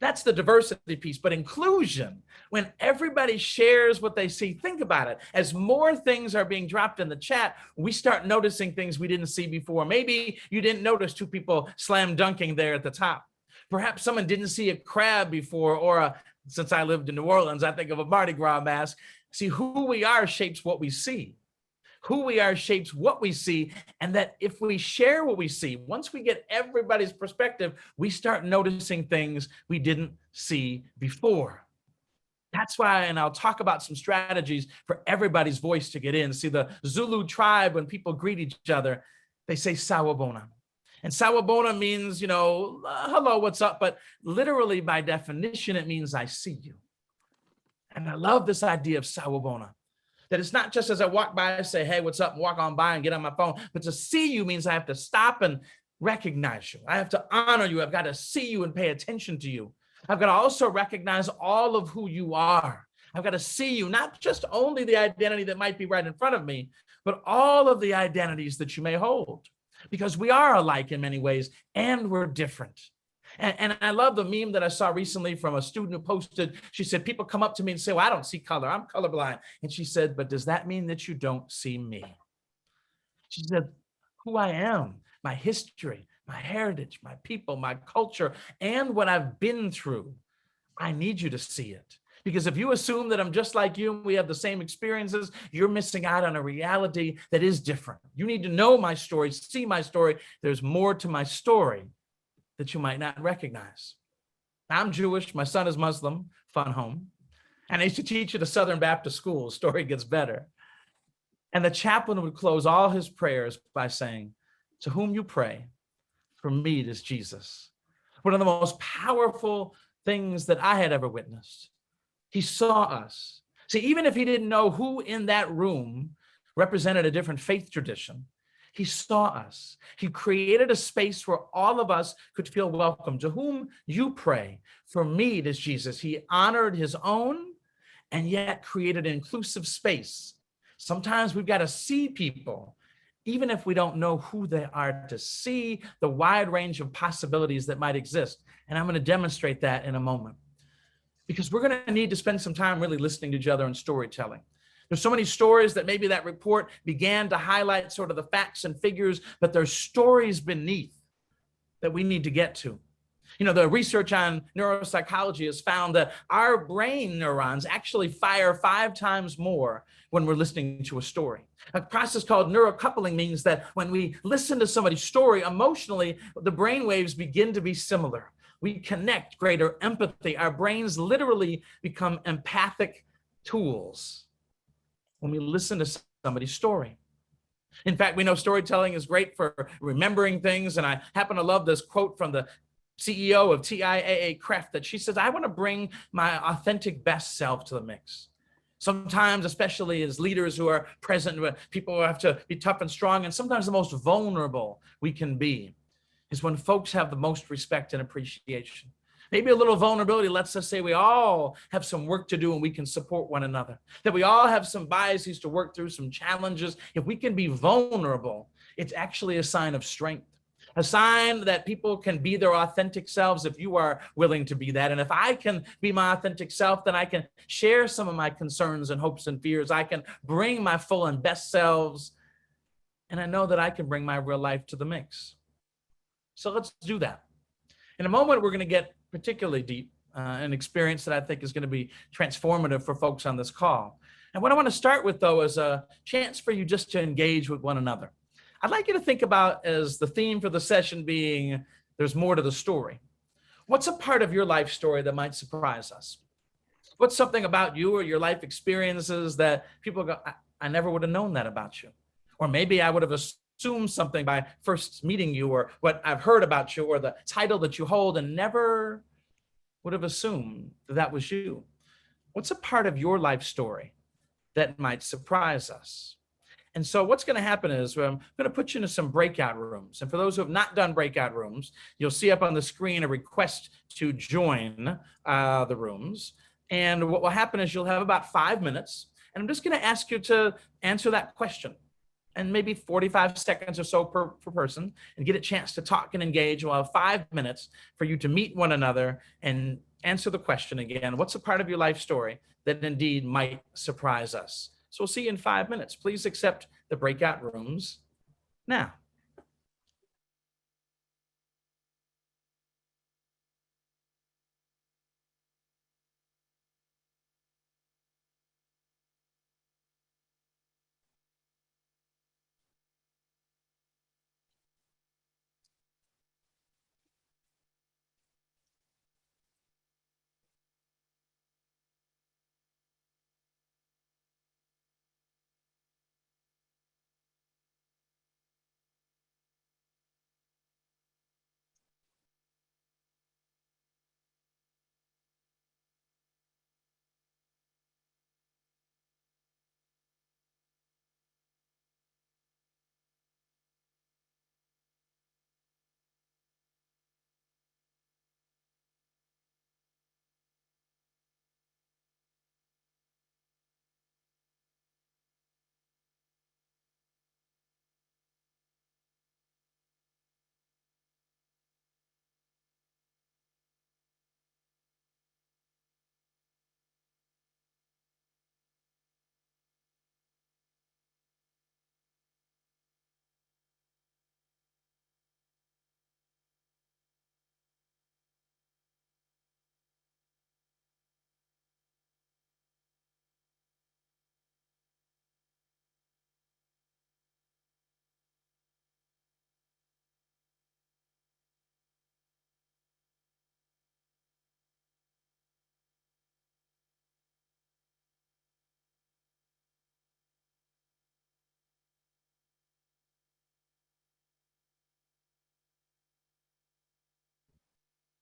That's the diversity piece, but inclusion, when everybody shares what they see, think about it. As more things are being dropped in the chat, we start noticing things we didn't see before. Maybe you didn't notice 2 people slam dunking there at the top. Perhaps someone didn't see a crab before, or since I lived in New Orleans, I think of a Mardi Gras mask. See, who we are shapes what we see. Who we are shapes what we see, and that if we share what we see, once we get everybody's perspective, we start noticing things we didn't see before. That's why, and I'll talk about some strategies for everybody's voice to get in. See, the Zulu tribe, when people greet each other, they say sawubona. And sawubona means, hello, what's up? But literally, by definition, it means I see you. And I love this idea of sawubona. That it's not just as I walk by, I say, hey, what's up, and walk on by and get on my phone. But to see you means I have to stop and recognize you. I have to honor you. I've got to see you and pay attention to you. I've got to also recognize all of who you are. I've got to see you, not just only the identity that might be right in front of me, but all of the identities that you may hold. Because we are alike in many ways, and we're different. And I love the meme that I saw recently from a student who posted. She said, people come up to me and say, well, I don't see color. I'm colorblind. And she said, but does that mean that you don't see me? She said, who I am, my history, my heritage, my people, my culture, and what I've been through. I need you to see it. Because if you assume that I'm just like you and we have the same experiences, you're missing out on a reality that is different. You need to know my story, see my story. There's more to my story that you might not recognize. I'm Jewish, my son is Muslim, fun home. And I used to teach at a Southern Baptist school, story gets better. And the chaplain would close all his prayers by saying, to whom you pray, for me it is Jesus. One of the most powerful things that I had ever witnessed. He saw us. See, even if he didn't know who in that room represented a different faith tradition, he saw us. He created a space where all of us could feel welcome. To whom you pray, for me it is Jesus. He honored his own and yet created an inclusive space. Sometimes we've got to see people, even if we don't know who they are, to see the wide range of possibilities that might exist. And I'm going to demonstrate that in a moment. Because we're going to need to spend some time really listening to each other and storytelling. There's so many stories that maybe that report began to highlight sort of the facts and figures, but there's stories beneath that we need to get to. You know, the research on neuropsychology has found that our brain neurons actually fire 5 times more when we're listening to a story. A process called neurocoupling means that when we listen to somebody's story, emotionally, the brain waves begin to be similar. We connect, greater empathy. Our brains literally become empathic tools when we listen to somebody's story. In fact, we know storytelling is great for remembering things. And I happen to love this quote from the CEO of TIAA Craft that she says, I want to bring my authentic best self to the mix. Sometimes, especially as leaders who are present, people who have to be tough and strong, and sometimes the most vulnerable we can be is when folks have the most respect and appreciation. Maybe a little vulnerability lets us say we all have some work to do and we can support one another, that we all have some biases to work through, some challenges. If we can be vulnerable, it's actually a sign of strength, a sign that people can be their authentic selves if you are willing to be that. And if I can be my authentic self, then I can share some of my concerns and hopes and fears. I can bring my full and best selves, and I know that I can bring my real life to the mix. So let's do that. In a moment, we're going to get particularly deep, an experience that I think is going to be transformative for folks on this call. And what I want to start with, though, is a chance for you just to engage with one another. I'd like you to think about as the theme for the session being, there's more to the story. What's a part of your life story that might surprise us? What's something about you or your life experiences that people go, I never would have known that about you? Or maybe I would have assumed something by first meeting you, or what I've heard about you, or the title that you hold, and never would have assumed that was you. What's a part of your life story that might surprise us? And so what's going to happen is I'm going to put you into some breakout rooms. And for those who have not done breakout rooms, you'll see up on the screen a request to join the rooms. And what will happen is you'll have about 5 minutes. And I'm just going to ask you to answer that question, and maybe 45 seconds or so per person, and get a chance to talk and engage. We'll have 5 minutes for you to meet one another and answer the question again. What's a part of your life story that indeed might surprise us? So we'll see you in 5 minutes. Please accept the breakout rooms now.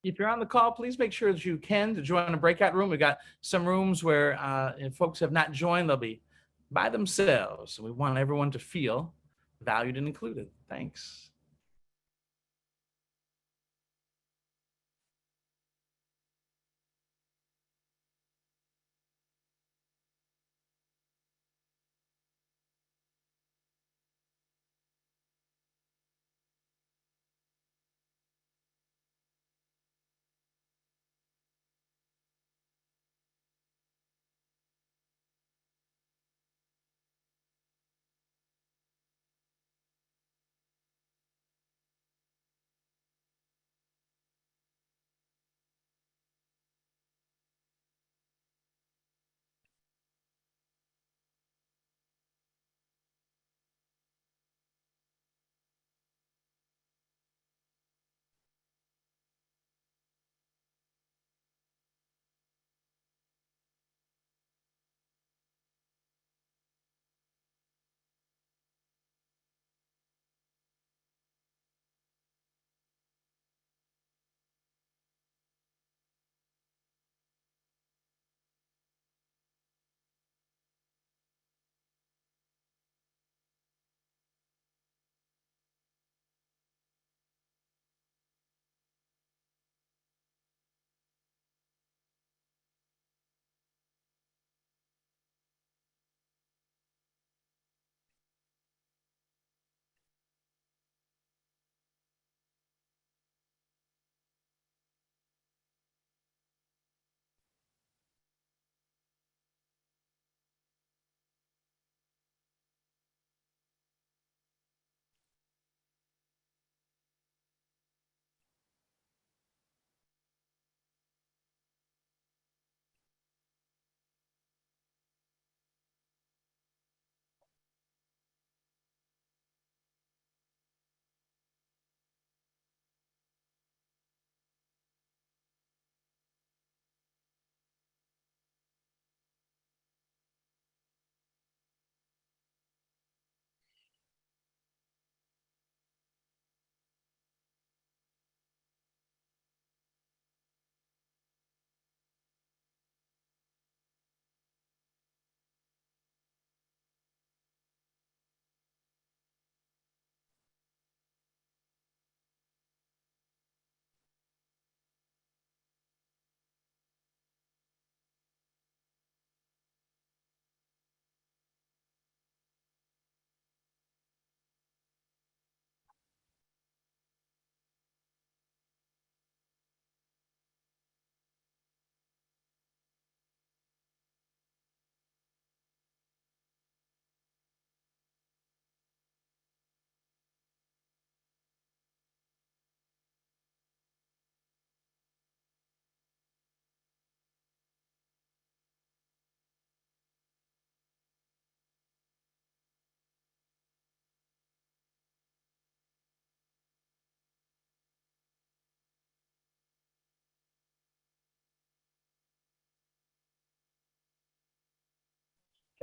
If you're on the call, please make sure that you can to join a breakout room. We've got some rooms where if folks have not joined, they'll be by themselves. So we want everyone to feel valued and included. Thanks.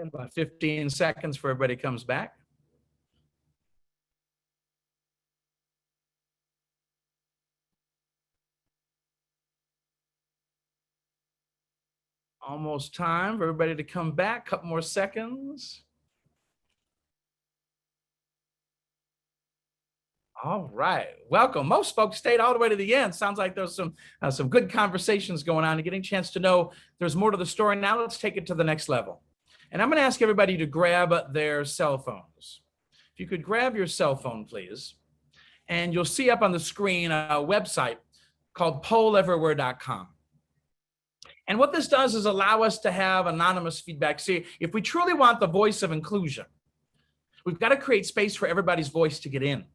About 15 seconds for everybody comes back. Almost time for everybody to come back. Couple more seconds. All right, welcome. Most folks stayed all the way to the end. Sounds like there's some good conversations going on and getting a chance to know there's more to the story. Now let's take it to the next level. And I'm going to ask everybody to grab their cell phones. If you could grab your cell phone, please. And you'll see up on the screen a website called polleverywhere.com. And what this does is allow us to have anonymous feedback. See, if we truly want the voice of inclusion, we've got to create space for everybody's voice to get in.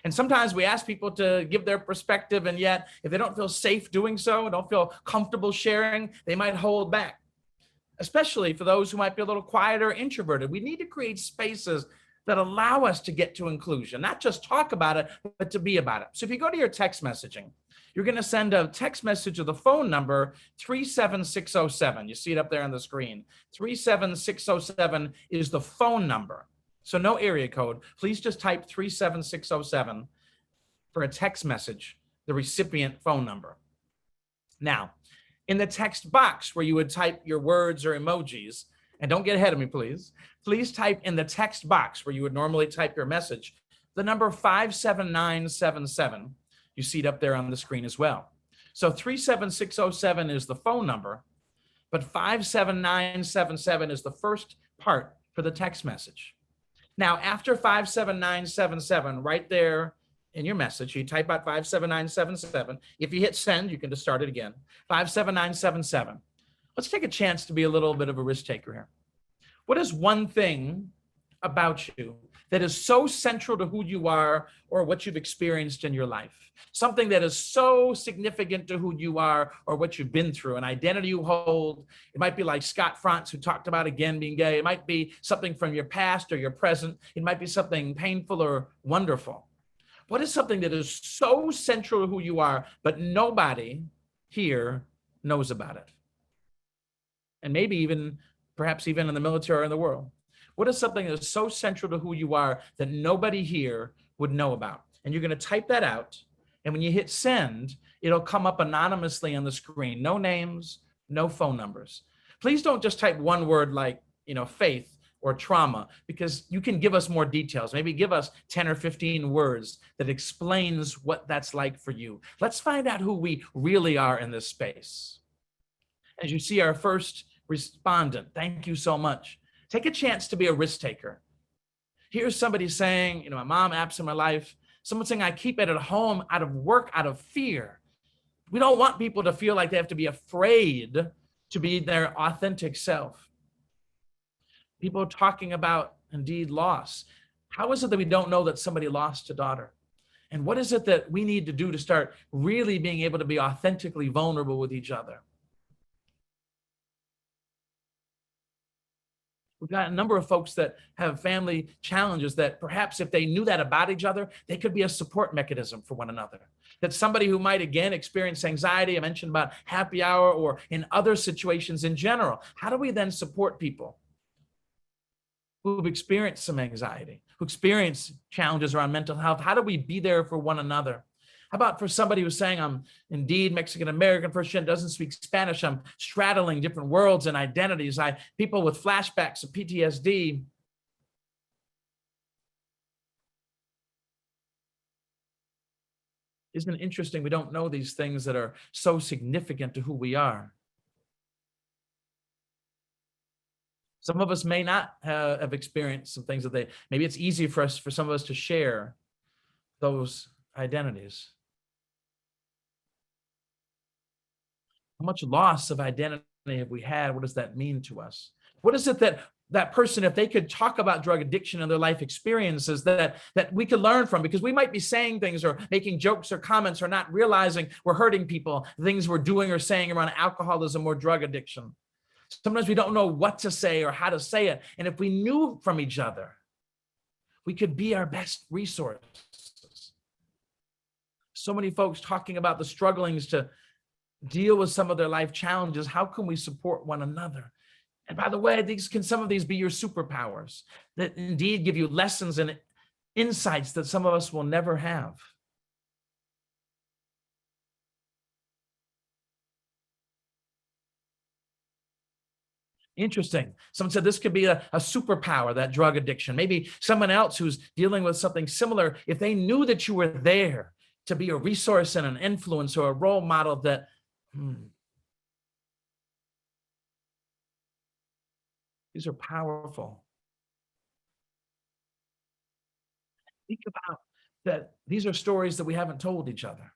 And sometimes we ask people to give their perspective, and yet if they don't feel safe doing so, don't feel comfortable sharing, they might hold back, especially for those who might be a little quieter, introverted. We need to create spaces that allow us to get to inclusion, not just talk about it, but to be about it. So if you go to your text messaging, you're going to send a text message to the phone number 37607. You see it up there on the screen. 37607 is the phone number. So no area code. Please just type 37607 for a text message, the recipient phone number. Now, in the text box where you would type your words or emojis, and don't get ahead of me, please type in the text box where you would normally type your message, the number 57977. You see it up there on the screen as well. So 37607 is the phone number, but 57977 is the first part for the text message. Now, after 57977, right there in your message, you type out 57977. If you hit send, you can just start it again. 57977. Let's take a chance to be a little bit of a risk taker here. What is one thing about you that is so central to who you are or what you've experienced in your life? Something that is so significant to who you are or what you've been through, an identity you hold. It might be like Scott Frantz, who talked about, again, being gay. It might be something from your past or your present. It might be something painful or wonderful. What is something that is so central to who you are, but nobody here knows about it? And maybe even, perhaps even in the military or in the world. What is something that is so central to who you are that nobody here would know about? And you're going to type that out. And when you hit send, it'll come up anonymously on the screen. No names, no phone numbers. Please don't just type one word like, faith or trauma, because you can give us more details. Maybe give us 10 or 15 words that explains what that's like for you. Let's find out who we really are in this space. As you see our first respondent, thank you so much. Take a chance to be a risk taker. Here's somebody saying, my mom absent my life. Someone saying, I keep it at home out of work, out of fear. We don't want people to feel like they have to be afraid to be their authentic self. People are talking about, indeed, loss. How is it that we don't know that somebody lost a daughter? And what is it that we need to do to start really being able to be authentically vulnerable with each other? We've got a number of folks that have family challenges that perhaps if they knew that about each other, they could be a support mechanism for one another. That somebody who might, again, experience anxiety, I mentioned about happy hour, or in other situations in general, how do we then support people who've experienced some anxiety, who experience challenges around mental health? How do we be there for one another? How about for somebody who's saying, I'm indeed Mexican-American, first gen, doesn't speak Spanish, I'm straddling different worlds and identities. People with flashbacks of PTSD. Isn't it interesting? We don't know these things that are so significant to who we are. Some of us may not have experienced some things that maybe it's easy for some of us to share those identities. How much loss of identity have we had? What does that mean to us? What is it that person, if they could talk about drug addiction and their life experiences, that we could learn from? Because we might be saying things or making jokes or comments or not realizing we're hurting people, things we're doing or saying around alcoholism or drug addiction. Sometimes we don't know what to say or how to say it. And if we knew from each other, we could be our best resource. So many folks talking about the strugglings to deal with some of their life challenges. How can we support one another? And by the way, some of these be your superpowers that indeed give you lessons and insights that some of us will never have. Interesting. Someone said this could be a superpower, that drug addiction. Maybe someone else who's dealing with something similar, if they knew that you were there to be a resource and an influence or a role model, that these are powerful. Think about that. These are stories that we haven't told each other.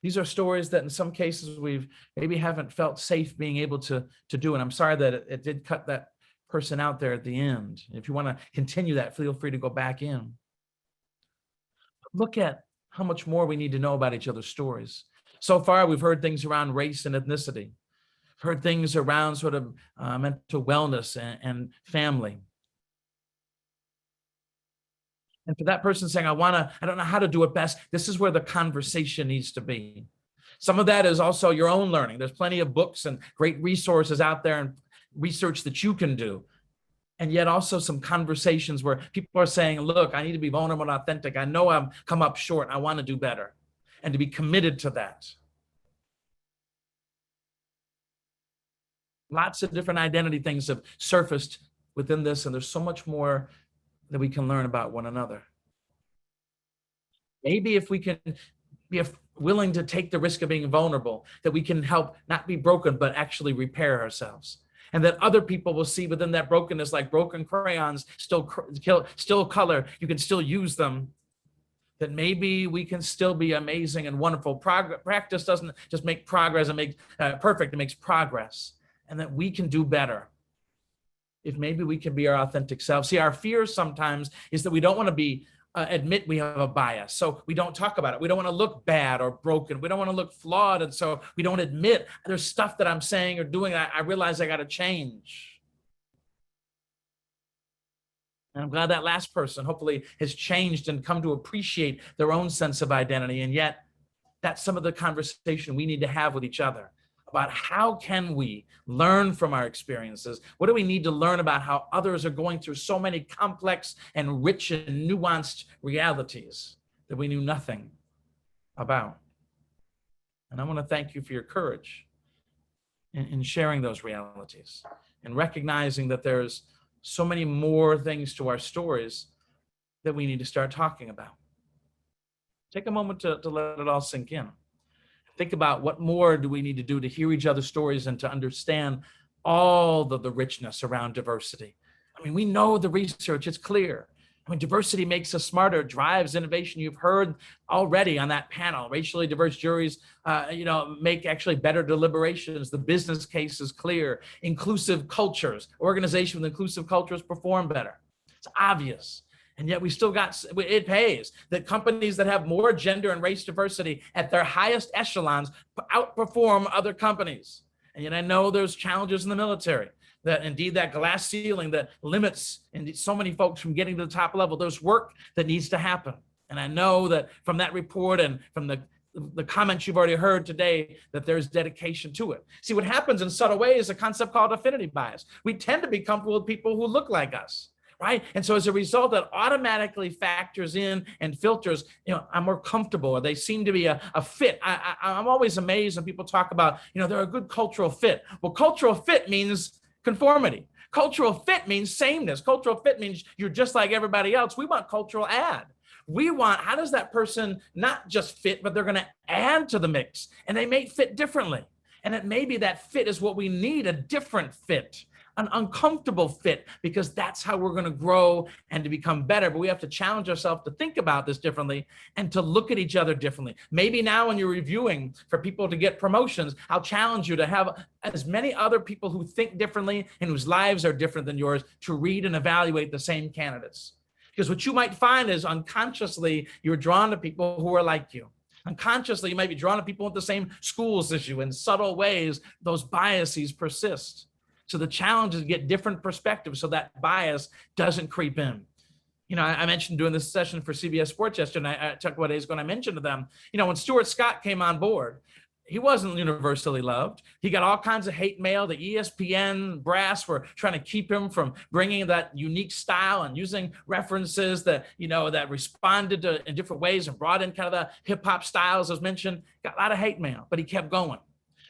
These are stories that in some cases we've maybe haven't felt safe being able to do. And I'm sorry that it did cut that person out there at the end. If you want to continue that, feel free to go back in. Look at how much more we need to know about each other's stories. So far, we've heard things around race and ethnicity, heard things around sort of mental wellness and family. And for that person saying, I don't know how to do it best, this is where the conversation needs to be. Some of that is also your own learning. There's plenty of books and great resources out there and research that you can do. And yet also some conversations where people are saying, look, I need to be vulnerable and authentic. I know I've come up short. I want to do better. And to be committed to that. Lots of different identity things have surfaced within this, and there's so much more that we can learn about one another. Maybe if we can be willing to take the risk of being vulnerable, that we can help not be broken, but actually repair ourselves. And that other people will see within that brokenness, like broken crayons, still color, you can still use them. That maybe we can still be amazing and wonderful. Practice doesn't just make progress and make perfect, it makes progress. And that we can do better if maybe we can be our authentic self. See, our fear sometimes is that we don't want to admit we have a bias. So we don't talk about it. We don't want to look bad or broken. We don't want to look flawed. And so we don't admit there's stuff that I'm saying or doing. I realize I got to change. And I'm glad that last person hopefully has changed and come to appreciate their own sense of identity. And yet that's some of the conversation we need to have with each other about how can we learn from our experiences? What do we need to learn about how others are going through so many complex and rich and nuanced realities that we knew nothing about? And I want to thank you for your courage in sharing those realities and recognizing that there's so many more things to our stories that we need to start talking about. Take a moment to let it all sink in. Think about what more do we need to do to hear each other's stories and to understand all the richness around diversity. I mean, we know the research, it's clear. I mean, diversity makes us smarter, drives innovation. You've heard already on that panel, racially diverse juries, make actually better deliberations. The business case is clear. Inclusive cultures, organizations with inclusive cultures perform better. It's obvious. And yet we still it pays that companies that have more gender and race diversity at their highest echelons outperform other companies. And yet I know there's challenges in the military, that indeed that glass ceiling that limits so many folks from getting to the top level. There's work that needs to happen. And I know that from that report and from the comments you've already heard today, that there's dedication to it. See, what happens in subtle ways is a concept called affinity bias. We tend to be comfortable with people who look like us. Right. And so as a result, that automatically factors in and filters, I'm more comfortable, or they seem to be a fit. I'm always amazed when people talk about, they're a good cultural fit. Well, cultural fit means conformity. Cultural fit means sameness. Cultural fit means you're just like everybody else. We want cultural add. We want, how does that person not just fit, but they're going to add to the mix, and they may fit differently. And it may be that fit is what we need, a different fit. An uncomfortable fit, because that's how we're going to grow and to become better. But we have to challenge ourselves to think about this differently and to look at each other differently. Maybe now when you're reviewing for people to get promotions, I'll challenge you to have as many other people who think differently and whose lives are different than yours to read and evaluate the same candidates. Because what you might find is unconsciously you're drawn to people who are like you. Unconsciously, you might be drawn to people with the same schools as you. In subtle ways, those biases persist. So the challenge is to get different perspectives so that bias doesn't creep in. I mentioned doing this session for CBS Sports yesterday, and I took what is going to mention to them. When Stuart Scott came on board, he wasn't universally loved. He got all kinds of hate mail. The ESPN brass were trying to keep him from bringing that unique style and using references that, that responded to in different ways and brought in kind of the hip hop styles as mentioned. Got a lot of hate mail, but he kept going.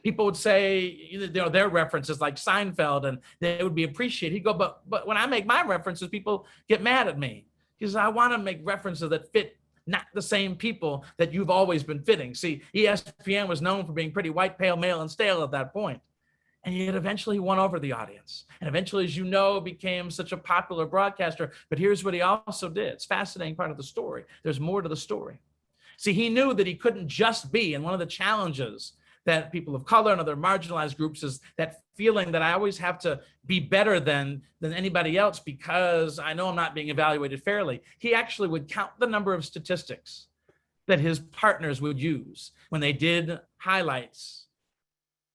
People would say, their references like Seinfeld, and they would be appreciated. He'd go, but when I make my references, people get mad at me. He says, I want to make references that fit not the same people that you've always been fitting. See, ESPN was known for being pretty white, pale, male, and stale at that point. And yet eventually he won over the audience. And eventually, as you know, became such a popular broadcaster. But here's what he also did. It's a fascinating part of the story. There's more to the story. See, he knew that he couldn't just be, and one of the challenges that people of color and other marginalized groups is that feeling that I always have to be better than anybody else because I know I'm not being evaluated fairly. He actually would count the number of statistics that his partners would use when they did highlights.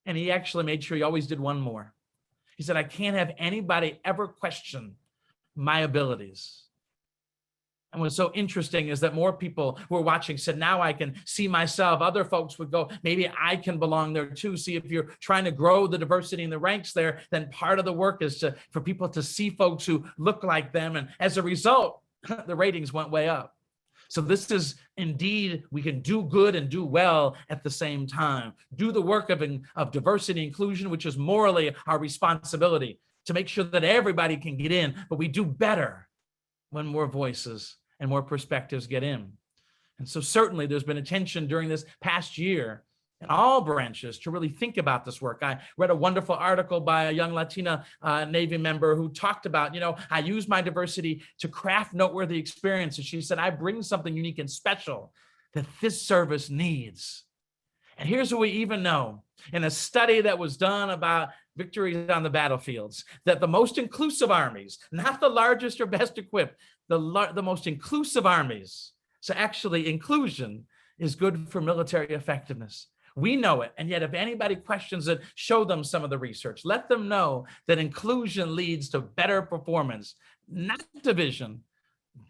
And he actually made sure he always did one more. He said, I can't have anybody ever question my abilities. And what's so interesting is that more people who are watching said, now I can see myself. Other folks would go, maybe I can belong there too. See, if you're trying to grow the diversity in the ranks there, then part of the work is for people to see folks who look like them. And as a result, the ratings went way up. So this is indeed, we can do good and do well at the same time. Do the work of diversity and inclusion, which is morally our responsibility to make sure that everybody can get in, but we do better when more voices and more perspectives get in. And so certainly there's been attention during this past year in all branches to really think about this work. I read a wonderful article by a young Latina Navy member who talked about, I use my diversity to craft noteworthy experiences. She said, I bring something unique and special that this service needs. And here's what we even know. In a study that was done about victories on the battlefields, that the most inclusive armies, not the largest or best equipped, the most inclusive armies. So actually inclusion is good for military effectiveness. We know it. And yet if anybody questions it, show them some of the research. Let them know that inclusion leads to better performance, not division,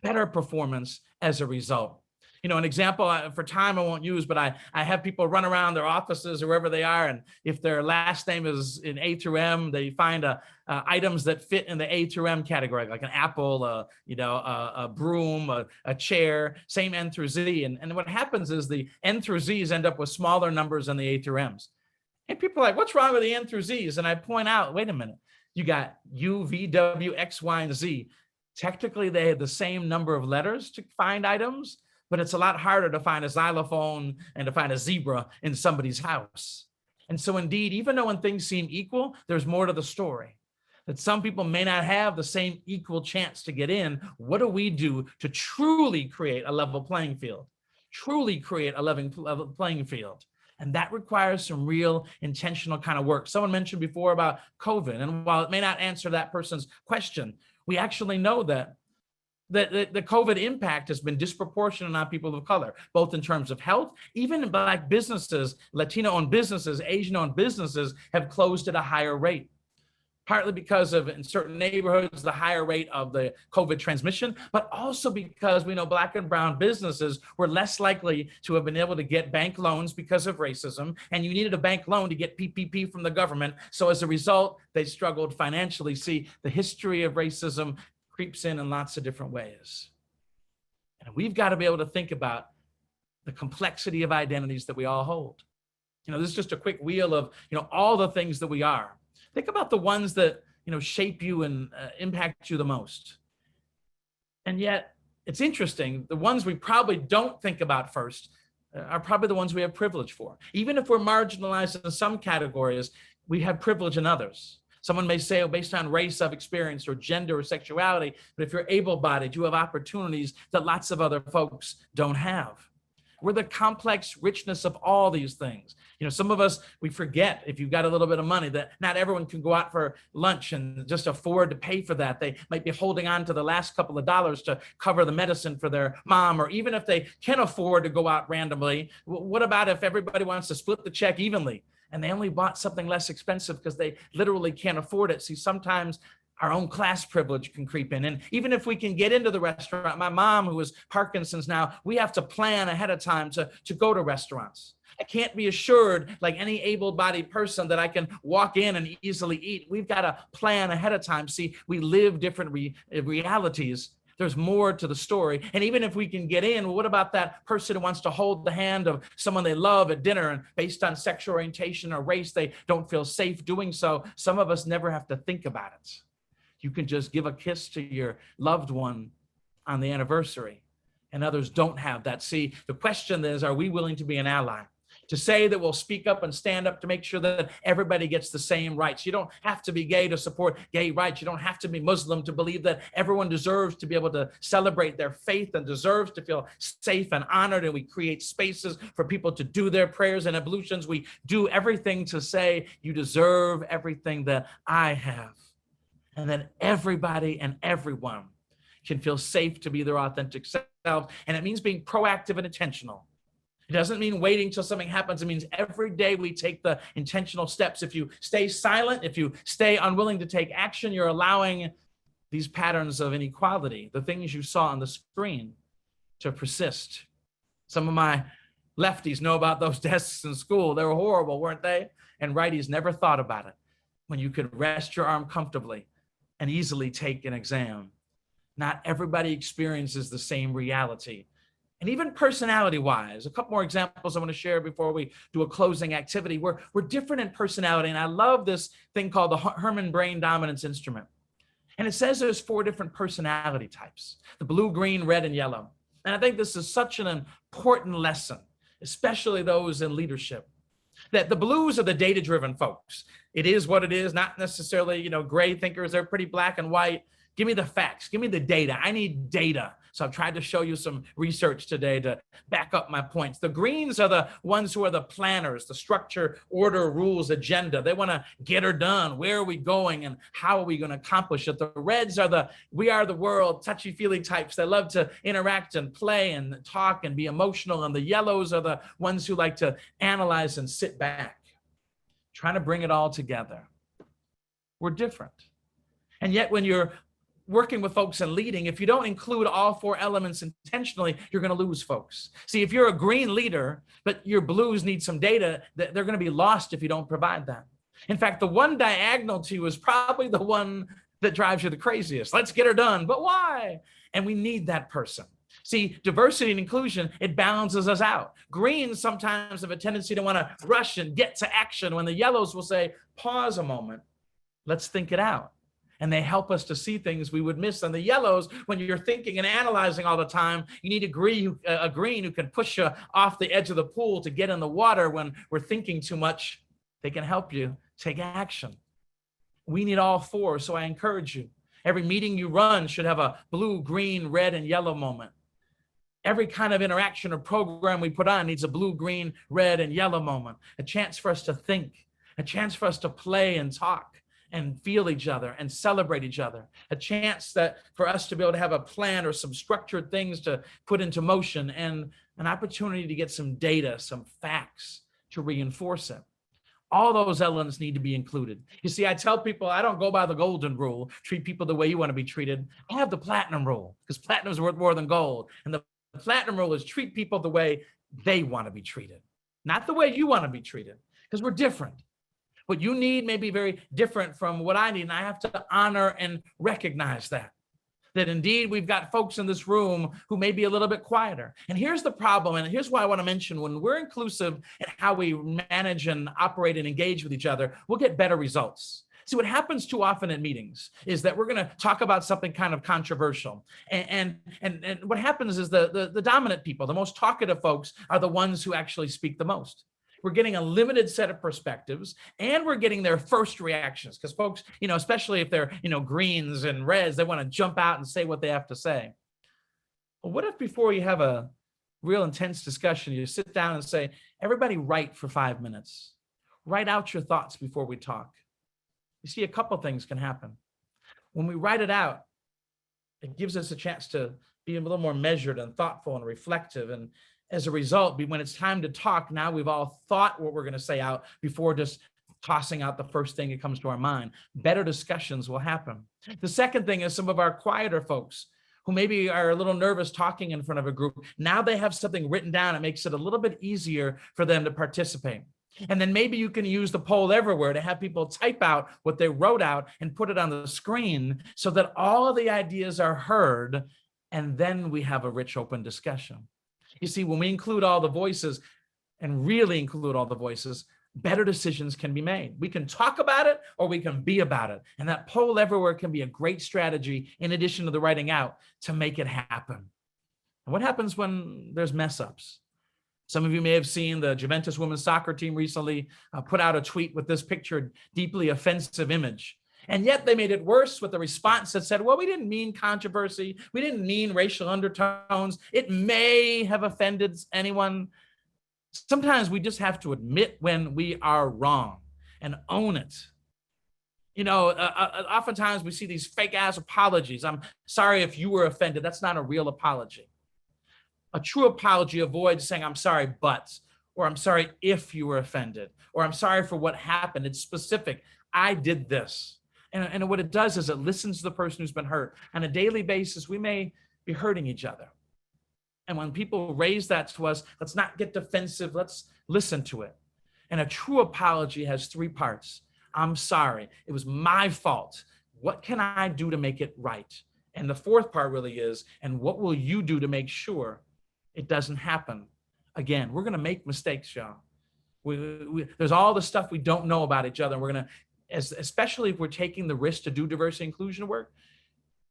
better performance as a result. An example for time I won't use, but I have people run around their offices or wherever they are, and if their last name is in A through M, they find items that fit in the A through M category, like an apple, a broom, a chair, same N through Z. And what happens is the N through Zs end up with smaller numbers than the A through Ms. And people are like, what's wrong with the N through Zs? And I point out, wait a minute, you got U, V, W, X, Y, and Z. Technically, they have the same number of letters to find items, but it's a lot harder to find a xylophone and to find a zebra in somebody's house. And so indeed, even though when things seem equal, there's more to the story. That some people may not have the same equal chance to get in. What do we do to truly create a level playing field? Truly create a level playing field. And that requires some real intentional kind of work. Someone mentioned before about COVID, and while it may not answer that person's question, we actually know that the COVID impact has been disproportionate on people of color, both in terms of health, even Black businesses, Latino-owned businesses, Asian-owned businesses have closed at a higher rate, partly because of, in certain neighborhoods, the higher rate of the COVID transmission, but also because we know Black and brown businesses were less likely to have been able to get bank loans because of racism, and you needed a bank loan to get PPP from the government. So as a result, they struggled financially. See, the history of racism creeps in lots of different ways. And we've got to be able to think about the complexity of identities that we all hold. This is just a quick wheel of, all the things that we are. Think about the ones that, shape you and impact you the most. And yet it's interesting, the ones we probably don't think about first are probably the ones we have privilege for. Even if we're marginalized in some categories, we have privilege in others. Someone may say, based on race I've experienced or gender or sexuality, but if you're able-bodied, you have opportunities that lots of other folks don't have. We're the complex richness of all these things. Some of us, we forget, if you've got a little bit of money, that not everyone can go out for lunch and just afford to pay for that. They might be holding on to the last couple of dollars to cover the medicine for their mom, or even if they can afford to go out randomly, what about if everybody wants to split the check evenly? And they only bought something less expensive because they literally can't afford it. See, sometimes our own class privilege can creep in. And even if we can get into the restaurant, my mom, who is Parkinson's now, we have to plan ahead of time to go to restaurants. I can't be assured, like any able-bodied person, that I can walk in and easily eat. We've got to plan ahead of time. See, we live different realities. There's more to the story. And even if we can get in, well, what about that person who wants to hold the hand of someone they love at dinner, and based on sexual orientation or race, they don't feel safe doing so? Some of us never have to think about it. You can just give a kiss to your loved one on the anniversary, and others don't have that. See, the question is, are we willing to be an ally? To say that we'll speak up and stand up to make sure that everybody gets the same rights. You don't have to be gay to support gay rights. You don't have to be Muslim to believe that everyone deserves to be able to celebrate their faith and deserves to feel safe and honored. And we create spaces for people to do their prayers and ablutions. We do everything to say, you deserve everything that I have. And then everybody and everyone can feel safe to be their authentic self. And it means being proactive and intentional. It doesn't mean waiting till something happens. It means every day we take the intentional steps. If you stay silent, if you stay unwilling to take action, you're allowing these patterns of inequality, the things you saw on the screen, to persist. Some of my lefties know about those desks in school. They were horrible, weren't they? And righties never thought about it. When you could rest your arm comfortably and easily take an exam. Not everybody experiences the same reality. And even personality-wise, a couple more examples I want to share before we do a closing activity. We're different in personality, and I love this thing called the Herman Brain Dominance Instrument. And it says there's 4 different personality types: the blue, green, red, and yellow. And I think this is such an important lesson, especially those in leadership, that the blues are the data-driven folks. It is what it is, not necessarily, gray thinkers. They're pretty black and white. Give me the facts. Give me the data. I need data. So I've tried to show you some research today to back up my points. The greens are the ones who are the planners, the structure, order, rules, agenda. They want to get her done. Where are we going and how are we going to accomplish it? The reds are we are the world, touchy-feely types that love to interact and play and talk and be emotional. And the yellows are the ones who like to analyze and sit back, trying to bring it all together. We're different. And yet when you're working with folks and leading, if you don't include all 4 elements intentionally, you're going to lose folks. See, if you're a green leader, but your blues need some data, they're going to be lost if you don't provide that. In fact, the one diagonal to you is probably the one that drives you the craziest. Let's get her done, but why? And we need that person. See, diversity and inclusion, it balances us out. Greens sometimes have a tendency to want to rush and get to action, when the yellows will say, pause a moment, let's think it out. And they help us to see things we would miss. And the yellows, when you're thinking and analyzing all the time, you need a green who can push you off the edge of the pool to get in the water when we're thinking too much. They can help you take action. We need all 4, so I encourage you. Every meeting you run should have a blue, green, red, and yellow moment. Every kind of interaction or program we put on needs a blue, green, red, and yellow moment. A chance for us to think, a chance for us to play and talk and feel each other and celebrate each other. A chance for us to be able to have a plan or some structured things to put into motion, and an opportunity to get some data, some facts to reinforce it. All those elements need to be included. You see, I tell people, I don't go by the golden rule, treat people the way you want to be treated. I have the platinum rule, because platinum is worth more than gold. And the platinum rule is treat people the way they want to be treated, not the way you want to be treated, because we're different. What you need may be very different from what I need, and I have to honor and recognize that indeed we've got folks in this room who may be a little bit quieter. And here's the problem, and here's why I want to mention, when we're inclusive in how we manage and operate and engage with each other, we'll get better results. See, what happens too often in meetings is that we're going to talk about something kind of controversial. And what happens is the dominant people, the most talkative folks, are the ones who actually speak the most. We're getting a limited set of perspectives, and we're getting their first reactions, because folks, especially if they're, greens and reds, they want to jump out and say what they have to say. But what if before you have a real intense discussion, you sit down and say, everybody write for 5 minutes. Write out your thoughts before we talk. You see, a couple things can happen. When we write it out, it gives us a chance to be a little more measured and thoughtful and reflective. And as a result, when it's time to talk, now we've all thought what we're going to say out before just tossing out the first thing that comes to our mind. Better discussions will happen. The second thing is some of our quieter folks who maybe are a little nervous talking in front of a group. Now they have something written down. It makes it a little bit easier for them to participate. And then maybe you can use the poll everywhere to have people type out what they wrote out and put it on the screen so that all of the ideas are heard. And then we have a rich, open discussion. You see, when we include all the voices and really include all the voices, better decisions can be made. We can talk about it or we can be about it. And that poll everywhere can be a great strategy in addition to the writing out to make it happen. And what happens when there's mess ups? Some of you may have seen the Juventus women's soccer team recently put out a tweet with this picture, deeply offensive image. And yet they made it worse with a response that said, well, we didn't mean controversy. We didn't mean racial undertones. It may have offended anyone. Sometimes we just have to admit when we are wrong and own it. Oftentimes we see these fake ass apologies. I'm sorry if you were offended. That's not a real apology. A true apology avoids saying, I'm sorry, but, or I'm sorry if you were offended, or I'm sorry for what happened. It's specific. I did this. And what it does is it listens to the person who's been hurt. On a daily basis, we may be hurting each other. And when people raise that to us, let's not get defensive. Let's listen to it. And a true apology has 3 parts. I'm sorry. It was my fault. What can I do to make it right? And the 4th part really is, and what will you do to make sure it doesn't happen again. We're going to make mistakes, y'all. There's all the stuff we don't know about each other. We're going to, especially if we're taking the risk to do diversity inclusion work,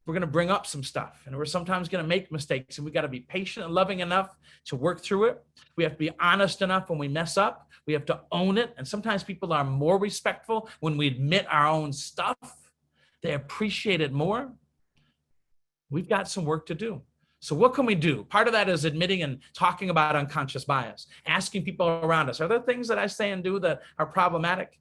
we're going to bring up some stuff, and we're sometimes going to make mistakes, and we got to be patient and loving enough to work through it. We have to be honest enough when we mess up. We have to own it. And sometimes people are more respectful when we admit our own stuff. They appreciate it more. We've got some work to do. So what can we do? Part of that is admitting and talking about unconscious bias, asking people around us, are there things that I say and do that are problematic?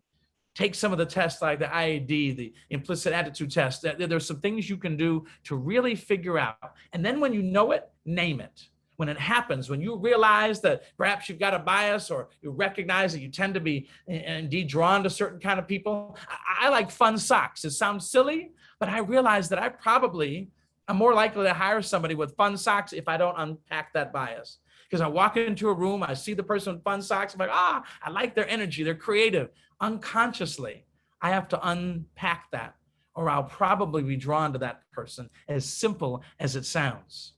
Take some of the tests like the IAD, the implicit attitude test. There's some things you can do to really figure out. And then when you know it, name it. When it happens, when you realize that perhaps you've got a bias, or you recognize that you tend to be indeed drawn to certain kind of people. I like fun socks. It sounds silly, but I realize that I'm more likely to hire somebody with fun socks if I don't unpack that bias. Because I walk into a room, I see the person with fun socks, I'm like, I like their energy, they're creative. Unconsciously, I have to unpack that, or I'll probably be drawn to that person, as simple as it sounds.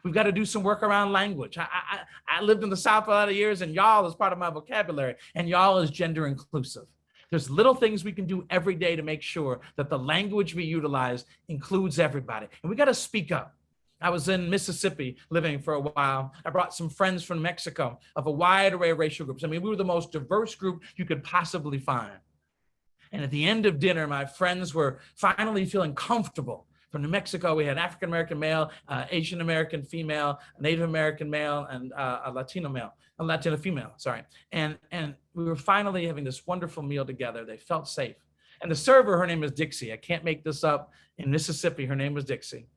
We've got to do some work around language. I lived in the South for a lot of years, and y'all is part of my vocabulary, and y'all is gender inclusive. There's little things we can do every day to make sure that the language we utilize includes everybody. And we got to speak up. I was in Mississippi living for a while. I brought some friends from Mexico of a wide array of racial groups. I mean, we were the most diverse group you could possibly find. And at the end of dinner, my friends were finally feeling comfortable. From New Mexico, we had African-American male, Asian-American female, Native American male, and a Latino female, sorry. And we were finally having this wonderful meal together. They felt safe. And the server, her name is Dixie. I can't make this up. In Mississippi, her name was Dixie.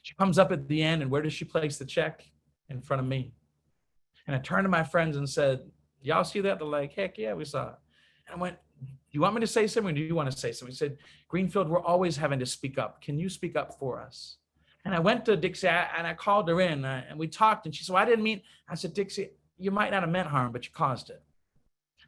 She comes up at the end, and where does she place the check? In front of me. And I turned to my friends and said, y'all see that? They're like, heck yeah, we saw it. And I went, do you want me to say something, or do you want to say something? He said, Greenfield, we're always having to speak up. Can you speak up for us? And I went to Dixie, and I called her in, and we talked, and she said, well, I didn't mean, I said, Dixie, you might not have meant harm, but you caused it.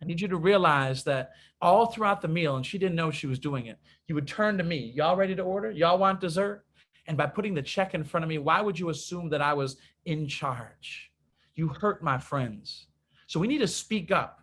I need you to realize that all throughout the meal, and she didn't know she was doing it, you would turn to me, y'all ready to order? Y'all want dessert? And by putting the check in front of me, why would you assume that I was in charge? You hurt my friends. So we need to speak up,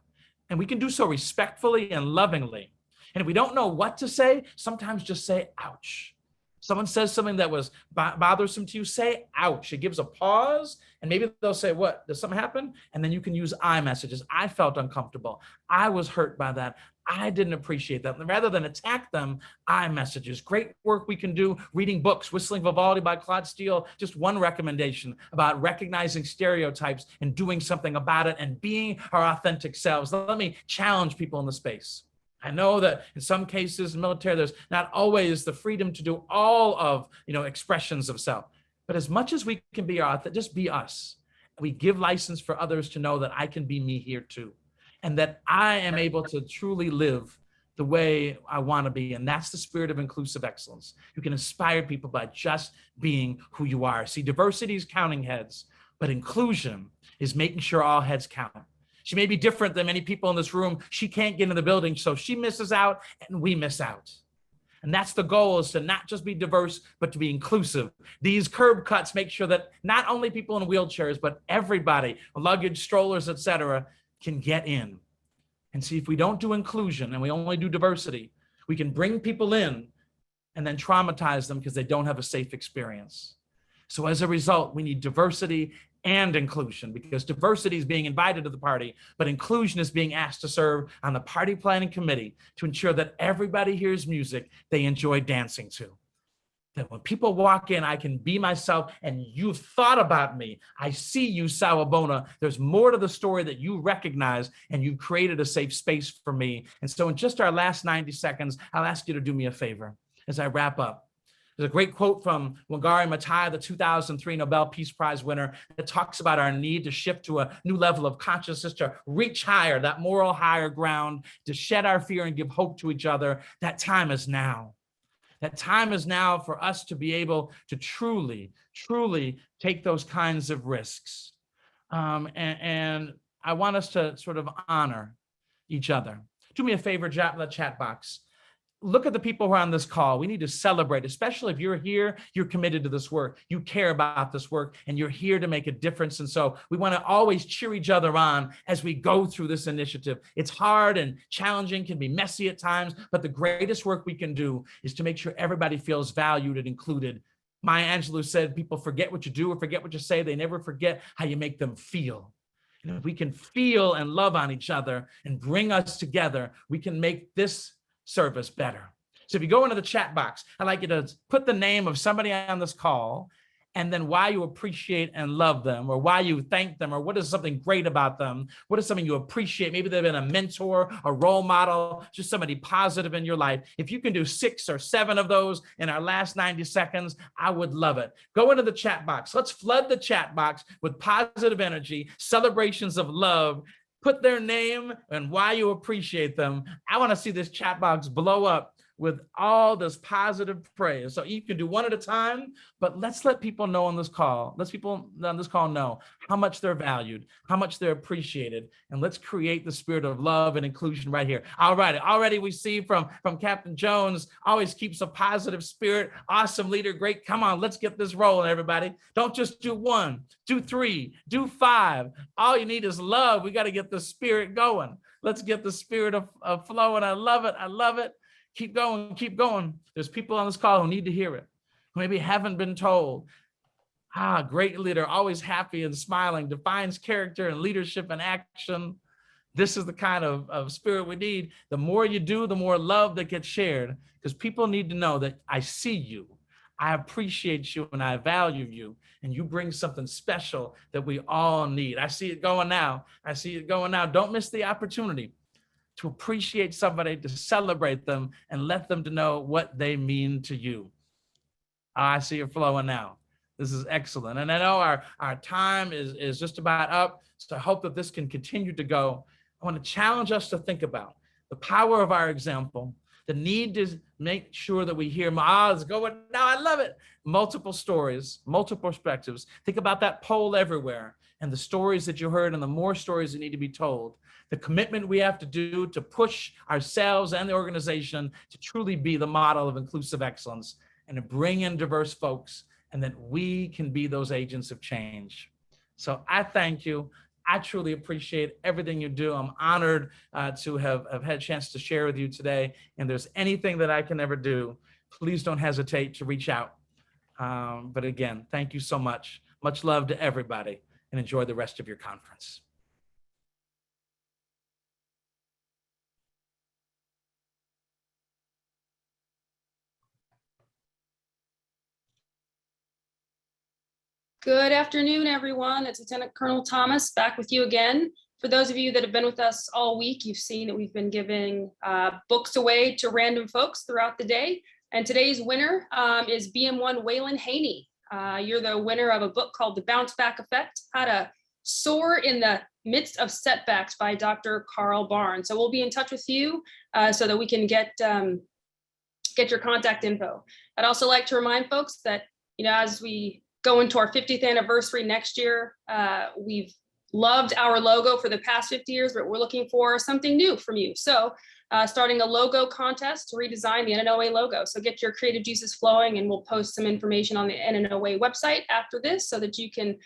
and we can do so respectfully and lovingly. And if we don't know what to say, sometimes just say, ouch. Someone says something that was bothersome to you, say, ouch. It gives a pause, and maybe they'll say, what, did something happen? And then you can use I messages. I felt uncomfortable. I was hurt by that. I didn't appreciate that. And rather than attack them, I messages. Great work we can do reading books, Whistling Vivaldi by Claude Steele. Just one recommendation about recognizing stereotypes and doing something about it and being our authentic selves. Let me challenge people in the space. I know that in some cases in the military, there's not always the freedom to do all of, expressions of self. But as much as we can be just be us. We give license for others to know that I can be me here too. And that I am able to truly live the way I want to be. And that's the spirit of inclusive excellence. You can inspire people by just being who you are. See, diversity is counting heads, but inclusion is making sure all heads count. She may be different than many people in this room. She can't get in the building, so she misses out and we miss out. And that's the goal, is to not just be diverse, but to be inclusive. These curb cuts make sure that not only people in wheelchairs, but everybody, luggage, strollers, etc., can get in. And see, if we don't do inclusion and we only do diversity, we can bring people in and then traumatize them because they don't have a safe experience. So as a result, we need diversity and inclusion, because diversity is being invited to the party, but inclusion is being asked to serve on the party planning committee to ensure that everybody hears music they enjoy dancing to. That when people walk in, I can be myself, and you've thought about me. I see you, Sawabona. There's more to the story that you recognize, and you've created a safe space for me. And so in just our last 90 seconds, I'll ask you to do me a favor as I wrap up. There's a great quote from Wangari Maathai, the 2003 Nobel Peace Prize winner, that talks about our need to shift to a new level of consciousness, to reach higher, that moral higher ground, to shed our fear and give hope to each other. That time is now. That time is now for us to be able to truly, truly take those kinds of risks. And I want us to sort of honor each other. Do me a favor, drop in the chat box. look at the people who are on this call. We need to celebrate, especially if you're here, you're committed to this work, you care about this work, and you're here to make a difference. And so we want to always cheer each other on as we go through this initiative. It's hard and challenging, can be messy at times, but the greatest work we can do is to make sure everybody feels valued and included. Maya Angelou said, people forget what you do or forget what you say. They never forget how you make them feel. And if we can feel and love on each other and bring us together, we can make this service better. So if you go into the chat box, I'd like you to put the name of somebody on this call and then why you appreciate and love them, or why you thank them, or what is something great about them. What is something you appreciate? Maybe they've been a mentor, a role model, just somebody positive in your life. If you can do 6 or 7 of those in our last 90 seconds, I would love it. Go into the chat box. Let's flood the chat box with positive energy, celebrations of love. Put their name and why you appreciate them. I want to see this chat box blow up with all this positive praise. So you can do one at a time, but let's let people know on this call. Let's people on this call know how much they're valued, how much they're appreciated, and let's create the spirit of love and inclusion right here. All right, already we see from Captain Jones, always keeps a positive spirit, awesome leader, great. Come on, let's get this rolling, everybody. Don't just do 1, do 3, do 5. All you need is love. We got to get the spirit going. Let's get the spirit of flowing. I love it. I love it. Keep going, keep going. There's people on this call who need to hear it, who maybe haven't been told. Great leader, always happy and smiling, defines character and leadership and action. This is the kind of spirit we need. The more you do, the more love that gets shared, because people need to know that I see you, I appreciate you, and I value you, and you bring something special that we all need. I see it going now. I see it going now. Don't miss the opportunity to appreciate somebody, to celebrate them, and let them to know what they mean to you. I see it flowing now. This is excellent. And I know our time is just about up, so I hope that this can continue to go. I want to challenge us to think about the power of our example, the need to make sure that we hear, it's going now, I love it. Multiple stories, multiple perspectives. Think about that poll everywhere and the stories that you heard and the more stories that need to be told. The commitment we have to do to push ourselves and the organization to truly be the model of inclusive excellence and to bring in diverse folks, and that we can be those agents of change. So I thank you. I truly appreciate everything you do. I'm honored to have had a chance to share with you today. And there's anything that I can ever do, please don't hesitate to reach out. But again, thank you so much. Much love to everybody, and enjoy the rest of your conference. Good afternoon, everyone. It's Lieutenant Colonel Thomas back with you again. For those of you that have been with us all week, you've seen that we've been giving books away to random folks throughout the day. And today's winner is BM1 Waylon Haney. You're the winner of a book called The Bounce Back Effect, How to Soar in the Midst of Setbacks by Dr. Carl Barnes. So we'll be in touch with you so that we can get your contact info. I'd also like to remind folks that, as we go into our 50th anniversary next year, we've loved our logo for the past 50 years, but we're looking for something new from you. So starting a logo contest to redesign the NNOA logo. So get your creative juices flowing, and we'll post some information on the NNOA website after this so that you can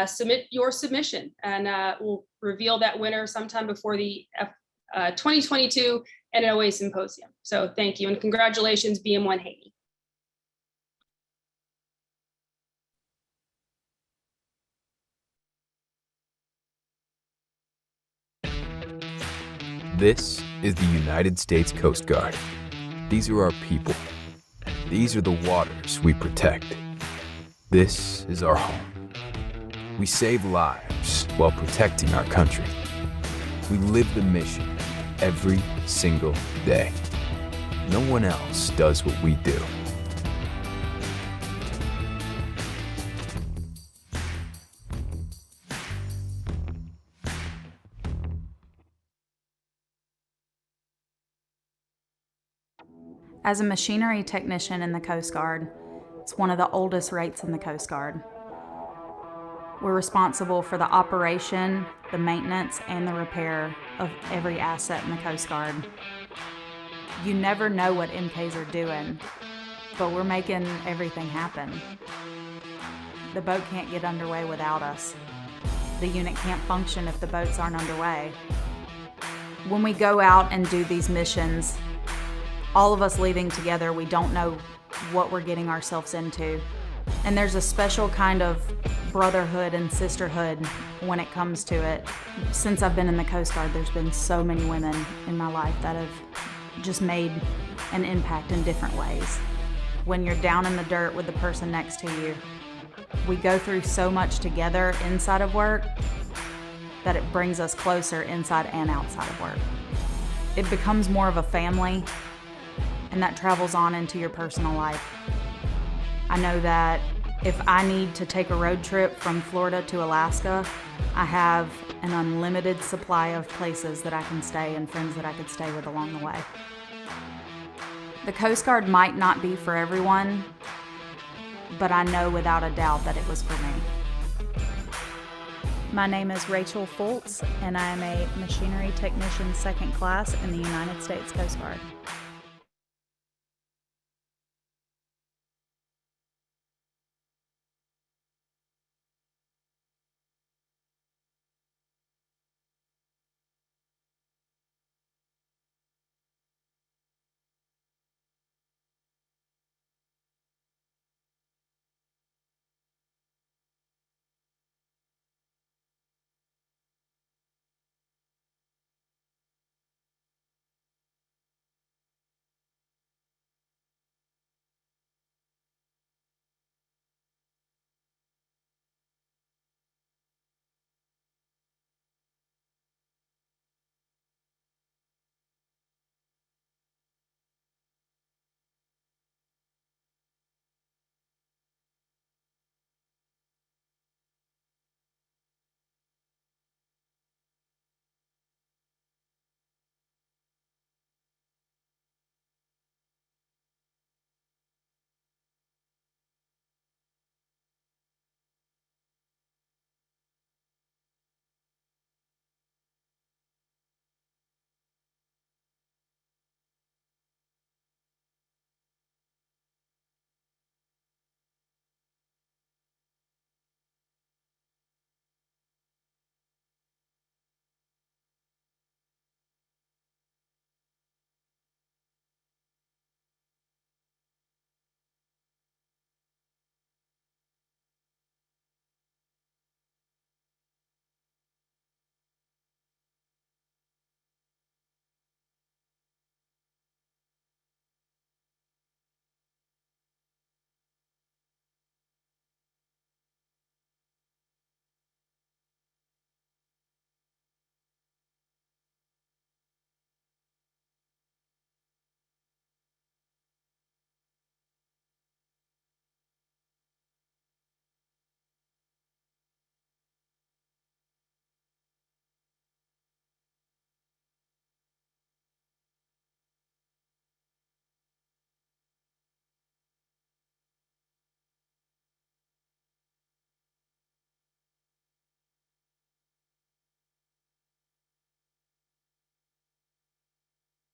submit your submission, and we'll reveal that winner sometime before the 2022 NNOA Symposium. So thank you, and congratulations, BM1 Haney. This is the United States Coast Guard. These are our people. These are the waters we protect. This is our home. We save lives while protecting our country. We live the mission every single day. No one else does what we do. As a machinery technician in the Coast Guard, it's one of the oldest rates in the Coast Guard. We're responsible for the operation, the maintenance, and the repair of every asset in the Coast Guard. You never know what MKs are doing, but we're making everything happen. The boat can't get underway without us. The unit can't function if the boats aren't underway. When we go out and do these missions, all of us leaving together, we don't know what we're getting ourselves into. And there's a special kind of brotherhood and sisterhood when it comes to it. Since I've been in the Coast Guard, there's been so many women in my life that have just made an impact in different ways. When you're down in the dirt with the person next to you, we go through so much together inside of work that it brings us closer inside and outside of work. It becomes more of a family, and that travels on into your personal life. I know that if I need to take a road trip from Florida to Alaska, I have an unlimited supply of places that I can stay and friends that I could stay with along the way. The Coast Guard might not be for everyone, but I know without a doubt that it was for me. My name is Rachel Schultz, and I am a machinery technician second class in the United States Coast Guard.